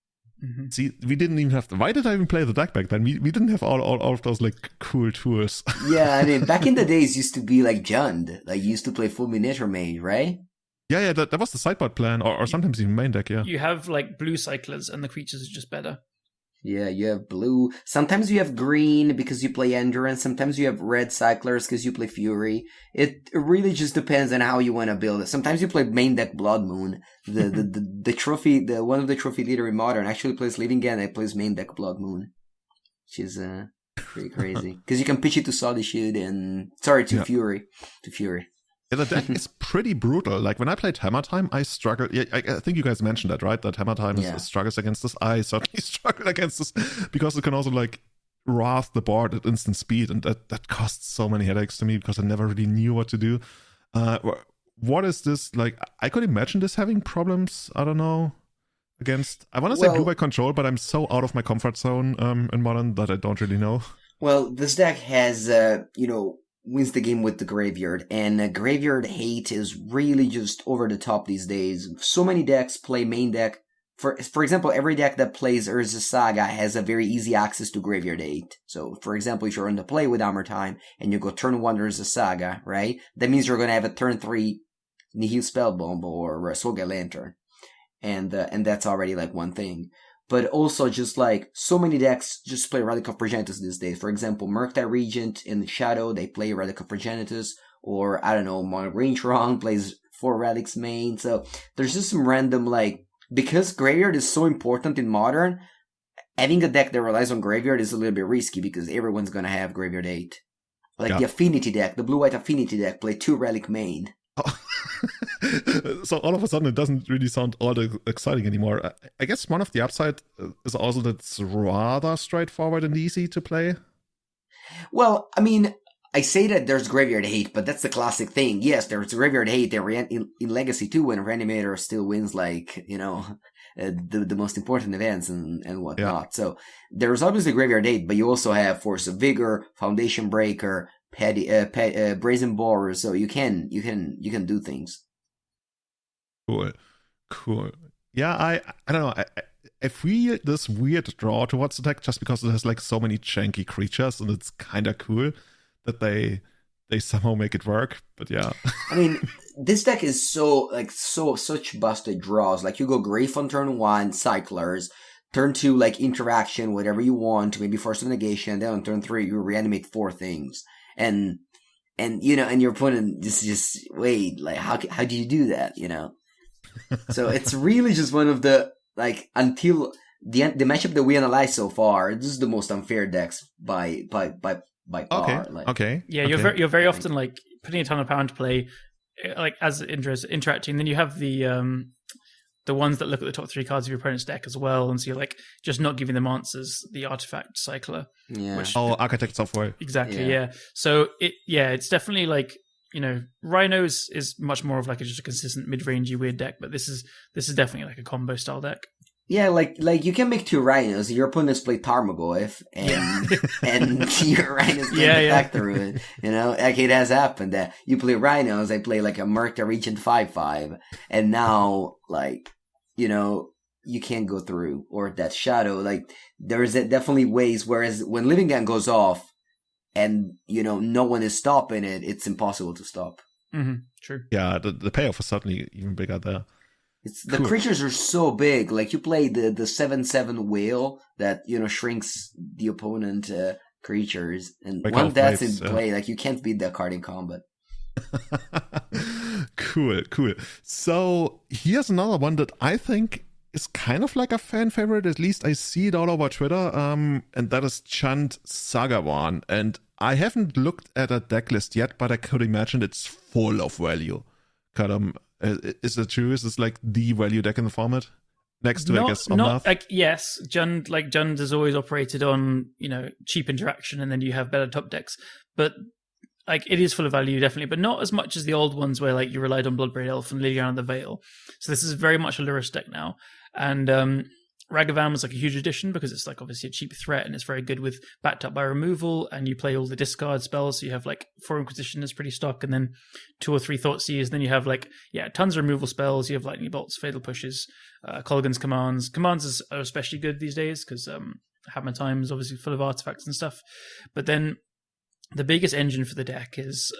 Mm-hmm. See, we didn't even have why did I even play the deck back then? We didn't have all of those like cool tools. Yeah, I mean, back in the days used to be like Jund. Like, you used to play Fulminator Mage, right? Yeah, that was the sideboard plan, or sometimes even main deck, yeah. You have like blue cyclers and the creatures are just better. Yeah, you have blue. Sometimes you have green because you play Endurance. Sometimes you have red cyclers because you play Fury. It really just depends on how you want to build it. Sometimes you play main deck Blood Moon. The trophy, one of the trophy leader in Modern actually plays Living End and plays main deck Blood Moon, which is pretty crazy because you can pitch it to Solitude and Fury. To Fury. Yeah, the deck is pretty brutal. Like, when I played Hammer Time, I struggled. Yeah, I think you guys mentioned that, right? That Hammer Time struggles against this. I certainly struggled against this because it can also, like, wrath the board at instant speed. And that costs so many headaches to me because I never really knew what to do. What is this? Like, I could imagine this having problems, I don't know, against... I want to say blue-white control, but I'm so out of my comfort zone in Modern that I don't really know. Well, this deck has, wins the game with the Graveyard, and Graveyard hate is really just over the top these days. So many decks play main deck. For example, every deck that plays Urza Saga has a very easy access to Graveyard hate. So, for example, if you're on the play with Hammer Time, and you go turn 1 Urza Saga, right? That means you're gonna have a turn 3 Nihil Spellbomb or Soulgate Lantern. And that's already like one thing. But also, just like, so many decks just play Relic of Progenitus these days. For example, Murktide Regent in the Shadow, they play Relic of Progenitus. Or, I don't know, Mono Green Tron plays 4 Relics main. So, there's just some random, like, because Graveyard is so important in Modern, having a deck that relies on Graveyard is a little bit risky because everyone's gonna have Graveyard 8. Like, the Affinity deck, the Blue-White Affinity deck, play 2 Relic main. So all of a sudden it doesn't really sound all that exciting anymore. I guess one of the upside is also that it's rather straightforward and easy to play. Well, I mean, I say that there's Graveyard hate, but that's the classic thing. Yes, there's Graveyard hate in Legacy 2 when Reanimator still wins, like, the most important events and whatnot. Yeah. So there's obviously Graveyard hate, but you also have Force of Vigor, Foundation Breaker, Brazen Borer, so you can do things. Cool. Yeah, I don't know. I feel this weird draw towards the deck just because it has like so many janky creatures, and it's kind of cool that they somehow make it work. But yeah, I mean, this deck is such busted draws. Like, you go Grave on turn 1, Cyclers. Turn 2, like, Interaction, whatever you want, maybe Force of Negation. Then on turn 3, you reanimate 4 things. And your opponent just wait, like, how do you do that, So it's really just one of the, like, until the matchup that we analyzed so far, this is the most unfair decks by far. Okay. Yeah, you're very often, like, putting a ton of power into play, like, as interacting. Then you have the ones that look at the top 3 cards of your opponent's deck as well, and so you're like just not giving them answers. The Artifact Cycler, Architect Software, exactly, yeah. So it's definitely like, Rhinos is much more of like just a consistent mid-rangey weird deck, but this is definitely like a combo style deck. Yeah, like you can make 2 Rhinos. Your opponents play Tarmogoyf, and your Rhinos can attack through it. Like, it has happened that you play Rhinos, I play like a Murktide Regent 5/5, and now, like, you can't go through, or that Shadow. Like, there's definitely ways. Whereas when Living End goes off, and no one is stopping it, it's impossible to stop. Mm-hmm. True. Yeah, the payoff is certainly even bigger there. The creatures are so big. Like, you play the 7/7 whale that shrinks the opponent creatures, and like once that's in play, like, you can't beat that card in combat. Cool. So here's another one that I think is kind of like a fan favorite. At least I see it all over Twitter. And that is Chant Sagawan. And I haven't looked at a deck list yet, but I could imagine it's full of value. Callum, is it true? Is this like the value deck in the format? Next to, I guess, Omnath? Like, yes, Jund has always operated on, cheap interaction, and then you have better top decks. But like it is full of value, definitely, but not as much as the old ones where like you relied on Bloodbraid Elf and Liliana the Veil. So this is very much a Lurrus deck now, and Ragavan was like a huge addition because it's like obviously a cheap threat and it's very good with backed up by removal, and you play all the discard spells, so you have like 4 Inquisition is pretty stock, and then 2 or 3 Thoughtseize, then you have like tons of removal spells, you have Lightning Bolts, Fatal Pushes, Kolaghan's Commands are especially good these days because Hammer Time is obviously full of artifacts and stuff. But then the biggest engine for the deck is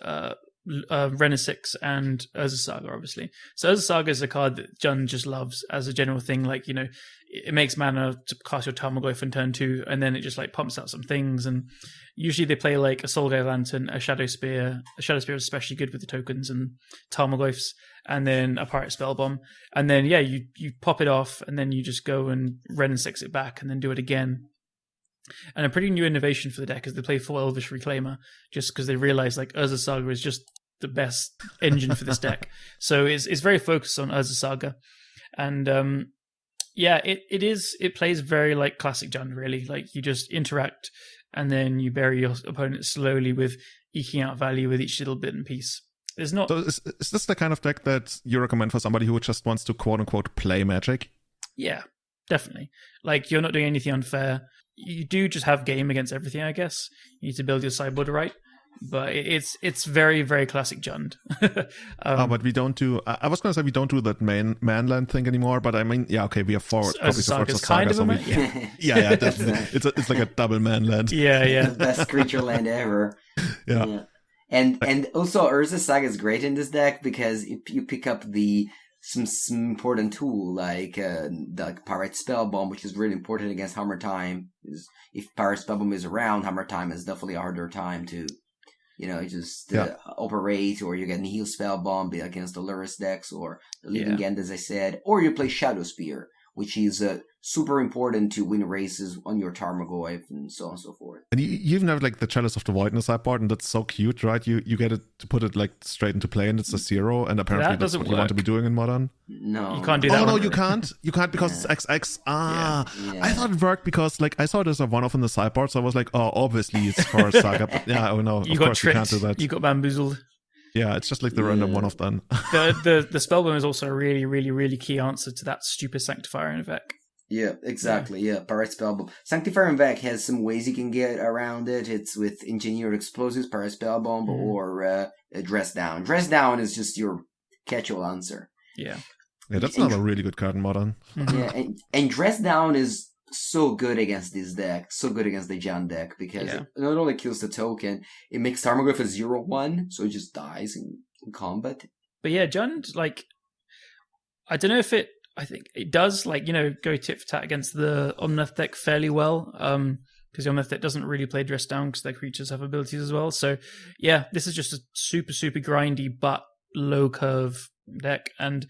Ren 6 and Urza Saga, obviously. So Urza Saga is a card that Jund just loves as a general thing. Like, you know, it makes mana to cast your Tarmogoyf on turn 2, and then it just like pumps out some things. And usually they play like a Solgai Lantern, a Shadow Spear. A Shadow Spear is especially good with the tokens and Tarmogoyfs, and then a Pirate Spellbomb. And then you pop it off, and then you just go and Ren 6 it back, and then do it again. And a pretty new innovation for the deck is they play 4 Elvish Reclaimer, just because they realize like Urza Saga is just the best engine for this deck. So it's very focused on Urza Saga, and it plays very like classic Jund, really. Like you just interact, and then you bury your opponent slowly with eking out value with each little bit and piece. There's not. So is this the kind of deck that you recommend for somebody who just wants to quote unquote play Magic? Yeah, definitely. Like you're not doing anything unfair. You do just have game against everything, I guess. You need to build your sideboard right. But it's very, very classic Jund. But we don't do... I was going to say we don't do that manland thing anymore, but I mean, yeah, okay, we have 4 copies of Force of Saga. Kind of yeah, definitely. It's like a double manland. Yeah. The best creature land ever. Yeah. And also Urza Saga is great in this deck because you pick up some important tool like the Pirate Spellbomb, which is really important against Hammer Time. If Pirate Spellbomb is around, Hammer Time is definitely a harder time to, operate, or you get Nihil Spellbomb against the Lurrus decks, or the Living End, as I said, or you play Shadow Spear, which is super important to win races on your Tarmogoyf and so on and so forth. And you even have like the Chalice of the Void in the sideboard, and that's so cute, right? You get it to put it like straight into play, and it's a 0, and apparently that's what you want to be doing in Modern. No, you can't do that. Oh no, you can't. You can't because it's XX. I thought it worked because like I saw it as a 1-off in the sideboard, so I was like, oh, obviously it's for Saga. But yeah, oh no, you of got course tricked. You can't do that. You got bamboozled. Yeah, it's just like the random 1-off done. the Spellbomb is also a really, really, really key answer to that stupid Sanctifier in Vec. Yeah, exactly. Yeah, Pirate Spellbomb. Sanctifier in Vec has some ways you can get around it. It's with Engineered Explosives, Pirate Spellbomb, or Dress Down. Dress Down is just your catch-all answer. Yeah, that's not a really good card in Modern. Yeah, and Dress Down is so good against this deck, so good against the Jund deck, because it not only kills the token, it makes Tarmogoyf a 0/1, so it just dies in combat. But yeah, Jund, like, I don't know if I think it does, like, go tit for tat against the Omnath deck fairly well, because the Omnath deck doesn't really play Dress Down because their creatures have abilities as well. So yeah, this is just a super, super grindy but low curve deck, and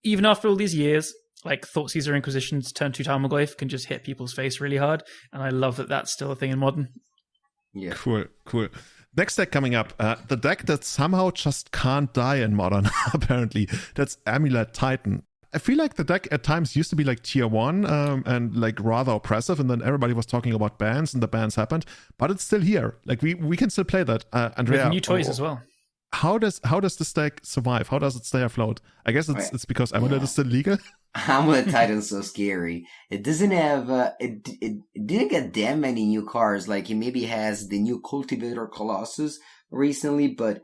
even after all these years, like Thoughtseize or Inquisition to turn 2 Tarmogoyf can just hit people's face really hard, and I love that that's still a thing in Modern. Yeah, cool. Next deck coming up, the deck that somehow just can't die in Modern. Apparently, that's Amulet Titan. I feel like the deck at times used to be like tier 1 and like rather oppressive, and then everybody was talking about bans, and the bans happened, but it's still here. Like we can still play that. Andrea, with new toys as well. How does this deck survive? How does it stay afloat? I guess it's because Amulet is still legal. Amulet Titan's so scary. It doesn't have it didn't get that many new cards. Like it maybe has the new Cultivator Colossus recently, but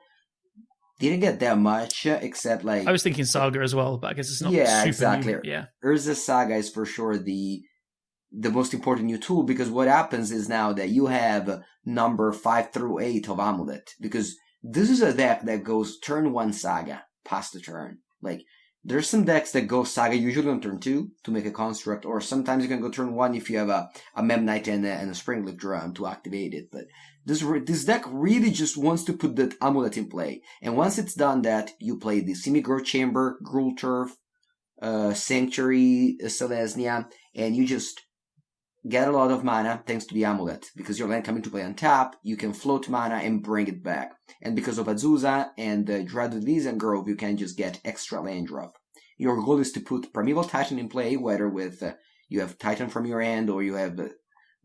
didn't get that much, except like I was thinking Saga as well, but I guess it's not super exactly. New. Yeah, Urza Saga is for sure the most important new tool, because what happens is now that you have number 5 through 8 of Amulet, because this is a deck that goes turn 1 Saga past the turn. Like there's some decks that go Saga usually on turn 2 to make a construct, or sometimes you can go turn 1 if you have a Memnite and a Springleaf Drum to activate it. But this deck really just wants to put that Amulet in play. And once it's done that, you play the Semi-Growth Chamber, Gruul Turf, Sanctuary, Selesnya, and you just get a lot of mana thanks to the Amulet. Because your land coming to play on tap, you can float mana and bring it back. And because of Azusa and Dreaded Elysian Grove, you can just get extra land drop. Your goal is to put Primeval Titan in play, whether with you have Titan from your hand or you have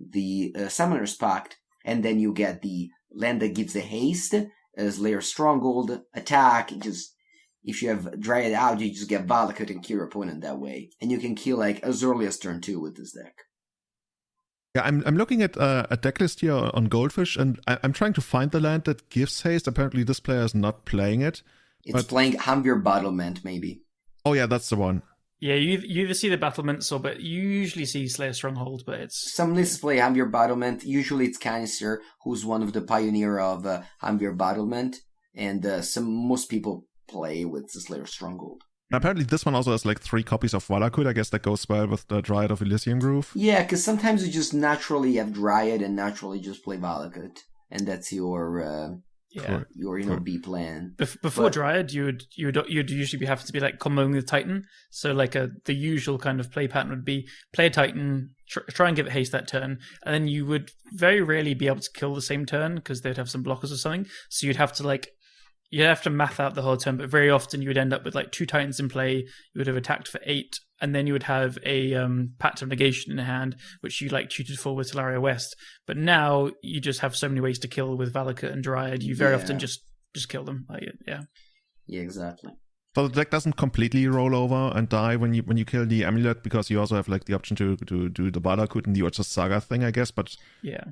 the Summoner's Pact, and then you get the land that gives a haste, Slayer Stronghold, attack, just if you have Dryad out, you just get Valakut and kill your opponent that way. And you can kill like as early as turn 2 with this deck. Yeah, I'm looking at a deck list here on Goldfish, and I'm trying to find the land that gives haste. Apparently this player is not playing it. It's playing Humvir Battlement, maybe. Oh yeah, that's the one. Yeah, you either see the battlements but you usually see Slayer Stronghold, but it's... Some lists play Humvir Battlement. Usually it's Canister, who's one of the pioneer of Humvir Battlement, and most people play with the Slayer Stronghold. Apparently this one also has like 3 copies of Valakut. I guess that goes well with the Dryad of Elysian Groove. Yeah, because sometimes you just naturally have Dryad and naturally just play Valakut, and that's your B plan. Before Dryad, you'd usually be having to be like comboing with Titan. So like the usual kind of play pattern would be play a Titan, try and give it haste that turn, and then you would very rarely be able to kill the same turn because they'd have some blockers or something. So you'd have to math out the whole turn, but very often you would end up with like 2 Titans in play. You would have attacked for 8, and then you would have a Pact of Negation in hand, which you like tutored for with Tolaria West. But now you just have so many ways to kill with Valakut and Dryad. You very often just kill them. Yeah, exactly. So the deck doesn't completely roll over and die when you kill the Amulet, because you also have like the option to do the Valakut and the Urza Saga thing, I guess. But yeah.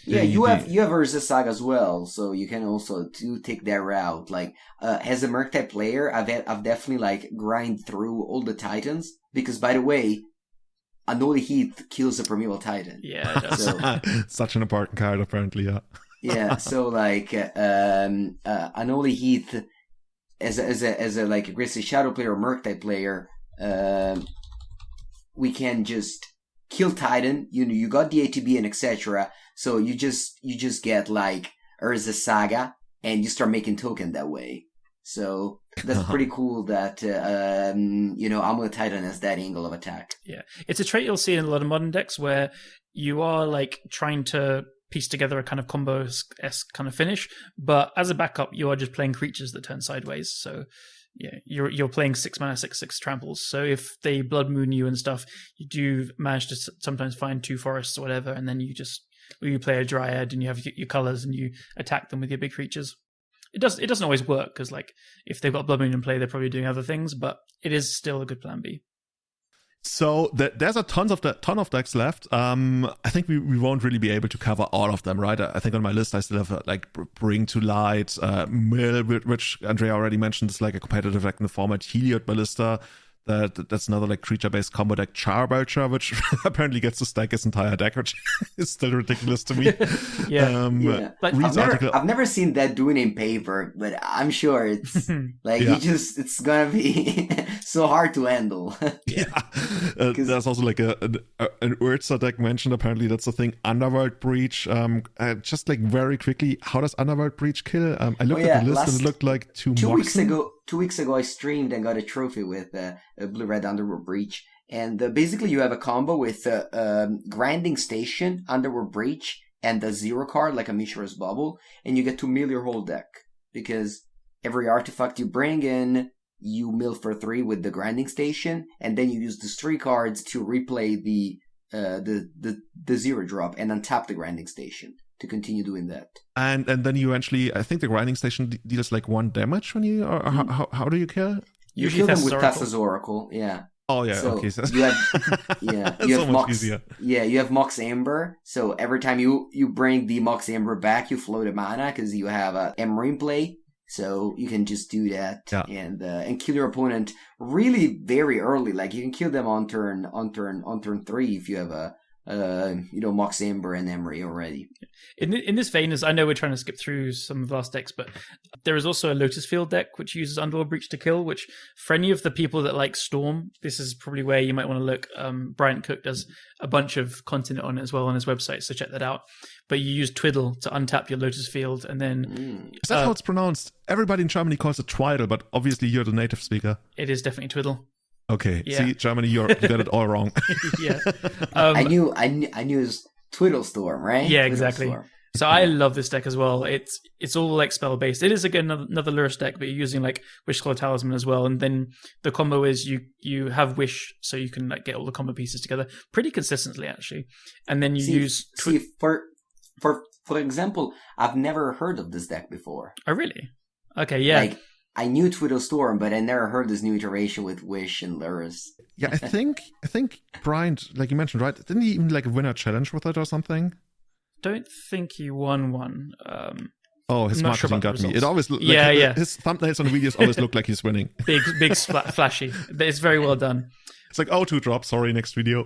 Yeah, you have Urza Saga as well, so you can also take that route. Like as a Merc type player, I've definitely like grind through all the Titans, because by the way, Unholy Heath kills a Primeval Titan. Yeah, it does. So, such an important card apparently. Yeah, so like Unholy Heath as a like a Grizzly Shadow player or Merc type player, we can just kill Titan. You got the ATB and etc. So you just get like Urza Saga and you start making token that way. So that's pretty cool that Amulet Titan has that angle of attack. Yeah, it's a trait you'll see in a lot of modern decks where you are like trying to piece together a kind of combo-esque kind of finish, but as a backup, you are just playing creatures that turn sideways. So yeah, you're playing 6 mana 6/6 tramples. So if they blood moon you and stuff, you do manage to sometimes find 2 forests or whatever, and then you play a Dryad and you have your colors and you attack them with your big creatures. It doesn't always work because like if they've got blood moon in play, they're probably doing other things, but it is still a good plan B. So there's a ton of decks left. I think we won't really be able to cover all of them, right? I think on my list I still have like Bring to Light, Mill, which Andrea already mentioned is like a competitive deck in the format. Heliod Ballista, that's another like creature-based combo deck. Charbelcher, which apparently gets to stack his entire deck, which is still ridiculous to me. Yeah. Like, I've never seen that doing in paper, but I'm sure it's like it's gonna be so hard to handle. There's also like an Urza deck mentioned. Apparently that's the thing. Underworld Breach. Just like very quickly, how does Underworld Breach kill? I looked at the list and it looked like 2 weeks ago I streamed and got a trophy with a Blue-Red Underworld Breach. And basically you have a combo with Grinding Station, Underworld Breach, and a 0 card like a Mishra's Bubble. And you get to mill your whole deck. Because every artifact you bring in, you mill for 3 with the Grinding Station. And then you use these 3 cards to replay the 0 drop and untap the Grinding Station to continue doing that. And then you eventually, I think the Grinding Station deals like 1 damage when you, or how do you kill? You kill them with Thassa's Oracle, yeah. Oh yeah, so okay. You have, you have Mox, easier. Yeah, you have Mox Amber. So every time you bring the Mox Amber back, you float a mana because you have a Ember in play. So you can just do that and kill your opponent really very early. Like you can kill them on turn 3 if you have a Mox Amber and Emery already. In this vein, as I know we're trying to skip through some of the last decks, but there is also a Lotus Field deck which uses Underworld Breach to kill, which for any of the people that like Storm, this is probably where you might want to look. Bryant Cook does a bunch of content on it as well on his website, so check that out. But you use Twiddle to untap your Lotus Field, and then... Is that how it's pronounced? Everybody in Germany calls it Twiddle, but obviously you're the native speaker. It is definitely Twiddle. Okay, see, Germany, you got it all wrong. Yeah, I knew it was Twiddle Storm, right? Yeah, Twiddle exactly. Storm. So I love this deck as well. It's all like spell based. It is again another Lurrus deck, but you're using like Wishclaw Talisman as well. And then the combo is you have Wish, so you can like get all the combo pieces together pretty consistently actually. And then you use for For example, I've never heard of this deck before. Oh, really? Okay, yeah. Like, I knew Twiddle Storm, but I never heard this new iteration with Wish and Lurrus. Yeah, I think Bryant, like you mentioned, right? Didn't he even like win a challenge with it or something? Don't think he won one. His marketing got me. It always looked his thumbnails on the videos always look like he's winning. Big flashy. It's very well done. It's like, 2-drop, sorry, next video.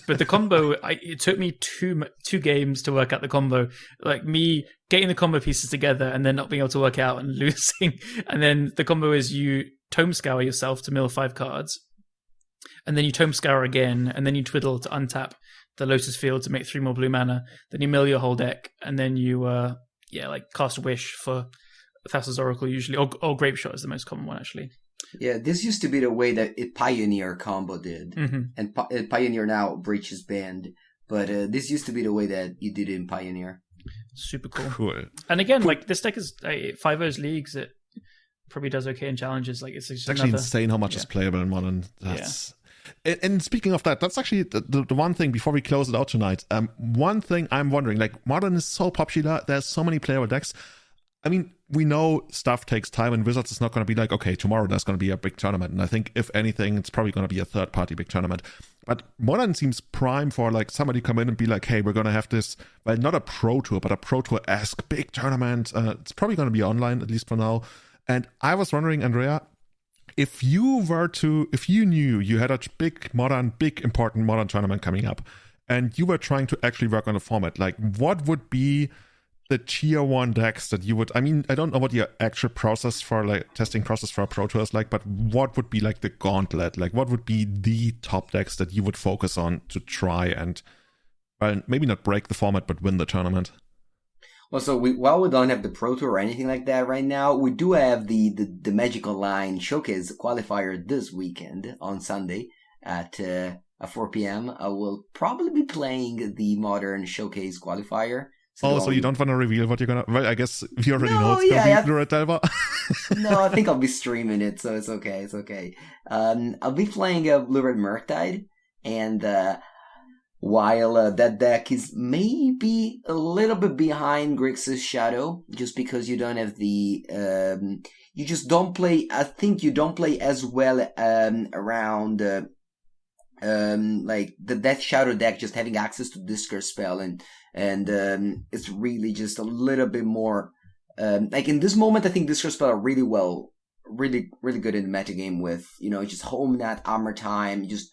But the combo, it took me two games to work out the combo. Like me getting the combo pieces together and then not being able to work out and losing. And then the combo is you Tome Scour yourself to mill 5 cards. And then you Tome Scour again. And then you Twiddle to untap the Lotus Field to make 3 more blue mana. Then you mill your whole deck. And then you, cast Wish for Thassa's Oracle usually. Or Grape Shot is the most common one, actually. Yeah, this used to be the way that Pioneer combo did. Mm-hmm. And Pioneer now breaches banned. But this used to be the way that you did it in Pioneer. Super cool. Cool. And again, like, this deck is 5-0's leagues. It probably does okay in challenges. Like, it's actually insane how much is playable in Modern. And speaking of that, that's actually the one thing before we close it out tonight. One thing I'm wondering, like, Modern is so popular. There's so many playable decks. I mean, we know stuff takes time, and Wizards is not going to be like, okay, tomorrow there's going to be a big tournament. And I think, if anything, it's probably going to be a third-party big tournament. But Modern seems prime for, like, somebody come in and be like, hey, we're going to have this, well, not a Pro Tour, but a Pro Tour-esque big tournament. It's probably going to be online, at least for now. And I was wondering, Andrea, if you knew you had a big important Modern tournament coming up, and you were trying to actually work on a format, like, what would be the tier 1 decks that you would, I mean, I don't know what your actual process for, like, testing process for a Pro Tour is like, but what would be like the gauntlet? Like, what would be the top decks that you would focus on to try and, well, maybe not break the format, but win the tournament? Well, so while we don't have the Pro Tour or anything like that right now, we do have the Magic Online Showcase qualifier this weekend on Sunday at 4 p.m. I will probably be playing the Modern Showcase qualifier. So you don't want to reveal what you're gonna? Well, I guess you already know it's gonna be Blue-Red Delver. No, I think I'll be streaming it, so it's okay. It's okay. I'll be playing Blue-Red Murktide, and while that deck is maybe a little bit behind Grixis Shadow, just because you don't have the you just don't play. I think you don't play as well around. Like the Death Shadow deck, just having access to Discard Spell, and it's really just a little bit more like in this moment. I think Discard Spell are really good in the metagame with, just Home Nat, Armor Time, just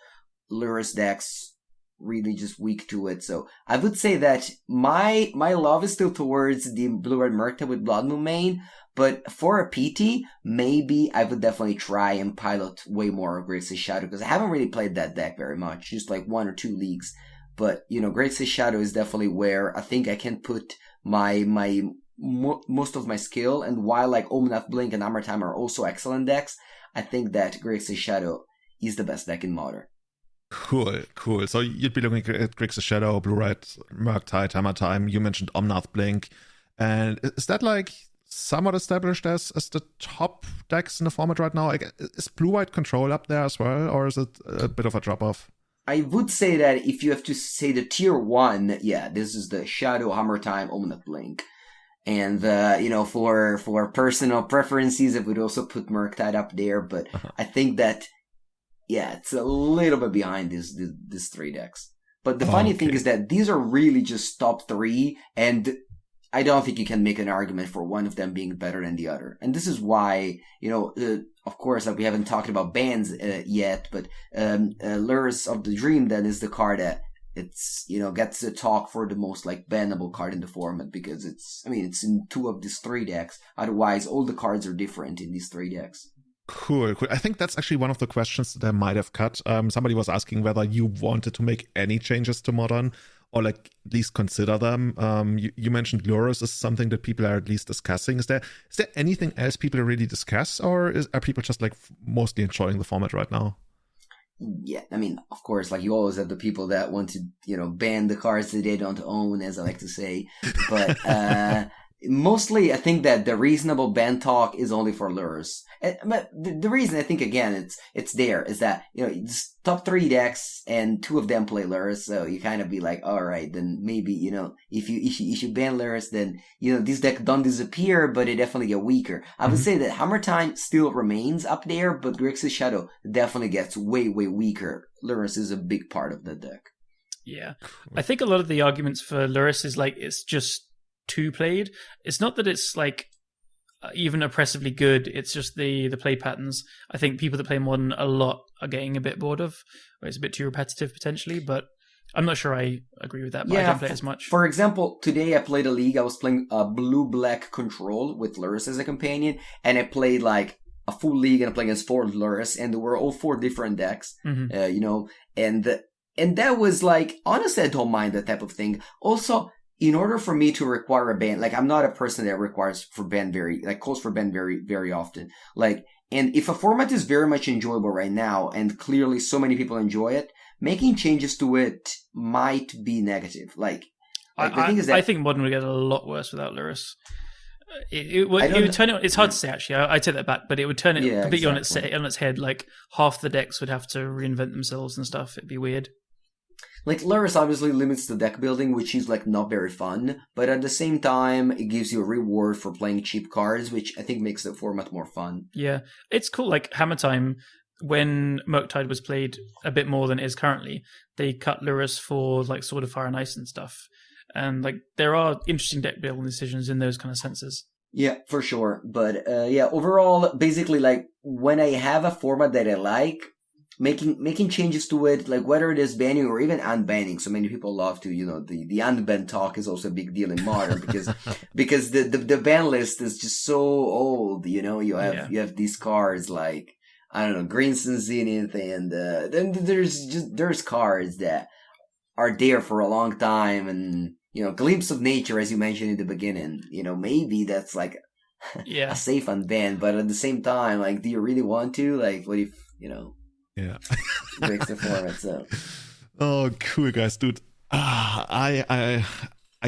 Lurrus decks, really just weak to it. So I would say that my love is still towards the Blue-Red Murktide with Blood Moon main. But for a PT, maybe I would definitely try and pilot way more of Grixis Shadow, because I haven't really played that deck very much, just like 1 or 2 leagues. But, Grixis Shadow is definitely where I think I can put my most of my skill. And while like Omnath Blink and Armor Time are also excellent decks, I think that Grixis Shadow is the best deck in Modern. Cool. So you'd be looking at Grixis Shadow, Blue-Red Murktide, Hammer Time. You mentioned Omnath Blink. And is that like somewhat established as the top decks in the format right now? Is Blue-White Control up there as well, or is it a bit of a drop-off? I would say that if you have to say the tier 1, yeah, this is the Shadow, Hammer Time, Omnath Blink. And, for personal preferences, I would also put Murktide up there, but I think that, yeah, it's a little bit behind these 3 decks. But the funny thing is that these are really just top 3, and I don't think you can make an argument for one of them being better than the other. And this is why, of course, like we haven't talked about bans yet, but Lurrus of the Dream then is the card that it's, gets the talk for the most like bannable card in the format, because it's in 2 of these 3 decks. Otherwise, all the cards are different in these 3 decks. Cool. I think that's actually one of the questions that I might have cut. Somebody was asking whether you wanted to make any changes to Modern, or like at least consider them. You mentioned Lurrus is something that people are at least discussing. Is there anything else people really discuss, or are people just like mostly enjoying the format right now? Yeah, of course, like you always have the people that want to, ban the cards that they don't own, as I like to say. But mostly, I think that the reasonable ban talk is only for Lurrus. But the reason I think, again, it's there is that, it's top 3 decks and 2 of them play Lurrus, so you kind of be like, all right, then maybe, if you ban Lurrus, then, this deck don't disappear, but it definitely get weaker. I would say that Hammer Time still remains up there, but Grixis Shadow definitely gets way, way weaker. Lurrus is a big part of the deck. Yeah. I think a lot of the arguments for Lurrus is like, it's just too played. It's not that it's like even oppressively good, it's just the play patterns. I think people that play Modern a lot are getting a bit bored of, or it's a bit too repetitive potentially, but I'm not sure I agree with that, but I don't play it as much. For example, today I played a league, I was playing a blue-black control with Lurrus as a companion, and I played like a full league and I played against 4 Lurrus, and there were all 4 different decks, and that was like, honestly, I don't mind that type of thing. Also, in order for me to require a ban, like, I'm not a person that calls for ban very, very often. Like, and if a format is very much enjoyable right now, and clearly so many people enjoy it, making changes to it might be negative. The thing is that I think Modern would get a lot worse without Lurrus. It would turn it. It's hard to say, actually. I take that back, but it would turn it completely on its head. Like, half the decks would have to reinvent themselves and stuff. It'd be weird. Like, Lurrus obviously limits the deck building, which is, like, not very fun, but at the same time, it gives you a reward for playing cheap cards, which I think makes the format more fun. Yeah, it's cool. Like, Hammer Time, when Murktide was played a bit more than it is currently, they cut Lurrus for, like, Sword of Fire and Ice and stuff. And, like, there are interesting deck building decisions in those kind of senses. Yeah, for sure. But, overall, basically, like, when I have a format that I like, making changes to it, like whether it is banning or even unbanning. So many people love to, the unban talk is also a big deal in Modern because the ban list is just so old. You have these cards like, I don't know, Green Sun Zenith, and then there's cards that are there for a long time, and Glimpse of Nature, as you mentioned in the beginning. Maybe that's like a safe unban, but at the same time, like, do you really want to? Like, what if Yeah. breaks the format, so. Oh, cool, guys, dude. I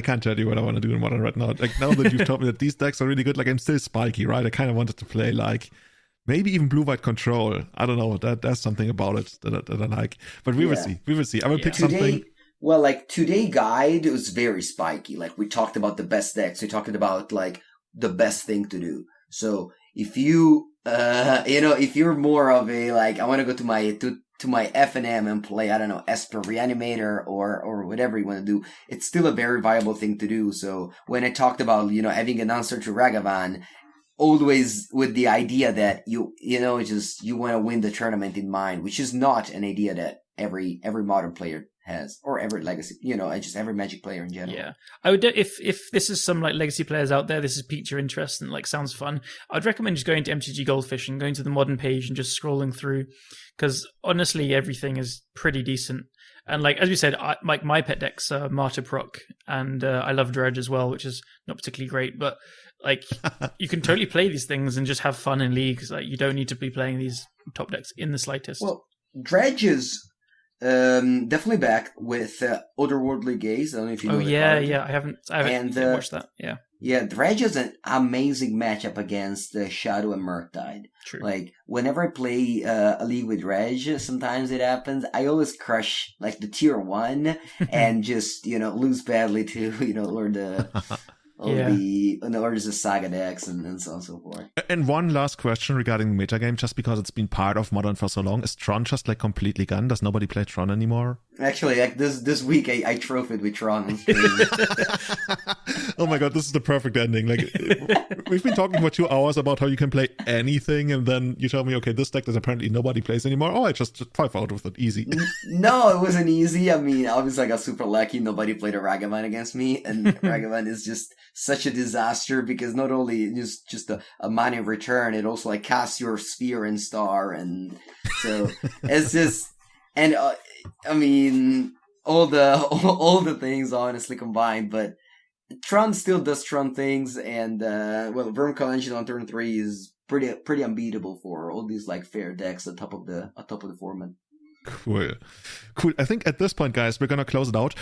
can't tell you what I want to do in Modern right now. Like, now that you've told me that these decks are really good, like, I'm still spiky, right? I kind of wanted to play, like, maybe even Blue-White Control. I don't know. There's something about it that I like. But we will see. We will see. I will pick something. Well, like, today guide was very spiky. Like, we talked about the best decks. We talked about, like, the best thing to do. So, if you... if you're more of a, like, I want to go to my F&M and play, I don't know, Esper Reanimator or whatever you want to do, it's still a very viable thing to do. So when I talked about, having an answer to Ragavan, always with the idea that you want to win the tournament in mind, which is not an idea that every Modern player has, or every Legacy, just every Magic player in general. Yeah, I would, if this is some like Legacy players out there, this has piqued your interest and like sounds fun, I'd recommend just going to MTG Goldfish and going to the Modern page and just scrolling through, because honestly everything is pretty decent. And like as we said, my pet decks are Martyr Proc, and I love Dredge as well, which is not particularly great, but like you can totally play these things and just have fun in leagues. Like, you don't need to be playing these top decks in the slightest. Well, Dredge is definitely back with Otherworldly Gaze. I don't know if you know. Oh yeah, I haven't watched that. Yeah, Dredge is an amazing matchup against Shadow and Murktide. True. Like, whenever I play a league with Dredge, sometimes it happens, I always crush like the tier 1 and just lose badly to or there's a Saga decks and so on and so forth. And one last question regarding the metagame, just because it's been part of Modern for so long, is Tron just like completely gone? Does nobody play Tron anymore? Actually, like this week I trophied with Tron on stream. Oh my god, this is the perfect ending. Like, we've been talking for 2 hours about how you can play anything, and then you tell me, okay, this deck that apparently nobody plays anymore. Oh, I just 5 out with it, easy. No, it wasn't easy. I mean, obviously I got super lucky. Nobody played a Ragavan against me, and Ragavan is just such a disaster because not only is just a mana return, it also like casts your Sphere and Star, and so it's just, and I mean all the things honestly combined, but Tron still does Tron things, and Verm Convention on turn 3 is pretty unbeatable for all these like fair decks at top of the format. Cool. I think at this point, guys, we're gonna close it out.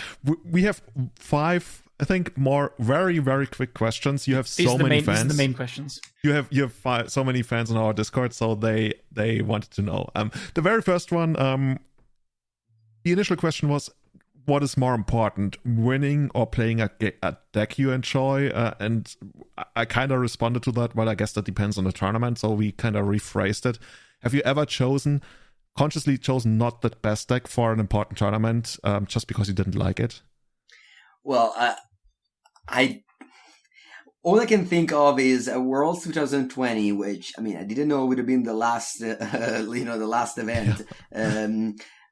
We have 5 I think more very, very quick questions. You have so many fans. These are the main questions. You have so many fans on our Discord, so they wanted to know. The very first one, the initial question was, what is more important, winning or playing a deck you enjoy? And I kind of responded to that, well, I guess that depends on the tournament, so we kind of rephrased it. Have you ever consciously chosen not the best deck for an important tournament just because you didn't like it? Well, all I can think of is Worlds 2020, which, I mean, I didn't know it would have been the last, the last event. Yeah.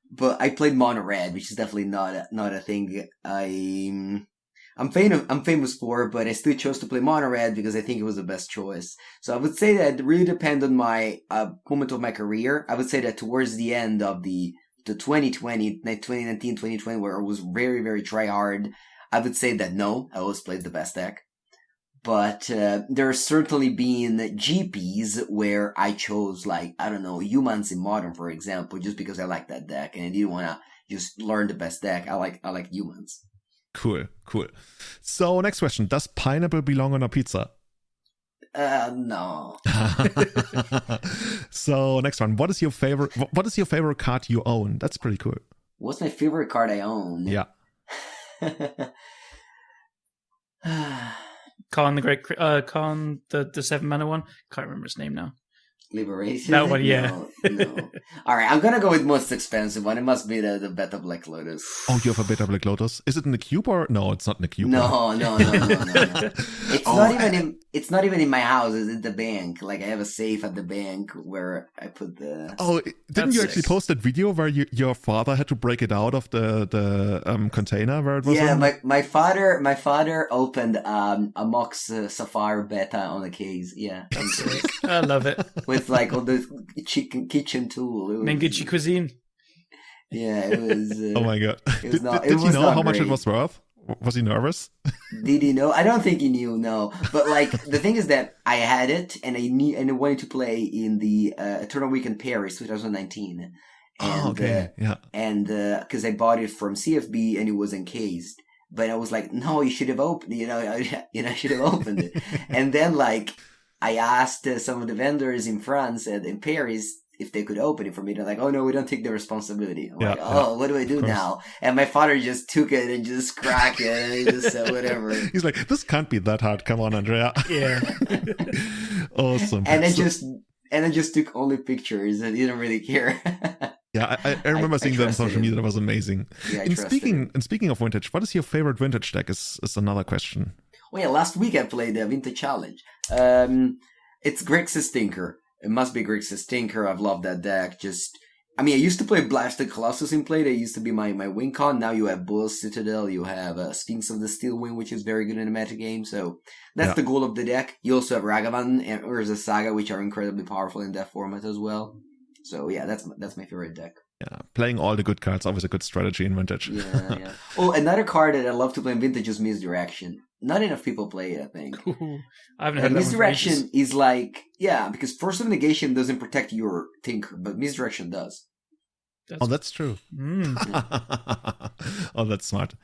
But I played mono red, which is definitely not a thing I'm famous for, but I still chose to play mono red because I think it was the best choice. So I would say that it really depended on my moment of my career. I would say that towards the end of the 2019, 2020, where I was very, very try hard, I would say that no, I always played the best deck. But there have certainly been GPs where I chose, like, I don't know, humans in Modern, for example, just because I like that deck and I didn't want to just learn the best deck. I like humans. Cool. So next question: does pineapple belong on a pizza? No. So next one: what is your favorite card you own? That's pretty cool. What's my favorite card I own? Yeah. Khan the 7 mana one. Can't remember his name now. Liberation? That one, yeah. No. Alright, I'm gonna go with most expensive one. It must be the Beta Black Lotus. Oh, you have a Beta Black Lotus? Is it in the cube or? No, it's not in the cube. No. It's not even in my house. It's at the bank. Like, I have a safe at the bank where I put the... Oh, didn't you actually post that video where your father had to break it out of the container where it was? Yeah, my father opened a Mox Sapphire Beta on a case. Yeah. I love it. With like all the kitchen tool. Mengucci cuisine. Yeah, it was... oh my god. Did he know how much it was worth? Was he nervous? Did he know? I don't think he knew, no. But like, the thing is that I had it and I wanted to play in the Eternal Week in Paris 2019. And, okay. Yeah. And because I bought it from CFB and it was encased. But I was like, no, you should have opened it. I should have opened it. And then like, I asked some of the vendors in France and in Paris if they could open it for me. They're like, oh no, we don't take the responsibility. I'm like, what do I do now? And my father just took it and just cracked it and he just said whatever. He's like, this can't be that hard. Come on, Andrea. Yeah. Awesome. And I just took only pictures and didn't really care. Yeah, I remember seeing that on social media. That was amazing. Yeah, and speaking of vintage, what is your favorite vintage deck is another question. Well, yeah, last week I played the Vintage Challenge. It's Grixis Tinker. It must be Grixis Tinker. I've loved that deck. I used to play Blasted Colossus in play. That used to be my win con. Now you have Bull Citadel. You have Sphinx of the Steel Wing, which is very good in the meta game. So that's the goal of the deck. You also have Ragavan and Urza Saga, which are incredibly powerful in that format as well. So yeah, that's my favorite deck. Yeah, playing all the good cards always a good strategy in Vintage. Yeah. Oh, another card that I love to play in Vintage is Misdirection. Not enough people play it, I think. I haven't heard that Misdirection is like, because Force of Negation doesn't protect your Tinker, but Misdirection does. That's true. Oh, that's smart.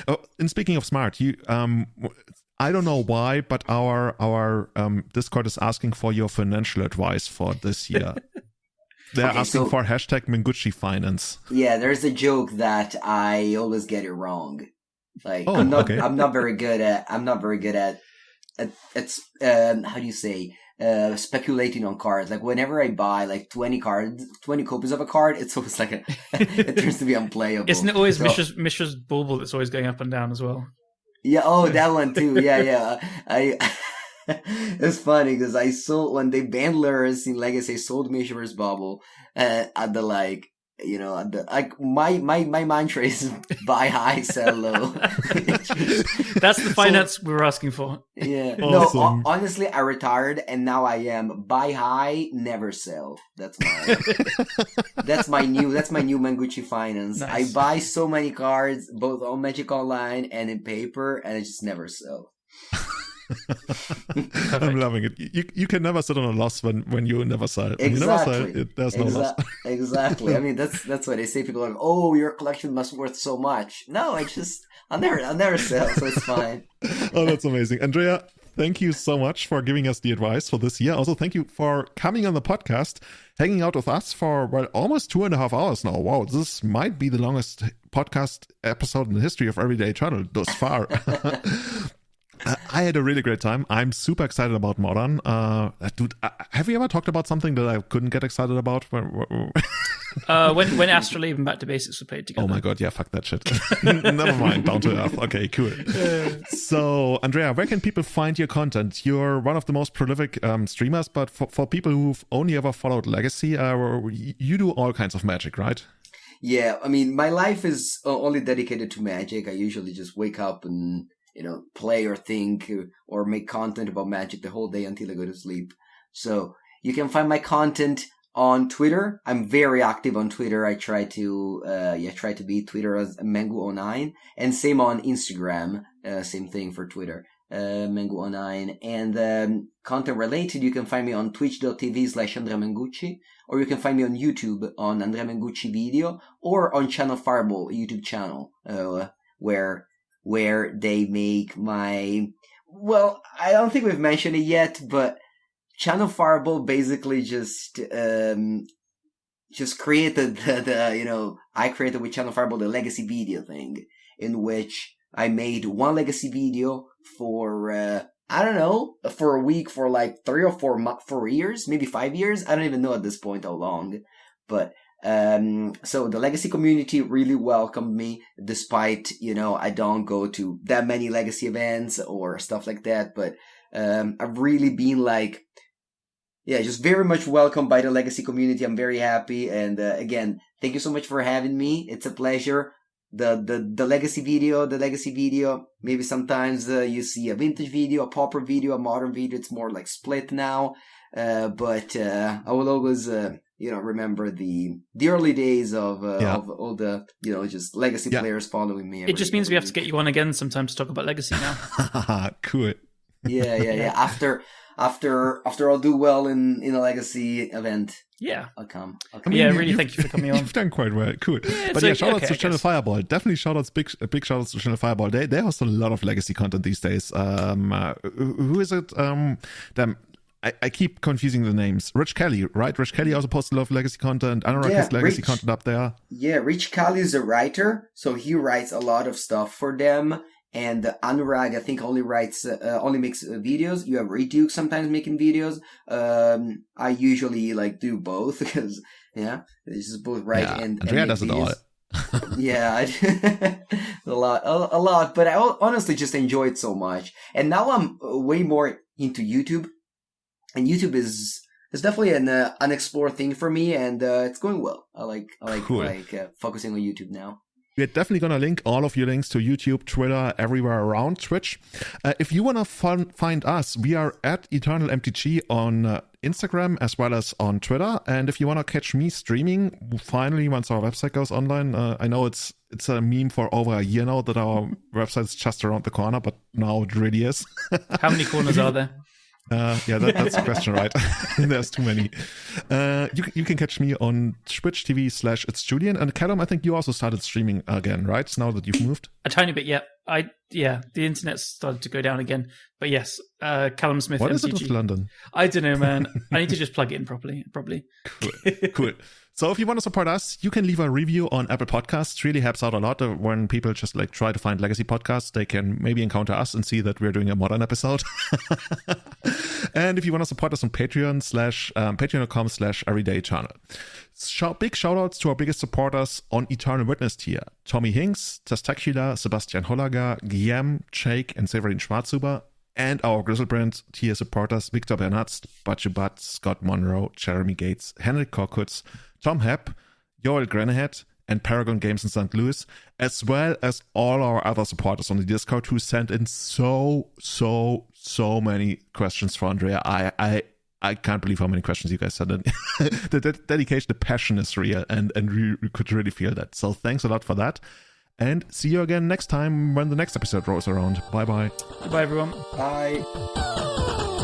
Oh, and speaking of smart, you I don't know why, but our Discord is asking for your financial advice for this year. They're asking for hashtag Mengucci Finance. Yeah, there's a joke that I always get it wrong. Like I'm not very good at how do you say speculating on cards. Like whenever I buy like 20 copies of a card, it's always like it turns to be unplayable. Isn't it always Mishra's Bulbul that's always going up and down as well? Yeah, that one too. Yeah. It's funny because I sold when they banned Luris in Legacy, I sold Mishra's Bubble at the my mantra is buy high, sell low. That's the finance we were asking for. Yeah. Awesome. No, honestly, I retired and now I am buy high, never sell. That's my new Mengucci finance. Nice. I buy so many cards, both on Magic Online and in paper, and I just never sell. I'm loving it. You can never sit on a loss when you never sell. When you never sell, there's no loss. Exactly. I mean, that's why they say. People are like, oh, your collection must be worth so much. No, I'll never sell, so it's fine. Oh, that's amazing. Andrea, thank you so much for giving us the advice for this year. Also, thank you for coming on the podcast, hanging out with us for, well, almost 2.5 hours now. Wow, this might be the longest podcast episode in the history of Everyday Eternal thus far. I had a really great time. I'm super excited about Modern. Dude, have you ever talked about something that I couldn't get excited about? When Astrolabe and Back to Basics were played together. Oh my god, yeah, fuck that shit. Never mind, down to earth. Okay, cool. So, Andrea, where can people find your content? You're one of the most prolific streamers, but for people who've only ever followed Legacy, you do all kinds of magic, right? Yeah, I mean, my life is only dedicated to magic. I usually just wake up and play or think or make content about magic the whole day until I go to sleep. So you can find my content on Twitter. I'm very active on Twitter. I try to be Twitter as Mengu09, and same on Instagram. Same thing for Twitter, Mengu09. And content related, you can find me on twitch.tv/Andrea Mengucci, or you can find me on YouTube on Andrea Mengucci Video, or on Channel Fireball YouTube channel, where they make I don't think we've mentioned it yet, but Channel Fireball basically just created I created with Channel Fireball the legacy video thing, in which I made one legacy video for for a week, for like 3 or 4 years, maybe 5 years. I don't even know at this point how long, but so the legacy community really welcomed me, despite I don't go to that many legacy events or stuff like that, but I've really been just very much welcomed by the legacy community. I'm very happy, and again, thank you so much for having me. It's a pleasure. The legacy video, maybe sometimes you see a vintage video, a Pauper video, a modern video. It's more like split now, but I will always remember the early days of all the just legacy players following me. It just means we have to get you on again sometime to talk about legacy now. Cool. Yeah. After I'll do well in a legacy event. Yeah, I'll come. Thank you for coming on. You've done quite well. Cool. Yeah, shout outs to Channel Fireball. Definitely big shout outs to Channel Fireball. They host a lot of legacy content these days. Who is it? I keep confusing the names. Rich Kelly, right? Rich Kelly also posts a lot of legacy content. Anorak has legacy content up there. Yeah, Rich Kelly is a writer, so he writes a lot of stuff for them. And Anurag, I think, only makes videos. You have Reid sometimes making videos. I usually do both because they just both write and Andrea does it all. Yeah, a lot. But I honestly just enjoy it so much. And now I'm way more into YouTube, and YouTube is definitely an unexplored thing for me, and it's going well. I like focusing on YouTube now. We're definitely going to link all of your links to YouTube, Twitter, everywhere around Twitch. If you want to find us, we are at Eternal MTG on Instagram as well as on Twitter. And if you want to catch me streaming, finally, once our website goes online, I know it's a meme for over a year now that our website's just around the corner, but now it really is. How many corners are there? That's the question, right? There's too many. You can catch me on Twitch TV/It's Julian. And Callum, I think you also started streaming again, right? Now that you've moved? A tiny bit, yeah. The internet started to go down again. But yes, Callum Smith. What MTG. is it with London? I don't know, man. I need to just plug it in properly. Probably. Cool. So if you want to support us, you can leave a review on Apple Podcasts. It really helps out a lot when people just try to find legacy podcasts. They can maybe encounter us and see that we're doing a modern episode. And if you want to support us on patreon.com/everydayeternal. Big shout outs to our biggest supporters on Eternal Witness tier: Tommy Hinks, Testacular, Sebastian Hollager, Guillaume, Jake, and Severin Schwarzhuber. And our Grizzlebrand tier supporters: Victor Bernatz, Butcher Butt, Scott Monroe, Jeremy Gates, Henrik Korkutz, Tom Hepp, Joel Grenahead, and Paragon Games in St. Louis, as well as all our other supporters on the Discord who sent in so many questions for Andrea. I can't believe how many questions you guys sent in. The dedication, the passion is real, and we could really feel that. So thanks a lot for that. And see you again next time when the next episode rolls around. Bye-bye. Goodbye, everyone. Bye.